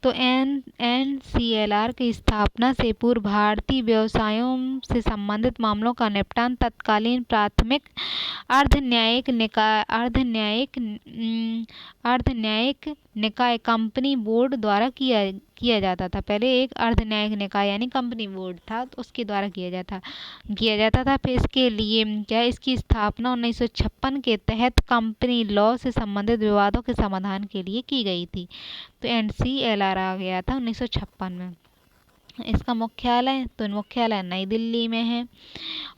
तो NCLR की स्थापना से पूर्व भारतीय व्यवसायों से संबंधित मामलों का निपटान तत्कालीन प्राथमिक अर्ध न्यायिक निकाय कंपनी बोर्ड द्वारा किया जाता था। पहले एक अर्ध न्यायिक निकाय यानी कंपनी बोर्ड था, तो उसके द्वारा किया जाता था। फिर इसके लिए क्या है, इसकी स्थापना 1956 के तहत कंपनी लॉ से संबंधित विवादों के समाधान के लिए की गई थी। तो NCLR आ गया था 1956 में। इसका मुख्यालय नई दिल्ली में है,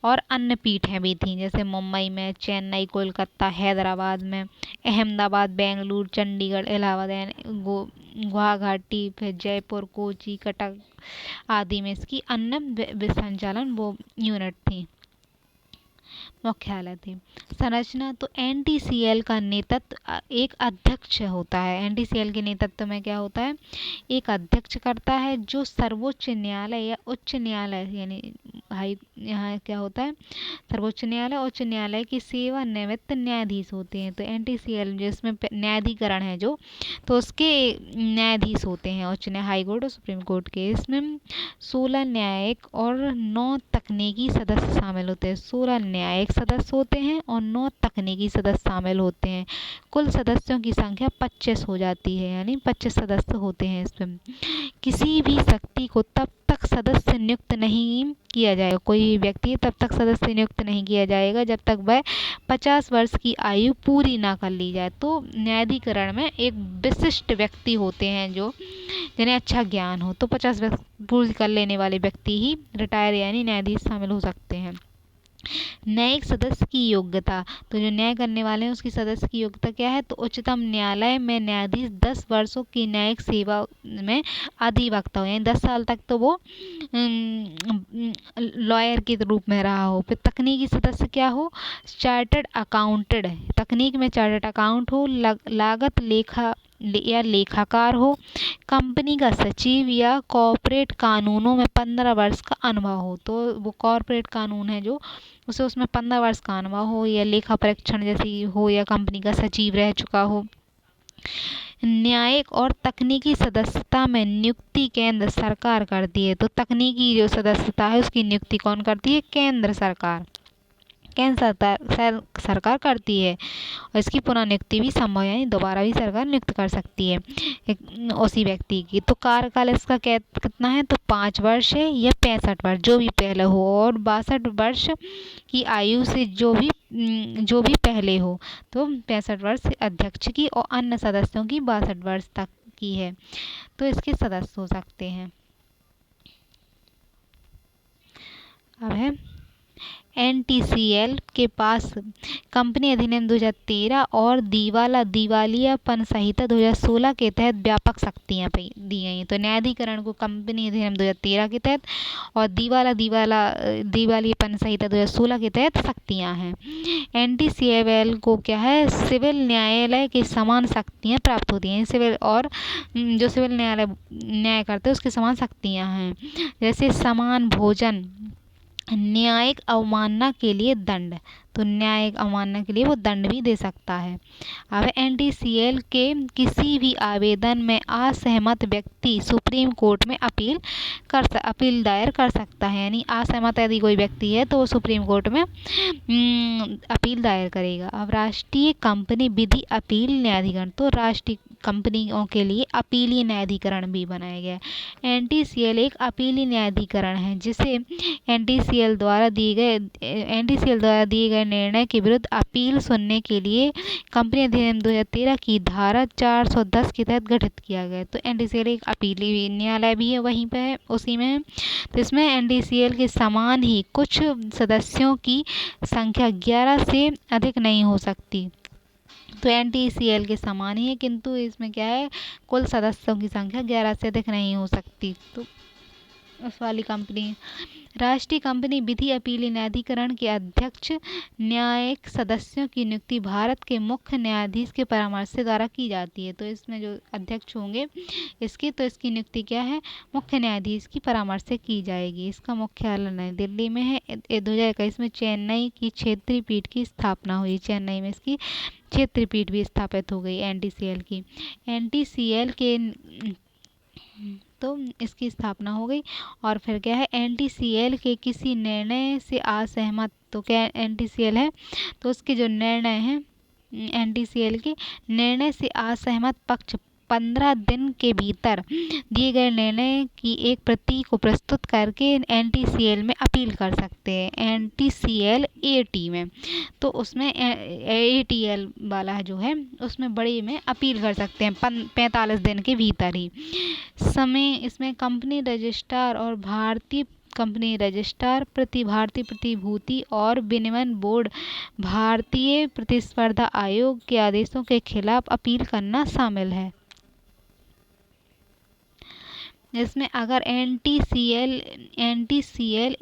और अन्य पीठें भी थीं, जैसे मुंबई में, चेन्नई, कोलकाता, हैदराबाद में, अहमदाबाद, बेंगलुरु, चंडीगढ़, इलाहाबाद, गुवाहाटी, फिर जयपुर, कोची, कटक आदि में इसकी अन्य संचालन वो यूनिट थी, मुख्यालय थे। संरचना, तो NTCL का नेतृत्व एक अध्यक्ष होता है। NTCL के नेतृत्व में क्या होता है, एक अध्यक्ष करता है, जो सर्वोच्च न्यायालय या उच्च न्यायालय यानी यहाँ क्या होता है, सर्वोच्च न्यायालय, उच्च न्यायालय की सेवानिवृत्त न्यायाधीश होते हैं। तो NTCL जिसमें न्यायाधिकरण है जो, तो उसके न्यायाधीश होते हैं उच्च न्यायालय, हाई कोर्ट और सुप्रीम कोर्ट के। इसमें 16 न्यायिक और 9 तकनीकी सदस्य शामिल होते हैं। 16 न्यायिक सदस्य होते हैं और 9 तकनीकी सदस्य शामिल होते हैं। कुल सदस्यों की संख्या 25 हो जाती है, यानी 25 सदस्य होते हैं इसमें। किसी भी व्यक्ति को तब तक सदस्य नियुक्त नहीं किया जाएगा, कोई व्यक्ति तब तक सदस्य नियुक्त नहीं किया जाएगा जब तक वह 50 वर्ष की आयु पूरी ना कर ली जाए। तो न्यायाधिकरण में एक विशिष्ट व्यक्ति होते हैं जो जिन्हें अच्छा ज्ञान हो, तो 50 वर्ष पूरी कर लेने वाले व्यक्ति ही रिटायर यानी न्यायाधीश शामिल हो सकते हैं। न्यायिक सदस्य की योग्यता, तो जो न्याय करने वाले हैं उसकी सदस्य की योग्यता क्या है, तो उच्चतम न्यायालय में न्यायाधीश 10 वर्षों की न्यायिक सेवा में अधिवक्ता हो, यानी 10 साल तक तो वो लॉयर के रूप में रहा हो। फिर तकनीकी सदस्य क्या हो, चार्टर्ड अकाउंटेंट, तकनीक में चार्टर्ड अकाउंट हो, लागत लेखा या लेखाकार हो, कंपनी का सचिव या कॉर्पोरेट कानूनों में 15 वर्ष का अनुभव हो। तो वो कॉर्पोरेट कानून है जो उसमें 15 वर्ष का अनुभव हो, या लेखा परीक्षण जैसी हो, या कंपनी का सचिव रह चुका हो। न्यायिक और तकनीकी सदस्यता में नियुक्ति केंद्र सरकार करती है। तो तकनीकी जो सदस्यता है उसकी नियुक्ति कौन करती है, केंद्र सरकार सरकार करती है, और इसकी पुनः नियुक्ति भी संभव है, यानी दोबारा भी सरकार नियुक्त कर सकती है उसी व्यक्ति की। तो कार्यकाल इसका कितना है, तो 5 वर्ष है या 65 वर्ष, जो भी पहले हो, और 62 वर्ष की आयु से जो भी पहले हो। तो 65 वर्ष अध्यक्ष की और अन्य सदस्यों की 62 वर्ष तक की है, तो इसके सदस्य हो सकते हैं। अब है NTCL के पास कंपनी अधिनियम 2013 और दिवालियापन संहिता 2016 के तहत व्यापक शक्तियाँ दी गई हैं। तो न्यायाधिकरण को कंपनी अधिनियम 2013 के तहत और दिवालियापन संहिता 2016 के तहत शक्तियाँ हैं। NTCL को क्या है, सिविल न्यायालय के समान शक्तियाँ प्राप्त होती हैं। सिविल और जो सिविल न्याय करते हैं उसके समान शक्तियाँ हैं, जैसे समान भोजन, न्यायिक अवमानना के लिए दंड, तो न्यायिक अवमानना के लिए वो दंड भी दे सकता है। अब NTCL के किसी भी आवेदन में असहमत व्यक्ति सुप्रीम कोर्ट में अपील दायर कर सकता है, यानी असहमत यदि कोई व्यक्ति है तो वो सुप्रीम कोर्ट में अपील दायर करेगा। अब राष्ट्रीय कंपनी विधि अपील न्यायाधिकरण, तो राष्ट्रीय कंपनियों के लिए अपीलीय न्यायाधिकरण भी बनाया गया है। NTCL एक अपीलीय न्यायाधिकरण है जिसे NTCL द्वारा दिए गए निर्णय के विरुद्ध अपील सुनने के लिए कंपनी अधिनियम 2013 की धारा 410 के तहत गठित किया गया। तो NTCL एक अपीलीय न्यायालय भी है, वहीं पे है, उसी में है। तो इसमें NTCL के समान ही कुछ सदस्यों की संख्या 11 से अधिक नहीं हो सकती। तो NTCL के समान ही है, किंतु इसमें क्या है, कुल सदस्यों की संख्या 11 से अधिक नहीं हो सकती। तो उस वाली कंपनी। राष्ट्रीय कंपनी विधि अपीलीय न्यायाधिकरण के अध्यक्ष न्यायिक सदस्यों की नियुक्ति भारत के मुख्य न्यायाधीश के परामर्श से द्वारा की जाती है। तो इसमें जो अध्यक्ष होंगे इसकी नियुक्ति क्या है, मुख्य न्यायाधीश की परामर्श से की जाएगी। इसका मुख्यालय नई दिल्ली में है। 2021 में चेन्नई की क्षेत्रीय पीठ की स्थापना हुई, चेन्नई में इसकी क्षेत्रीय पीठ भी स्थापित हो गई NTCL की। NTCL के तो इसकी स्थापना हो गई। और फिर क्या है, NTCL के किसी निर्णय से असहमत, तो क्या NTCL है, तो उसके जो निर्णय हैं NTCL के निर्णय से असहमत पक्ष 15 दिन के भीतर दिए गए निर्णय की एक प्रति को प्रस्तुत करके NTCL में अपील कर सकते हैं। NTCL AT में, तो उसमें ATL वाला जो है उसमें बड़े में अपील कर सकते हैं 45 दिन के भीतर ही। समय इसमें कंपनी रजिस्ट्रार और भारतीय कंपनी रजिस्ट्रार, भारतीय प्रतिभूति और विनिमय बोर्ड, भारतीय प्रतिस्पर्धा आयोग के आदेशों के खिलाफ अपील करना शामिल है। इसमें अगर NTCL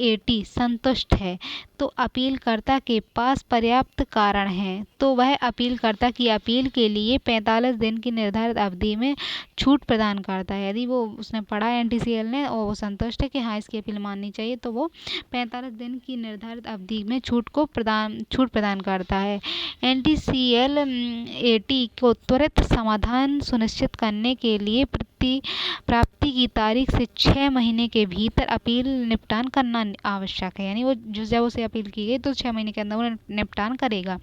AT संतुष्ट है तो अपीलकर्ता के पास पर्याप्त कारण है तो वह अपीलकर्ता की अपील के लिए 45 दिन की निर्धारित अवधि में छूट प्रदान करता है। यदि वो उसने पढ़ा NTCL ने और वो संतुष्ट है कि हाँ इसकी अपील माननी चाहिए तो वो 45 दिन की निर्धारित अवधि में छूट प्रदान करता है। NTCL AT को त्वरित समाधान सुनिश्चित करने के लिए प्राप्ति की तारीख से 6 महीने के भीतर अपील निपटान करना आवश्यक है। यानी वो जब उसे अपील की गई तो 6 महीने के अंदर वो निपटान करेगा।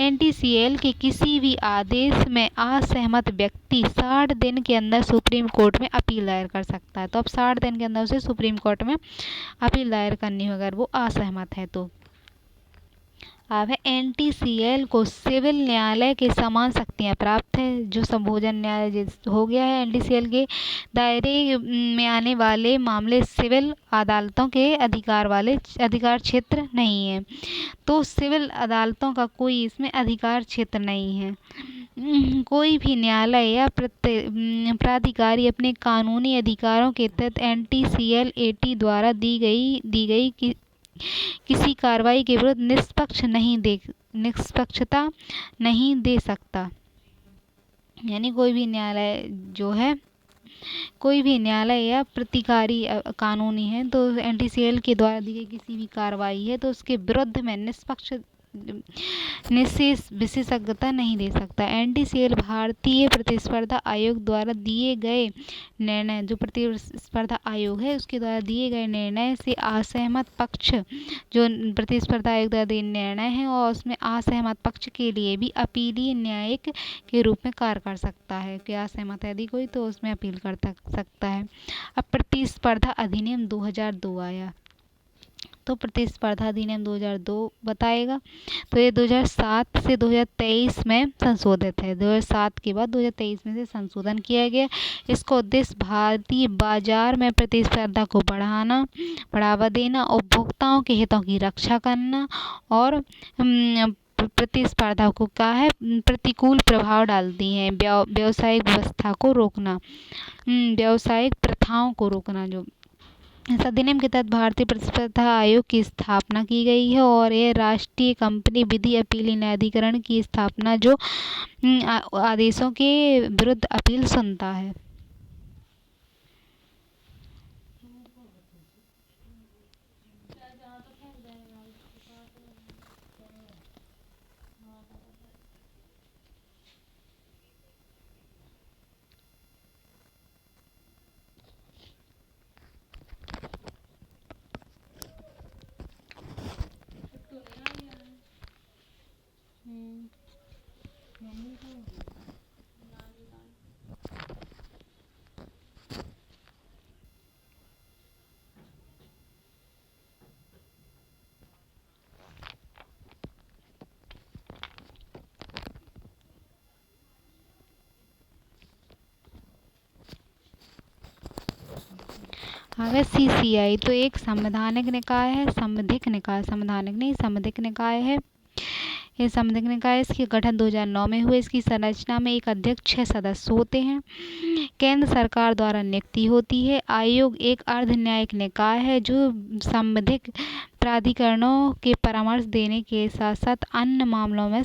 NTCL के किसी भी आदेश में असहमत व्यक्ति 60 दिन के अंदर सुप्रीम कोर्ट में अपील दायर कर सकता है। तो अब 60 दिन के अंदर उसे सुप्रीम कोर्ट में अपील दायर करनी होगी अगर वो असहमत है तो। अब है NTCL को सिविल न्यायालय के समान शक्तियाँ प्राप्त है। जो संभोजन न्यायालय हो गया है, NTCL के दायरे में आने वाले मामले सिविल अदालतों के अधिकार क्षेत्र नहीं है। तो सिविल अदालतों का कोई इसमें अधिकार क्षेत्र नहीं है। कोई भी न्यायालय या प्राधिकारी अपने कानूनी अधिकारों के तहत NTCL AT द्वारा दी गई किसी कार्रवाई के विरुद्ध निष्पक्षता नहीं दे सकता। यानी कोई भी न्यायालय या प्रतिकारी कानूनी है तो NTCL के द्वारा दी गई किसी भी कार्रवाई है तो उसके विरुद्ध में विशेषज्ञता नहीं दे सकता। NTCL भारतीय प्रतिस्पर्धा आयोग द्वारा दिए गए निर्णय, जो प्रतिस्पर्धा आयोग है उसके द्वारा दिए गए निर्णय से असहमत पक्ष, जो प्रतिस्पर्धा आयोग द्वारा दिए निर्णय है और उसमें असहमत पक्ष के लिए भी अपीलीय न्यायिक के रूप में कार्य कर सकता है। कि असहमत है यदि कोई तो उसमें अपील कर सकता है। अब प्रतिस्पर्धा अधिनियम 2002 आया तो प्रतिस्पर्धा अधिनियम 2002 बताएगा। तो ये 2007 से 2023 में संशोधित है। 2007 के बाद 2023 में से संशोधन किया गया। इसका उद्देश्य भारतीय बाजार में प्रतिस्पर्धा को बढ़ावा देना, उपभोक्ताओं के हितों की रक्षा करना और प्रतिस्पर्धा को प्रतिकूल प्रभाव डालती है, व्यावसायिक व्यवस्था को रोकना, व्यावसायिक प्रथाओं को रोकना। जो इस अधिनियम के तहत भारतीय प्रतिस्पर्धा आयोग की स्थापना की गई है और यह राष्ट्रीय कंपनी विधि अपीली न्यायाधिकरण की स्थापना जो आदेशों के विरुद्ध अपील सुनता है। अगर CCI तो एक संवैधानिक निकाय है, संवैधिक निकाय है। ये संवैधिक निकाय, इसके गठन 2009 में हुए। इसकी संरचना में एक अध्यक्ष 6 सदस्य होते हैं। केंद्र सरकार द्वारा नियुक्ति होती है। आयोग एक अर्ध न्यायिक निकाय है जो संबंधित प्राधिकरणों के परामर्श देने के साथ साथ अन्य मामलों में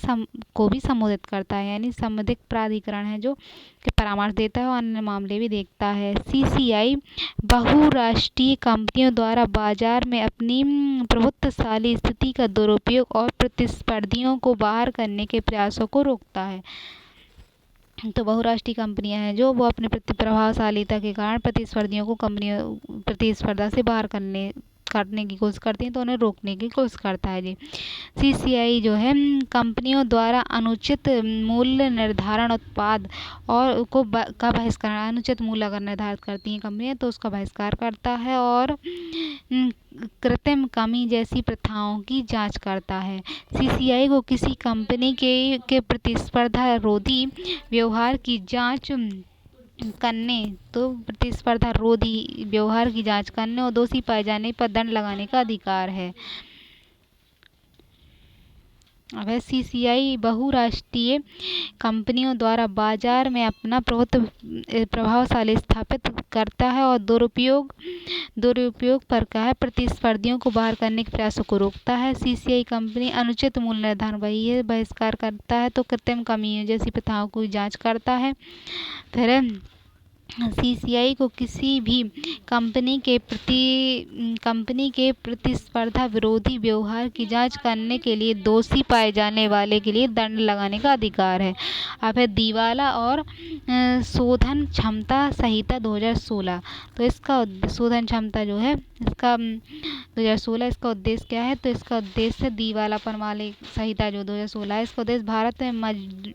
को भी संबोधित करता है। यानी संबंधित प्राधिकरण है जो के परामर्श देता है और अन्य मामले भी देखता है। CCI बहुराष्ट्रीय कंपनियों द्वारा बाजार में अपनी प्रभुत्वशाली स्थिति का दुरुपयोग और प्रतिस्पर्धियों को बाहर करने के प्रयासों को रोकता है। तो बहुराष्ट्रीय कंपनियां हैं जो वो अपने प्रभावशालीता के कारण प्रतिस्पर्धियों को प्रतिस्पर्धा से बाहर करने की कोशिश करती हैं तो उन्हें रोकने की कोशिश करता है जी। CCI जो है कंपनियों द्वारा अनुचित मूल्य निर्धारण उत्पाद और का बहिष्कार, अनुचित मूल्य अगर निर्धारित करती हैं कंपनियां तो उसका बहिष्कार करता है और कृत्रिम कमी जैसी प्रथाओं की जांच करता है। CCI को किसी कंपनी के प्रतिस्पर्धा रोधी व्यवहार की जांच करने प्रतिस्पर्धा रोधी व्यवहार की जांच करने और दोषी पाए जाने पर दंड लगाने का अधिकार है। अब है CCI बहुराष्ट्रीय कंपनियों द्वारा बाजार में अपना प्रभावशाली स्थापित करता है और दुरुपयोग पर प्रतिस्पर्धियों को बाहर करने के प्रयासों को रोकता है। CCI कंपनी अनुचित मूल्य निर्धारण बहिष्कार करता है तो कृत्रिम कमियों जैसी प्रथाओं की जांच करता है। फिर CCI को किसी भी कंपनी के प्रतिस्पर्धा विरोधी व्यवहार की जांच करने के लिए दोषी पाए जाने वाले के लिए दंड लगाने का अधिकार है। अब है दिवाला और शोधन क्षमता संहिता 2016। तो इसका शोधन क्षमता जो है इसका 2016 इसका उद्देश्य क्या है? तो इसका उद्देश्य दिवालापन वाली संहिता जो 2016 है, इसका उद्देश्य भारत में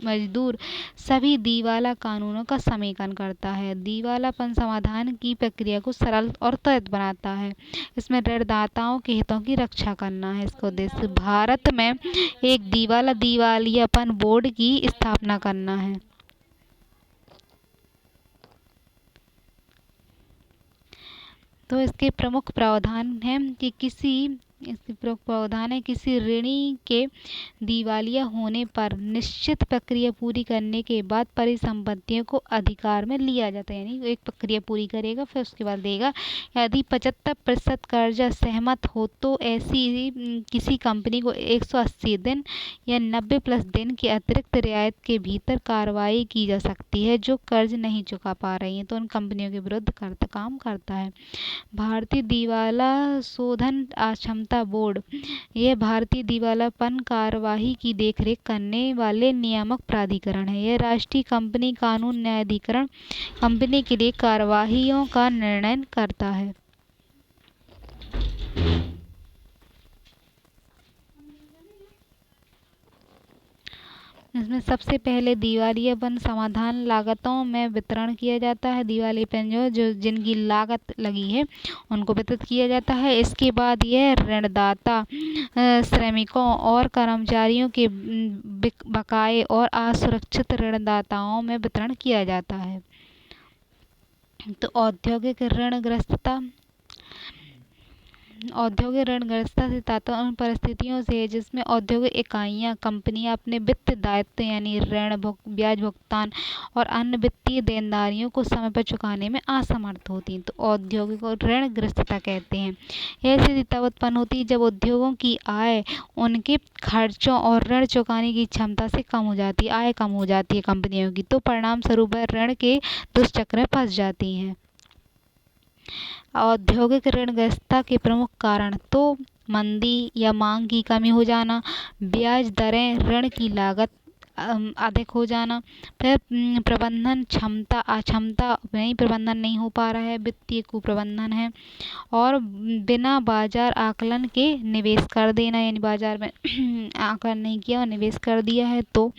मजदूर सभी दिवाला कानूनों का समेकन करता है। दिवालापन समाधान की प्रक्रिया को सरल और त्वरित बनाता है। इसमें ऋणदाताओं के हितों की रक्षा करना है इसका उद्देश्य। भारत में एक दिवालियापन बोर्ड की स्थापना करना है। तो इसके प्रमुख प्रावधान है कि किसी ऋणी के दिवालिया होने पर निश्चित प्रक्रिया पूरी करने के बाद परिसंपत्तियों को अधिकार में लिया जाता है। यानी एक प्रक्रिया पूरी करेगा फिर उसके बाद देगा। यदि 75% कर्जा सहमत हो तो ऐसी किसी कंपनी को 180 दिन या 90+ दिन की अतिरिक्त रियायत के भीतर कार्रवाई की जा सकती है जो कर्ज नहीं चुका पा रही है, तो उन कंपनियों के विरुद्ध काम करता है। भारतीय दिवाला शोधन अक्षमता बोर्ड यह भारतीय दिवालापन कार्यवाही की देखरेख करने वाले नियामक प्राधिकरण है। यह राष्ट्रीय कंपनी कानून न्यायाधिकरण कंपनी के लिए कार्यवाहियों का निर्णय करता है। इसमें सबसे पहले दिवालियापन समाधान लागतों में वितरण किया जाता है। दिवालियापन जो जिनकी लागत लगी है उनको वितरित किया जाता है। इसके बाद यह ऋणदाता श्रमिकों और कर्मचारियों के बकाये और असुरक्षित ऋणदाताओं में वितरण किया जाता है। तो औद्योगिक ऋणग्रस्तता से तात्पर्य उन परिस्थितियों से है जिसमें औद्योगिक इकाइयां कंपनियां अपने वित्त दायित्व यानी ऋण ब्याज भुगतान और अन्य वित्तीय देनदारियों को समय पर चुकाने में असमर्थ होती हैं। तो औद्योगिक और ऋणग्रस्तता कहते हैं। यह स्थिति तब उत्पन्न होती है जब उद्योगों की आय उनके खर्चों और ऋण चुकाने की क्षमता से कम हो जाती है। आय कम हो जाती है कंपनियों की, तो परिणाम स्वरूप वह ऋण के दुष्चक्र में फंस जाती हैं। औद्योगिक ऋणग्रस्तता के प्रमुख कारण तो मंदी या मांग की कमी हो जाना, ब्याज दरें, ऋण की लागत अधिक हो जाना, फिर प्रबंधन अक्षमता प्रबंधन नहीं हो पा रहा है, वित्तीय कुप्रबंधन है और बिना बाजार आकलन के निवेश कर देना, यानी बाजार में आकलन नहीं किया और निवेश कर दिया है। तो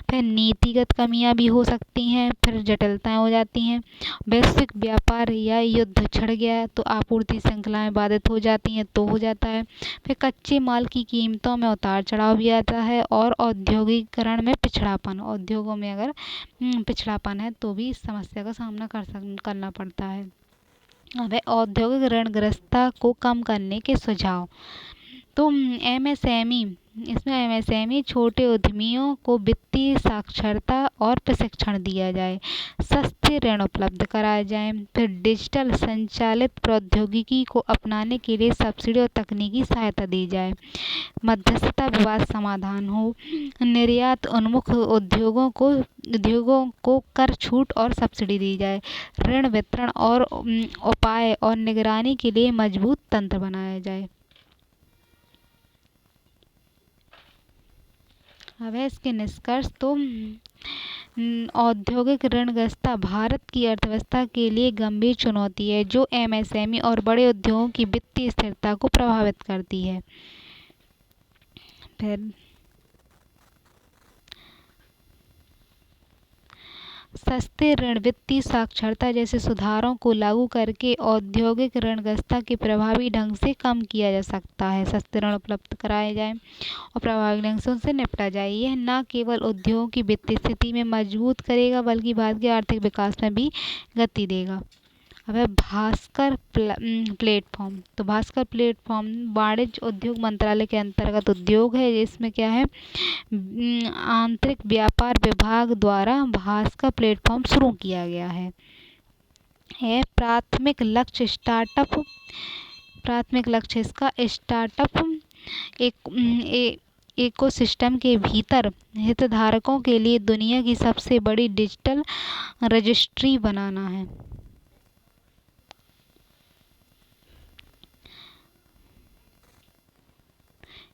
फिर नीतिगत कमियां भी हो सकती हैं, फिर जटिलताएं हो जाती हैं। वैश्विक व्यापार या युद्ध छिड़ गया तो आपूर्ति श्रृंखलाएं बाधित हो जाती हैं, तो हो जाता है। फिर कच्चे माल की कीमतों में उतार चढ़ाव भी आता है और औद्योगिकरण में पिछड़ापन, उद्योगों में अगर पिछड़ापन है तो भी इस समस्या का सामना करना पड़ता है। अब औद्योगिक ऋणग्रस्तता को कम करने के सुझाव। तो MSME छोटे उद्यमियों को वित्तीय साक्षरता और प्रशिक्षण दिया जाए, सस्ते ऋण उपलब्ध कराए जाएं, फिर डिजिटल संचालित प्रौद्योगिकी को अपनाने के लिए सब्सिडी और तकनीकी सहायता दी जाए, मध्यस्थता विवाद समाधान हो, निर्यात उन्मुख उद्योगों को कर छूट और सब्सिडी दी जाए, ऋण वितरण और उपाय और निगरानी के लिए मजबूत तंत्र बनाया जाए। अब है इसके निष्कर्ष। तो औद्योगिक ऋणग्रस्तता भारत की अर्थव्यवस्था के लिए गंभीर चुनौती है, जो एमएसएमई और बड़े उद्योगों की वित्तीय स्थिरता को प्रभावित करती है। फिर सस्ते ऋण, वित्तीय साक्षरता जैसे सुधारों को लागू करके औद्योगिक ऋणग्रस्तता के प्रभावी ढंग से कम किया जा सकता है। सस्ते ऋण उपलब्ध कराए जाएं और प्रभावी ढंग से उनसे निपटा जाए। यह न केवल उद्योगों की वित्तीय स्थिति में मजबूत करेगा, बल्कि भारत के आर्थिक विकास में भी गति देगा। अब है भास्कर प्लेटफॉर्म। तो भास्कर प्लेटफॉर्म वाणिज्य उद्योग मंत्रालय के अंतर्गत उद्योग है। इसमें क्या है, आंतरिक व्यापार विभाग द्वारा भास्कर प्लेटफॉर्म शुरू किया गया है। प्राथमिक लक्ष्य इसका स्टार्टअप इकोसिस्टम के भीतर हितधारकों के लिए दुनिया की सबसे बड़ी डिजिटल रजिस्ट्री बनाना है।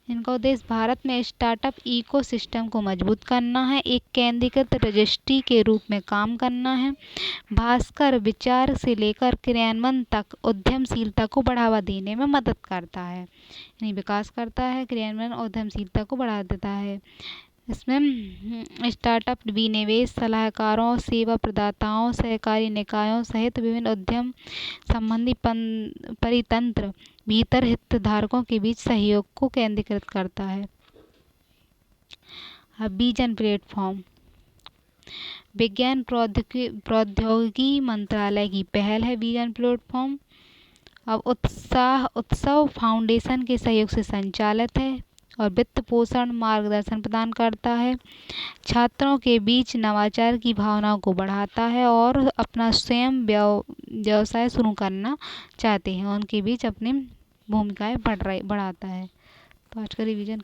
इनका उद्देश्य भारत में स्टार्टअप इकोसिस्टम को मजबूत करना है, एक केंद्रीकृत रजिस्ट्री के रूप में काम करना है। भास्कर विचार से लेकर क्रियान्वयन तक उद्यमशीलता को बढ़ावा देने में मदद करता है, यानी विकास करता है, क्रियान्वयन और उद्यमशीलता को बढ़ा देता है। इसमें स्टार्टअप विनिवेश सलाहकारों, सेवा प्रदाताओं, सहकारी निकायों सहित विभिन्न उद्यम संबंधी परितंत्र भीतर हितधारकों के बीच सहयोग को केंद्रीकृत करता है। विजन प्लेटफॉर्म विज्ञान प्रौद्योगिकी मंत्रालय की पहल है। विजन प्लेटफॉर्म अब उत्सव फाउंडेशन के सहयोग से संचालित है और वित्त पोषण मार्गदर्शन प्रदान करता है। छात्रों के बीच नवाचार की भावनाओं को बढ़ाता है और अपना स्वयं व्यवसाय शुरू करना चाहते हैं उनके बीच अपनी भूमिकाएं बढ़ाता है। तो आज का रिवीजन